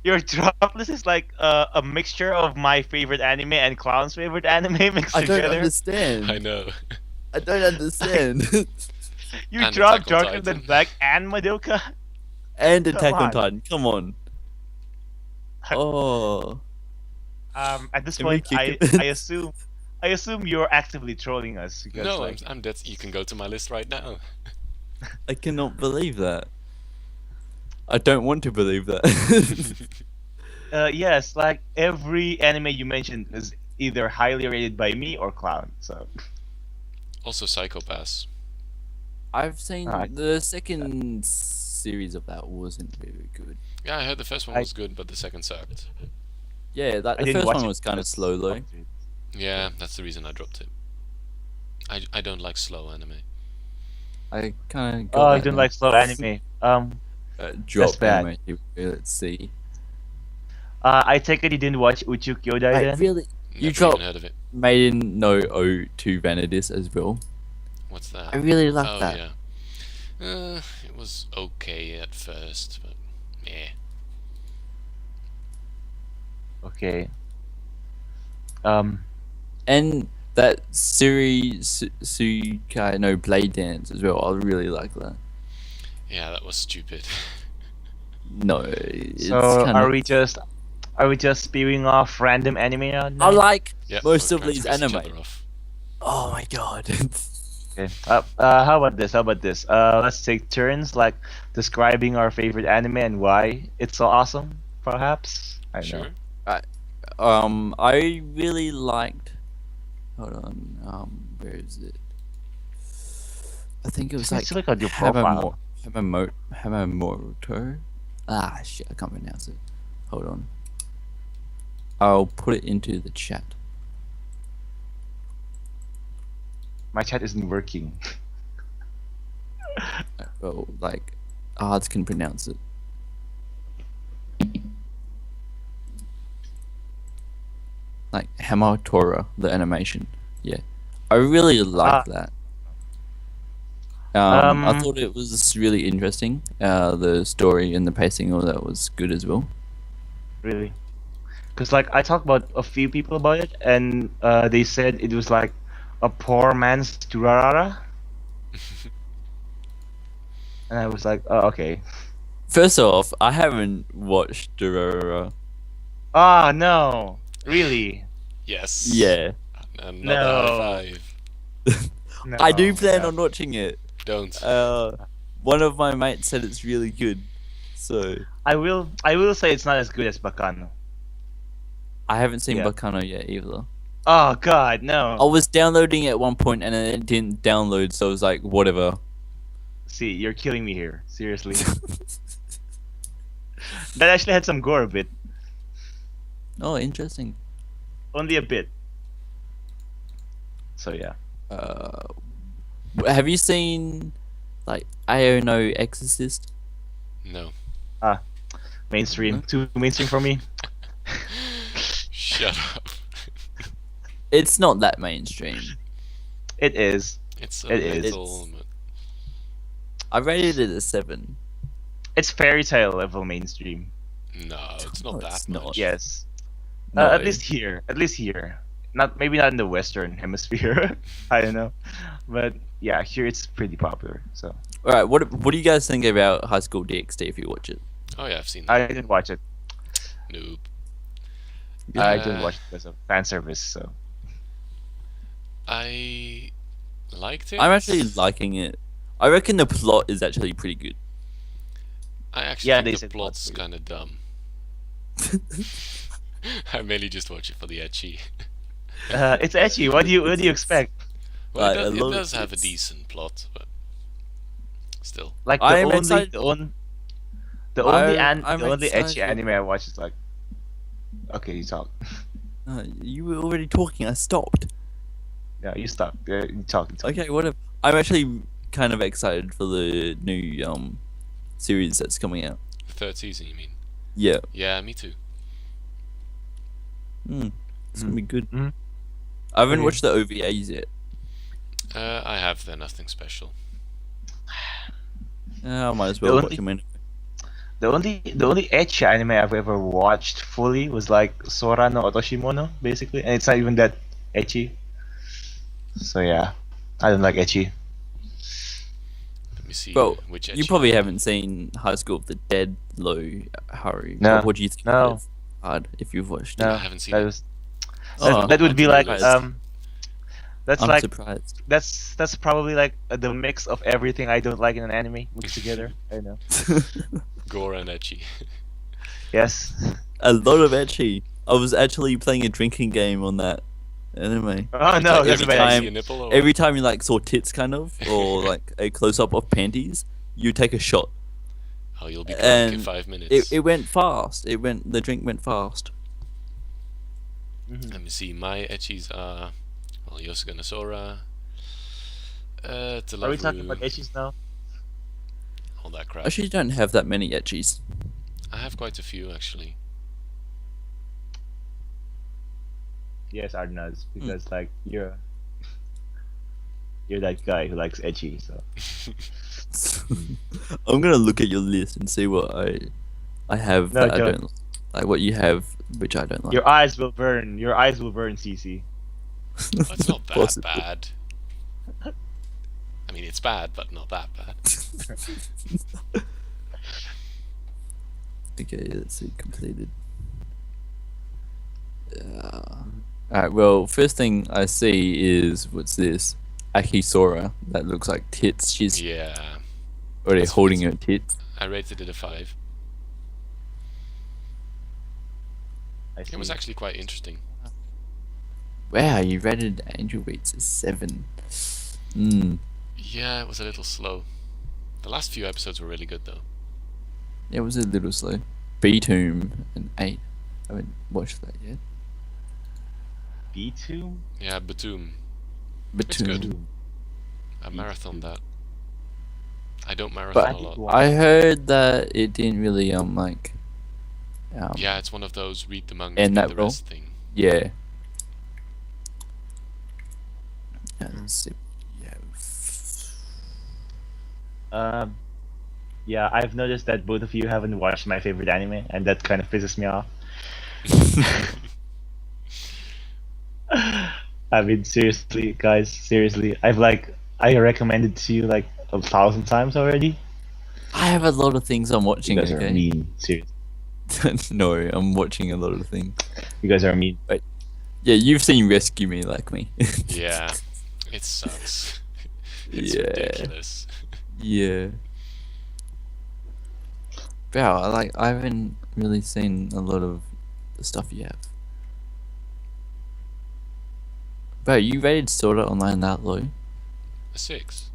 Your drop list is like a mixture of my favorite anime and Clown's favorite anime mixed I don't together. understand. I know. I don't understand. You And dropped Attack on Darker Than Titan. Black and Madoka. And Come Attack on on. Titan. Come on. Oh. At this Can we point, kick I assume you're actively trolling us because No, like, I'm dead. You can go to my list right now. I cannot believe that. I don't want to believe that. yes, like every anime you mentioned is either highly rated by me or Clown. So Also, Psychopaths. I've seen Alright. the second series of that wasn't very good. Yeah, I heard the first one I- was good, but the second sucked. Yeah, that I the didn't first watch one it was kind of because- slow though. Yeah, that's the reason I dropped it. I don't like slow anime. I kind of Oh, I don't like slow anime. drop bad. anime. Here we go, let's see. I take it you didn't watch Uchu Kyodai I then? really Never dropped- even heard of it. Maiden no O2 Vanadis as well. What's that? I really like Oh that. yeah. It was okay at first, but yeah. Okay. And that series Sukai no Blade Dance as well. I really like that. Yeah, that was stupid. No, it's So kind are of. we just spewing off random anime now? I like Yeah, most we're of trying to these piss each anime. other off. Oh my god. Okay. How about this? Let's take turns, like describing our favorite anime and why it's so awesome. Perhaps. I don't Sure. know. I really liked. Hold on. Where is it? I think it was like Let's look at your profile. Hamamoto. Ah, shit! I can't pronounce it. Hold on. I'll put it into the chat. My chat isn't working. Well, like, Ards can pronounce it. Like Hamatora, the animation. Yeah, I really like that. I thought it was really interesting. The story and the pacing, all that was good as well. Really. Because like I talked about a few people about it, and they said it was like a poor man's Durarara. And I was like, oh, okay. First off, I haven't watched Durarara. Oh no, really? Yes. Yeah, Another No. high five. No, I do plan no. on watching it. Don't. One of my mates said it's really good, so I will say it's not as good as Bacano. I haven't seen Yeah. Bacano yet either. Oh God, no. I was downloading it at one point and then it didn't download, so I was like, whatever. See, you're killing me here. Seriously. That actually had some gore a bit. Oh, interesting. Only a bit. So yeah. Have you seen like I No Exorcist? No. Mainstream. Too mainstream for me. Shut up. It's not that mainstream. It is. It's a It is. little. But I rated it a 7. It's fairy tale level mainstream. no, it's No, not it's that not. much. Yes. No. At least here. At least here. Not maybe not in the Western Hemisphere. I don't know, but yeah, here it's pretty popular. So All right. What do you guys think about High School DxD if you watch it? Oh yeah, I've seen that. I didn't watch it. Noob. I didn't Uh, watch it because of fan service. So I liked it. I'm actually liking it. I reckon the plot is actually pretty good. I actually Yeah, they think the said plot's plot's kind of dumb. I mainly just watch it for the etchy. it's edgy. What do you expect? Well, Like, it does have a it's- decent plot, but still. Like I the am only excited- the only I'm edgy excited. anime I watch is like. Okay, you talk. You were already talking. I stopped. Yeah, you stop. You talk. Okay, whatever. I'm actually kind of excited for the new series that's coming out. The third season, you mean? Yeah. Yeah, me too. It's gonna be good. Mhm. I haven't Okay. watched the OVAs yet. I have. They're nothing special. I might as The well only- watch them in. The only ecchi anime I've ever watched fully was like Sora no Otoshimono, basically, and it's not even that ecchi. So yeah, I don't like ecchi. Let me see Well, which you ecchi probably I- haven't seen High School of the Dead, Low Haru. No. What do you think? No. Of hard if you've watched No, I haven't seen that it. was Oh, that would be I'm like surprised. that's I'm like surprised. that's probably like the mix of everything I don't like in an anime mixed together. I don't know. Gore and ecchi. Yes. A lot of ecchi. I was actually playing a drinking game on that anime. Oh no, Like, that's every bad. time- See a nipple or Every time you like saw tits, kind of, or like a close up of panties, you take a shot. oh, you'll be drunk in and 5 minutes. It went fast. The drink went fast. Mhm. Let me see. My ecchis are well, Yosuga no Sora. Are we Televu, talking about ecchis now? all that crap. Actually, don't have that many ecchis. I have quite a few actually. Yes, Arnaz, because like you're that guy who likes ecchi. So I'm gonna look at your list and see what I have No, that I don't. don't like. What you have, which I don't like. your eyes will burn. Your eyes will burn, CC. It's not that Possible. bad. I mean, it's bad, but not that bad. Okay, let's see. Completed. Alright, well, first thing I see is what's this? Akisora. That looks like tits. She's Yeah, already That's holding her what tits. I rated it a 5. I It was see. actually quite interesting. Wow, you rated Angel Beats as 7. Hmm. Yeah, it was a little slow. The last few episodes were really good though. It was a little slow. B-Tomb, an 8. I haven't watched that yet. B2? Yeah, Batum. But It's good. Tomb. I marathoned that. I don't But marathon a lot. I heard that it didn't really like. Yeah, it's one of those read the manga And get that the role? rest thing. Yeah. Let's see. Yeah. Yeah, I've noticed that both of you haven't watched my favorite anime, and that kind of pisses me off. I mean, seriously, guys, seriously, I recommended to you like 1,000 times already. I have a lot of things I'm watching. You guys are Okay. mean, seriously. No, I'm watching a lot of things. You guys are mean. Yeah, you've seen Rescue Me like me. Yeah, it sucks. It's Yeah. ridiculous. Yeah. Wow, I haven't really seen a lot of the stuff you have. Bro, you rated Sword Art Online that low? A 6.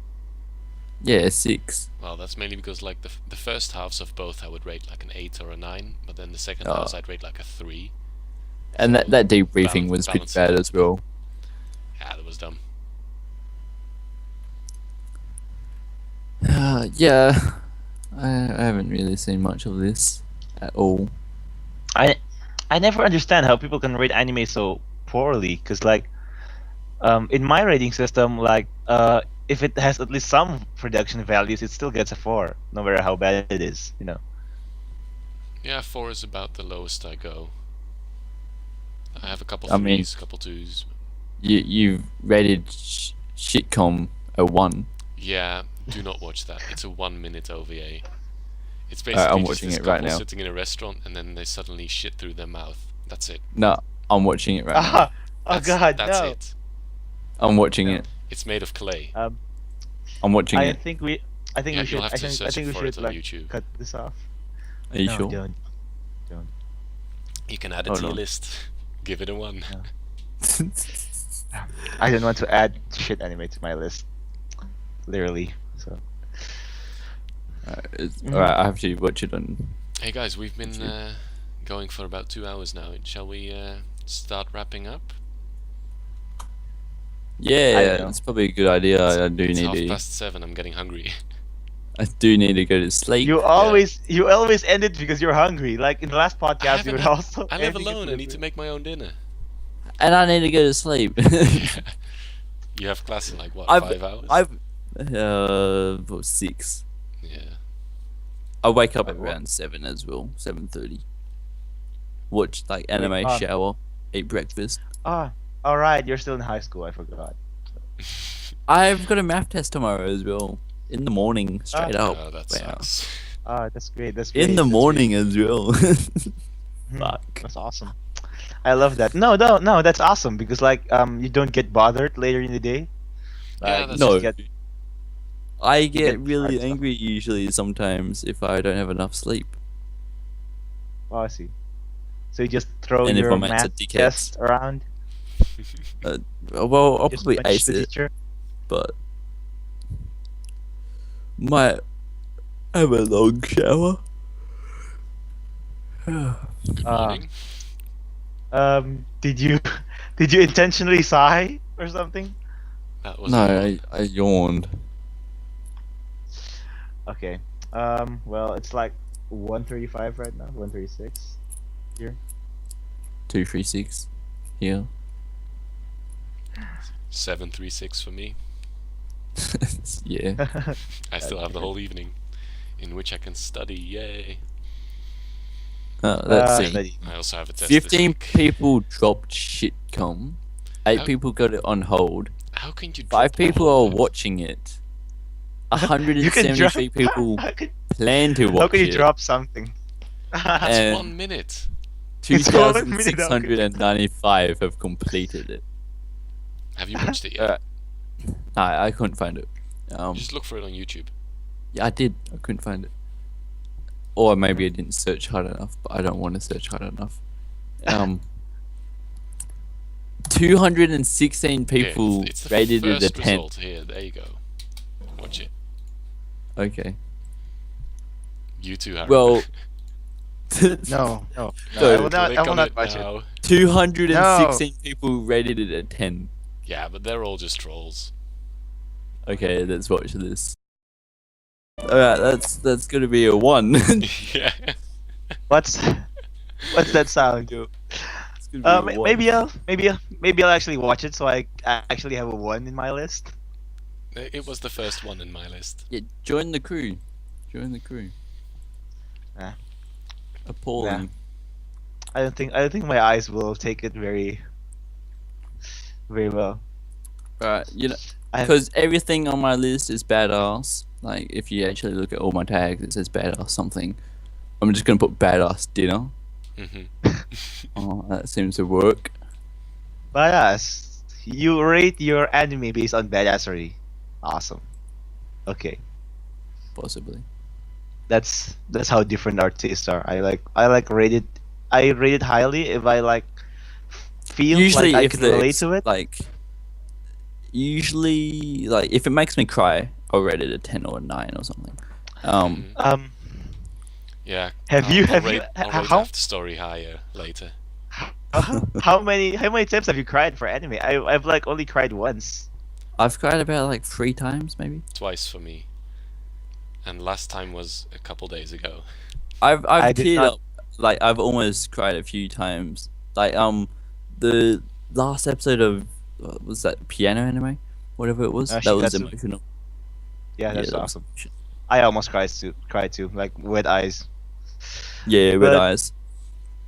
Yeah, a 6. Well, that's mainly because like the first halves of both I would rate like an 8 or a 9, but then the second Oh. halves I'd rate like a 3. And So, that debriefing was pretty balance it bad out. as well. Yeah, that was dumb. Yeah, I haven't really seen much of this at all. I never understand how people can rate anime so poorly, because like In my rating system, like if it has at least some production values, it still gets a 4, no matter how bad it is. You know. Yeah, 4 is about the lowest I go. I have a couple I mean- 3s, couple 2s. You rated shitcom a 1. Yeah, do not watch that. It's a 1-minute OVA. It's I'm basically just watching this it right couple now. sitting in a restaurant and then they suddenly shit through their mouth. That's it. No, I'm watching it right now. Ah, oh That's, God, that's no. it. I'm watching No. it. It's made of clay. I'm watching I it. think we Yeah, should. you'll have I to think search we for should it on like YouTube. cut this off. Are you No, sure? don't. You can add it Hold to your on. list. Give it a 1. No. I don't want to add shit anime to my list. Literally. So. Alright, I have to watch it on. Hey guys, we've been going for about 2 hours now. Shall we start wrapping up? Yeah, know. it's probably a good idea. I do It's need to. 7:30. I'm getting hungry. I do need to go to sleep. You always end it because you're hungry. Like in the last podcast, you would also. I live ending it alone. I with- need to make my own dinner. And I need to go to sleep. You have class in like what, I've- 5 hours? I've 6. Yeah. I wake up at What? around 7 as well, 7:30. Watch like anime, shower, eat breakfast. Ah, all right. You're still in high school. I forgot. I've got a math test tomorrow as well. In the morning, straight up. Oh, that Wow. sucks. Ah, that's great. That's great. In the that's morning as well. great. Hmm, Fuck. That's awesome. I love that. No, that's awesome because like you don't get bothered later in the day. Yeah, Like, that's you No. just get- I get get really hard stuff. angry usually sometimes if I don't have enough sleep. Oh, I see. So you just throw And if your I'm at math dickheads. test around. Well, I'll Just probably punch ace the it, teacher. but might have a long shower. Good Ah. morning. Did you intentionally sigh or something? That was No, I yawned. Okay. Well, it's like 1:35 right now. 1:36 here. 236 here. 7:36 for me. Yeah. I still have the whole evening in which I can study. Yay! Let's see. I also have a test this 15 week. people dropped shitcom. 8 How- people got it on hold. How can you? 5 drop people all are of it? watching it. You can 173 people How can, plan to watch how can you it. drop something? That's And- 1 minute. It's 1 minute, okay. 2,695 have completed it. Have you watched it yet? I couldn't find it. Just look for it on YouTube. Yeah, I did. I couldn't find it. Or maybe I didn't search hard enough, but I don't want to search hard enough. 216 people it's the rated it a first 10. result here. There you go. Watch it. Okay. You too, Harry. Well, No, no. So, I will not. Click I will on not it watch it. now. 216 people rated it a 10. Yeah, but they're all just trolls. Okay, let's watch this. Alright, that's gonna be a 1. Yeah. What's that sound? It's gonna be a 1. Maybe I'll actually watch it so I actually have a 1 in my list. It was the first one in my list. Yeah, join the crew. Join the crew. Nah. Appalling. I don't think my eyes will take it very well. Right, you know, I have- because everything on my list is badass. Like, if you actually look at all my tags, it says badass something. I'm just gonna put badass dinner. Hmm Oh, that seems to work. Badass. You rate your anime based on badassery. Awesome. Okay. Possibly. That's how different our tastes are. I rate it highly if I like feel Usually, like I if can the relate ex- to it. like, usually, like, if it makes me cry, I'll rate it a 10 or a 9 or something. Mhm. Yeah. Have I'll- you- I'll have rate, you- I'll rate how- After Story higher later. how many times have you cried for anime? I've like only cried once. I've cried about like 3 times, maybe. Twice for me. And last time was a couple days ago. I've I did teared not- up. Like, I've almost cried a few times. Like, the last episode of was that piano anime, whatever it was. That was Shikatsu. emotional. Yeah, that's that was awesome. emotional. I almost cried too, like wet eyes. Yeah, red But eyes.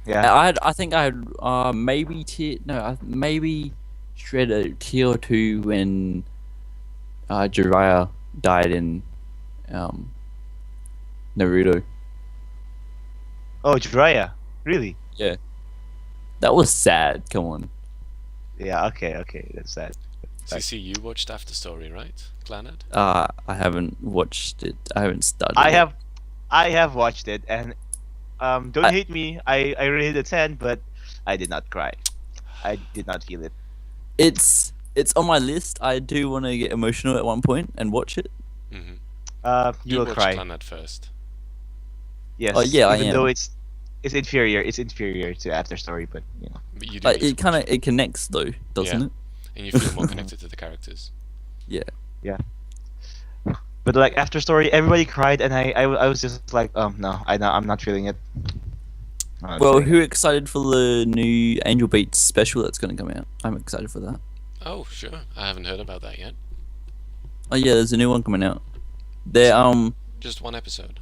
yeah. I think I had maybe tear no maybe shred a tear or two when Jiraiya died in um Naruto. Oh, Jiraiya. Really? Yeah, that was sad. Come on. Yeah. Okay. That's sad. Like, CC, you watched After Story, right, Clannad? I haven't watched it. I haven't started. I it. have, I have watched it, and don't I- hate me. I rated a 10, but I did not cry. I did not feel it. It's on my list. I do want to get emotional at one point and watch it. Mm-hmm. You Do will watch cry. Clannad first. Yes. Oh, yeah, I Even though am. it's inferior. It's inferior to After Story, but you know. But you do Like need it to kind watch of it connects though, doesn't Yeah. it? and you feel more connected to the characters. Yeah. But like After Story, everybody cried, and I was just like, no, I'm not feeling it. I'm not Well, feeling who it. excited for the new Angel Beats special that's going to come out? I'm excited for that. Oh, sure. I haven't heard about that yet. Oh yeah, there's a new one coming out. They Just one episode.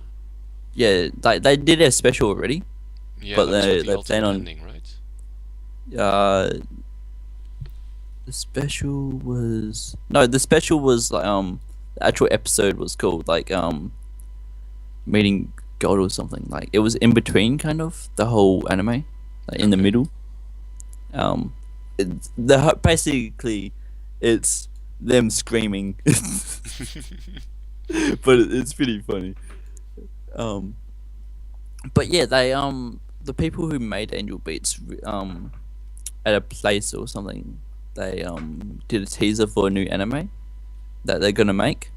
yeah, they did a special already. Yeah, But that was they- with the they ultimate plan on- ending, right? The special was like the actual episode was called like meeting God or something. Like it was in between kind of the whole anime, like in the Okay. middle. Basically it's them screaming, but it's pretty funny. But yeah, they the people who made Angel Beats at a place or something, they did a teaser for a new anime that they're gonna make,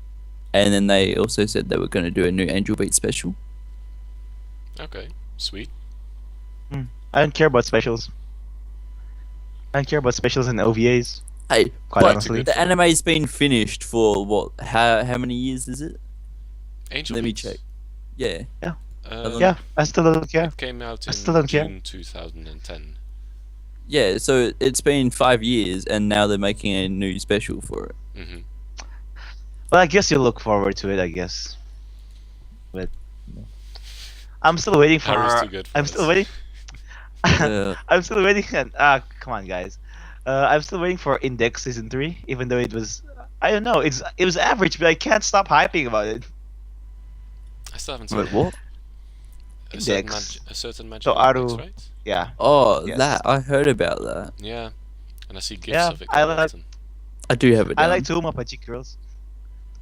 and then they also said they were gonna do a new Angel Beats special. Okay, sweet. I don't care about specials. I don't care about specials and OVAs. Hey, Quite but honestly. the anime's been finished for what? How many years is it? Angel Let me Beats. check. Yeah. Yeah, I still don't care. It came out I in still don't care. June 2010. Yeah, so it's been 5 years, and now they're making a new special for it. Mm-hmm. Well, I guess you'll look forward to it. I guess. But you know. I'm still waiting for. Harry's too good for I'm us. still waiting. Yeah. I'm still waiting. Come on, guys. I'm still waiting for Index season 3, even though it was. I don't know. It was average, but I can't stop hyping about it. I still haven't seen Wait, it. what? Index. A certain magic So index, Aru- right? Yeah. Oh, Yes. that I heard about that. Yeah, and I see gifs Yeah, of it I quite like- often. I do have it. I Down. like Tuma punching girls.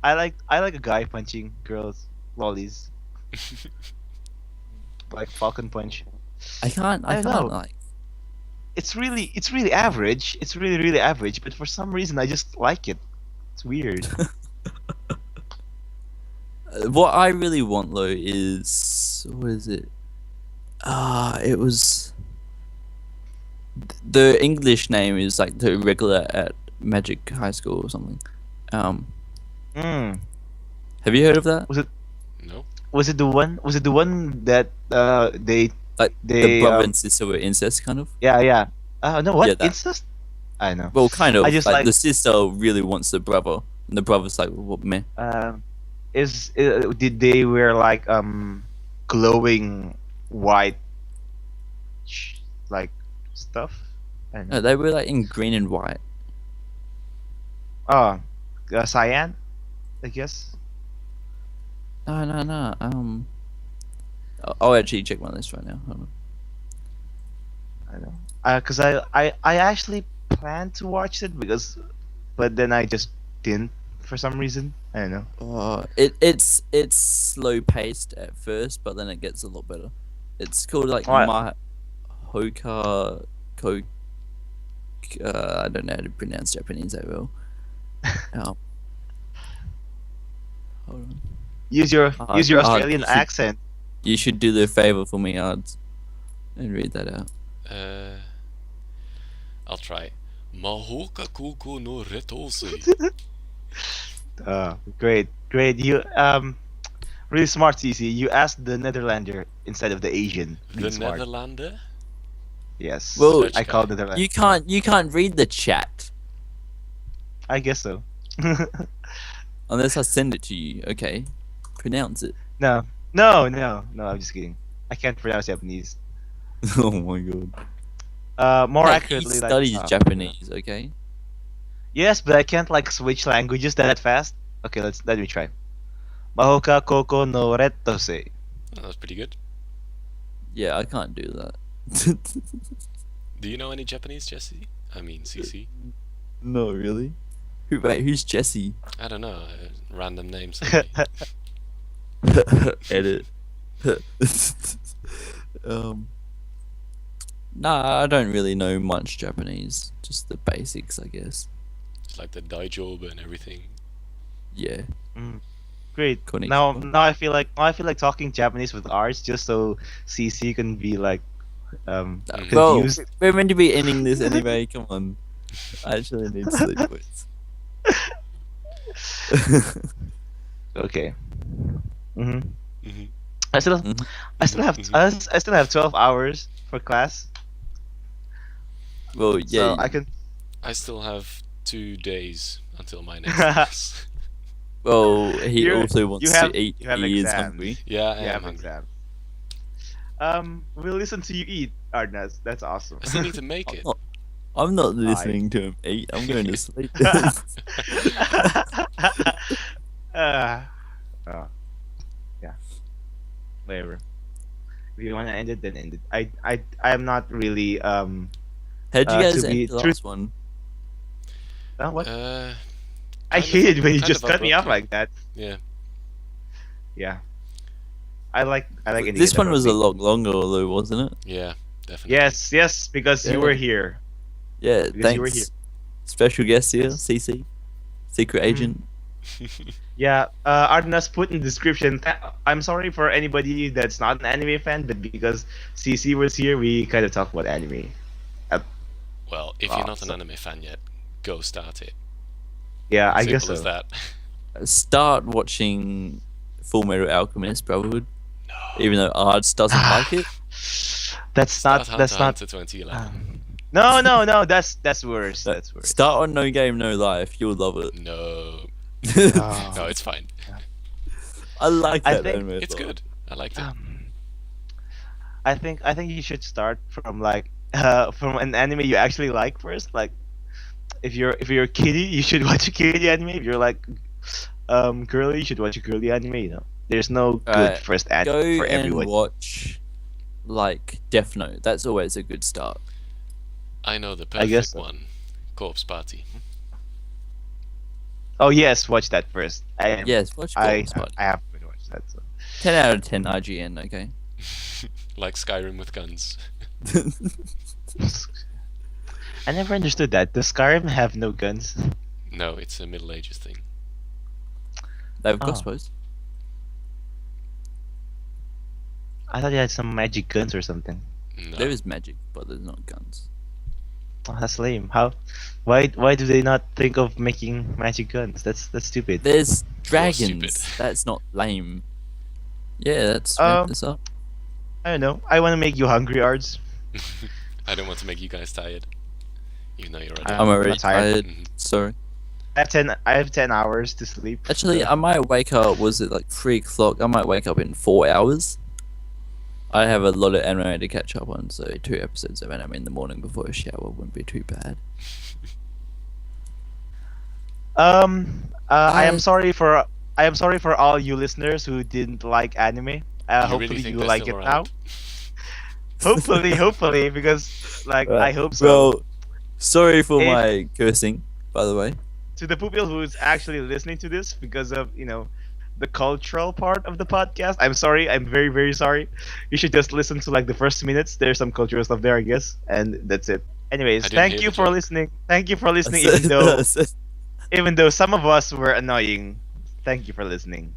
I like a guy punching girls, lollies, like Falcon Punch. I can't. I I can't know. like. It's really average. It's really average, but for some reason I just like it. It's weird. What I really want though is what is it? It was the English name is like the regular at Magic High School or something. Mm. Have you heard of that? No? Was it the one? Was it the one that they? Like They, the brother um, and sister were incest, kind of. Yeah. No, what? Yeah, that. Incest? I know. Well, kind of. I just like, like- the sister really wants the brother, and the brother's like, "What meh?" Did they wear like glowing white like stuff? I don't know. No, they were like in green and white. Oh, cyan, I guess. No. I'll actually check my list right now. Hold on. I know. Cause I actually planned to watch it but then I just didn't for some reason. I don't know. It's slow paced at first, but then it gets a lot better. It's called like What? Hoka Ko. I don't know how to pronounce Japanese that well. Hold on. Use your Australian you should- accent. You should do the favor for me, Ards, and read that out. I'll try. Mahoka Kuku no Retose. Great. You really smart, CC. You asked the Netherlander instead of the Asian. The Really smart. Netherlander? Yes. Well, I called Netherlander. You can't read the chat. I guess so. Unless I send it to you. Okay. Pronounce it. No, no, no, no. I'm just kidding. I can't pronounce Japanese. Oh my god. More Hey, accurately, he like studies Japanese, okay? yes, but I can't like switch languages that fast. Okay, let me try. Mahoka koko no rettose. Oh, that was pretty good. Yeah, I can't do that. Do you know any Japanese, Jesse? I mean, CC? No, really? Wait, who's Jesse? I don't know. Random names. Maybe. Edit. um, nah, I don't really know much Japanese. Just the basics, I guess. It's like the daijobu and everything. Yeah. Great. Konnichiwa. Now I feel like talking Japanese with Arts just so CC can be like Well, confused. we're meant to be ending this anyway. Come on. I actually need sleep, boys. Okay. hmm Hmm. I still Mhm. I still have 12 hours for class, Well, yeah. so I can. I still have 2 days until my next class. Well, he You're- also wants you have- to eat. you have He is exams. hungry. Yeah, I You am have hungry. exam. We'll listen to you eat, Arnaz. That's awesome. I still need to make it. I'm not listening to him eat. I'm going to sleep. Oh, yeah. Whatever. If you want to end it, then end it. I am not really How'd you to guys be end the truth- last one? what? Uh, I kind of- hate it when you kind just of cut me off abruptly. like that. Yeah. Yeah. I like ending This it one was a abruptly. lot longer, though, wasn't it? Yeah, definitely. Yes, because Yeah. you were here. Yeah, Because you were here. thanks. Special guest here, Yes. CC, secret Mhm. agent. Yeah, Arnas put in the description. I'm sorry for anybody that's not an anime fan, but because CC was here, we kind of talk about anime. Well, if Oh, you're not an so- anime fan yet, go start it. Yeah, I Simple guess as so. that. Start watching Full Metal Alchemist Brotherhood, No. even though Ards doesn't like it. That's Start not. Hunter That's x not. Hunter 2011. No. That's worse. That's worse. Start on No Game No Life. You'll love it. No. Oh. No, it's fine. I like I that think anime. a It's lot. good. I liked it. I think you should start from like from an anime you actually like first. Like if you're a kiddie, you should watch a kiddie anime. If you're like girly, you should watch a girly anime. You know, there's no good Alright, first Go anime for and everyone. watch like Death Note. That's always a good start. I know the I guess perfect so. one. Corpse Party. Oh yes, watch that first. Yes, watch I Corpse Party. I have to watch that. So. 10 out of 10 IGN. Okay. Like Skyrim with guns. I never understood that. Does Skyrim have no guns? No, it's a Middle Ages thing. They've Oh. got suppose. I thought you had some magic guns or something. No. There is magic, but there's not guns. Oh, that's lame. How? Why do they not think of making magic guns? That's stupid. There's stupid. dragons. That's not lame. Yeah, that's this up. I don't know. I want to make you hungry, Ards. I don't want to make you guys tired. Even though you're already. I'm I'm already not tired. tired. Mhm. Sorry. I have 10 hours to sleep. Actually, so- I might wake up. Was it like 3 o'clock? I might wake up in 4 hours. I have a lot of anime to catch up on, so 2 episodes of anime in the morning before a shower wouldn't be too bad. I am sorry for all you listeners who didn't like anime. You Hopefully really think you they're like it still now. around? Hopefully, because like I Right. hope so. Well, sorry for If- my cursing, by the way. To the people who's actually listening to this because of the cultural part of the podcast, I'm sorry. I'm very very sorry. You should just listen to like the first minutes. There's some cultural stuff there, I guess, and that's it. Anyways, I didn't thank hear you the for joke. listening. Thank you for listening, I said- even though some of us were annoying. Thank you for listening.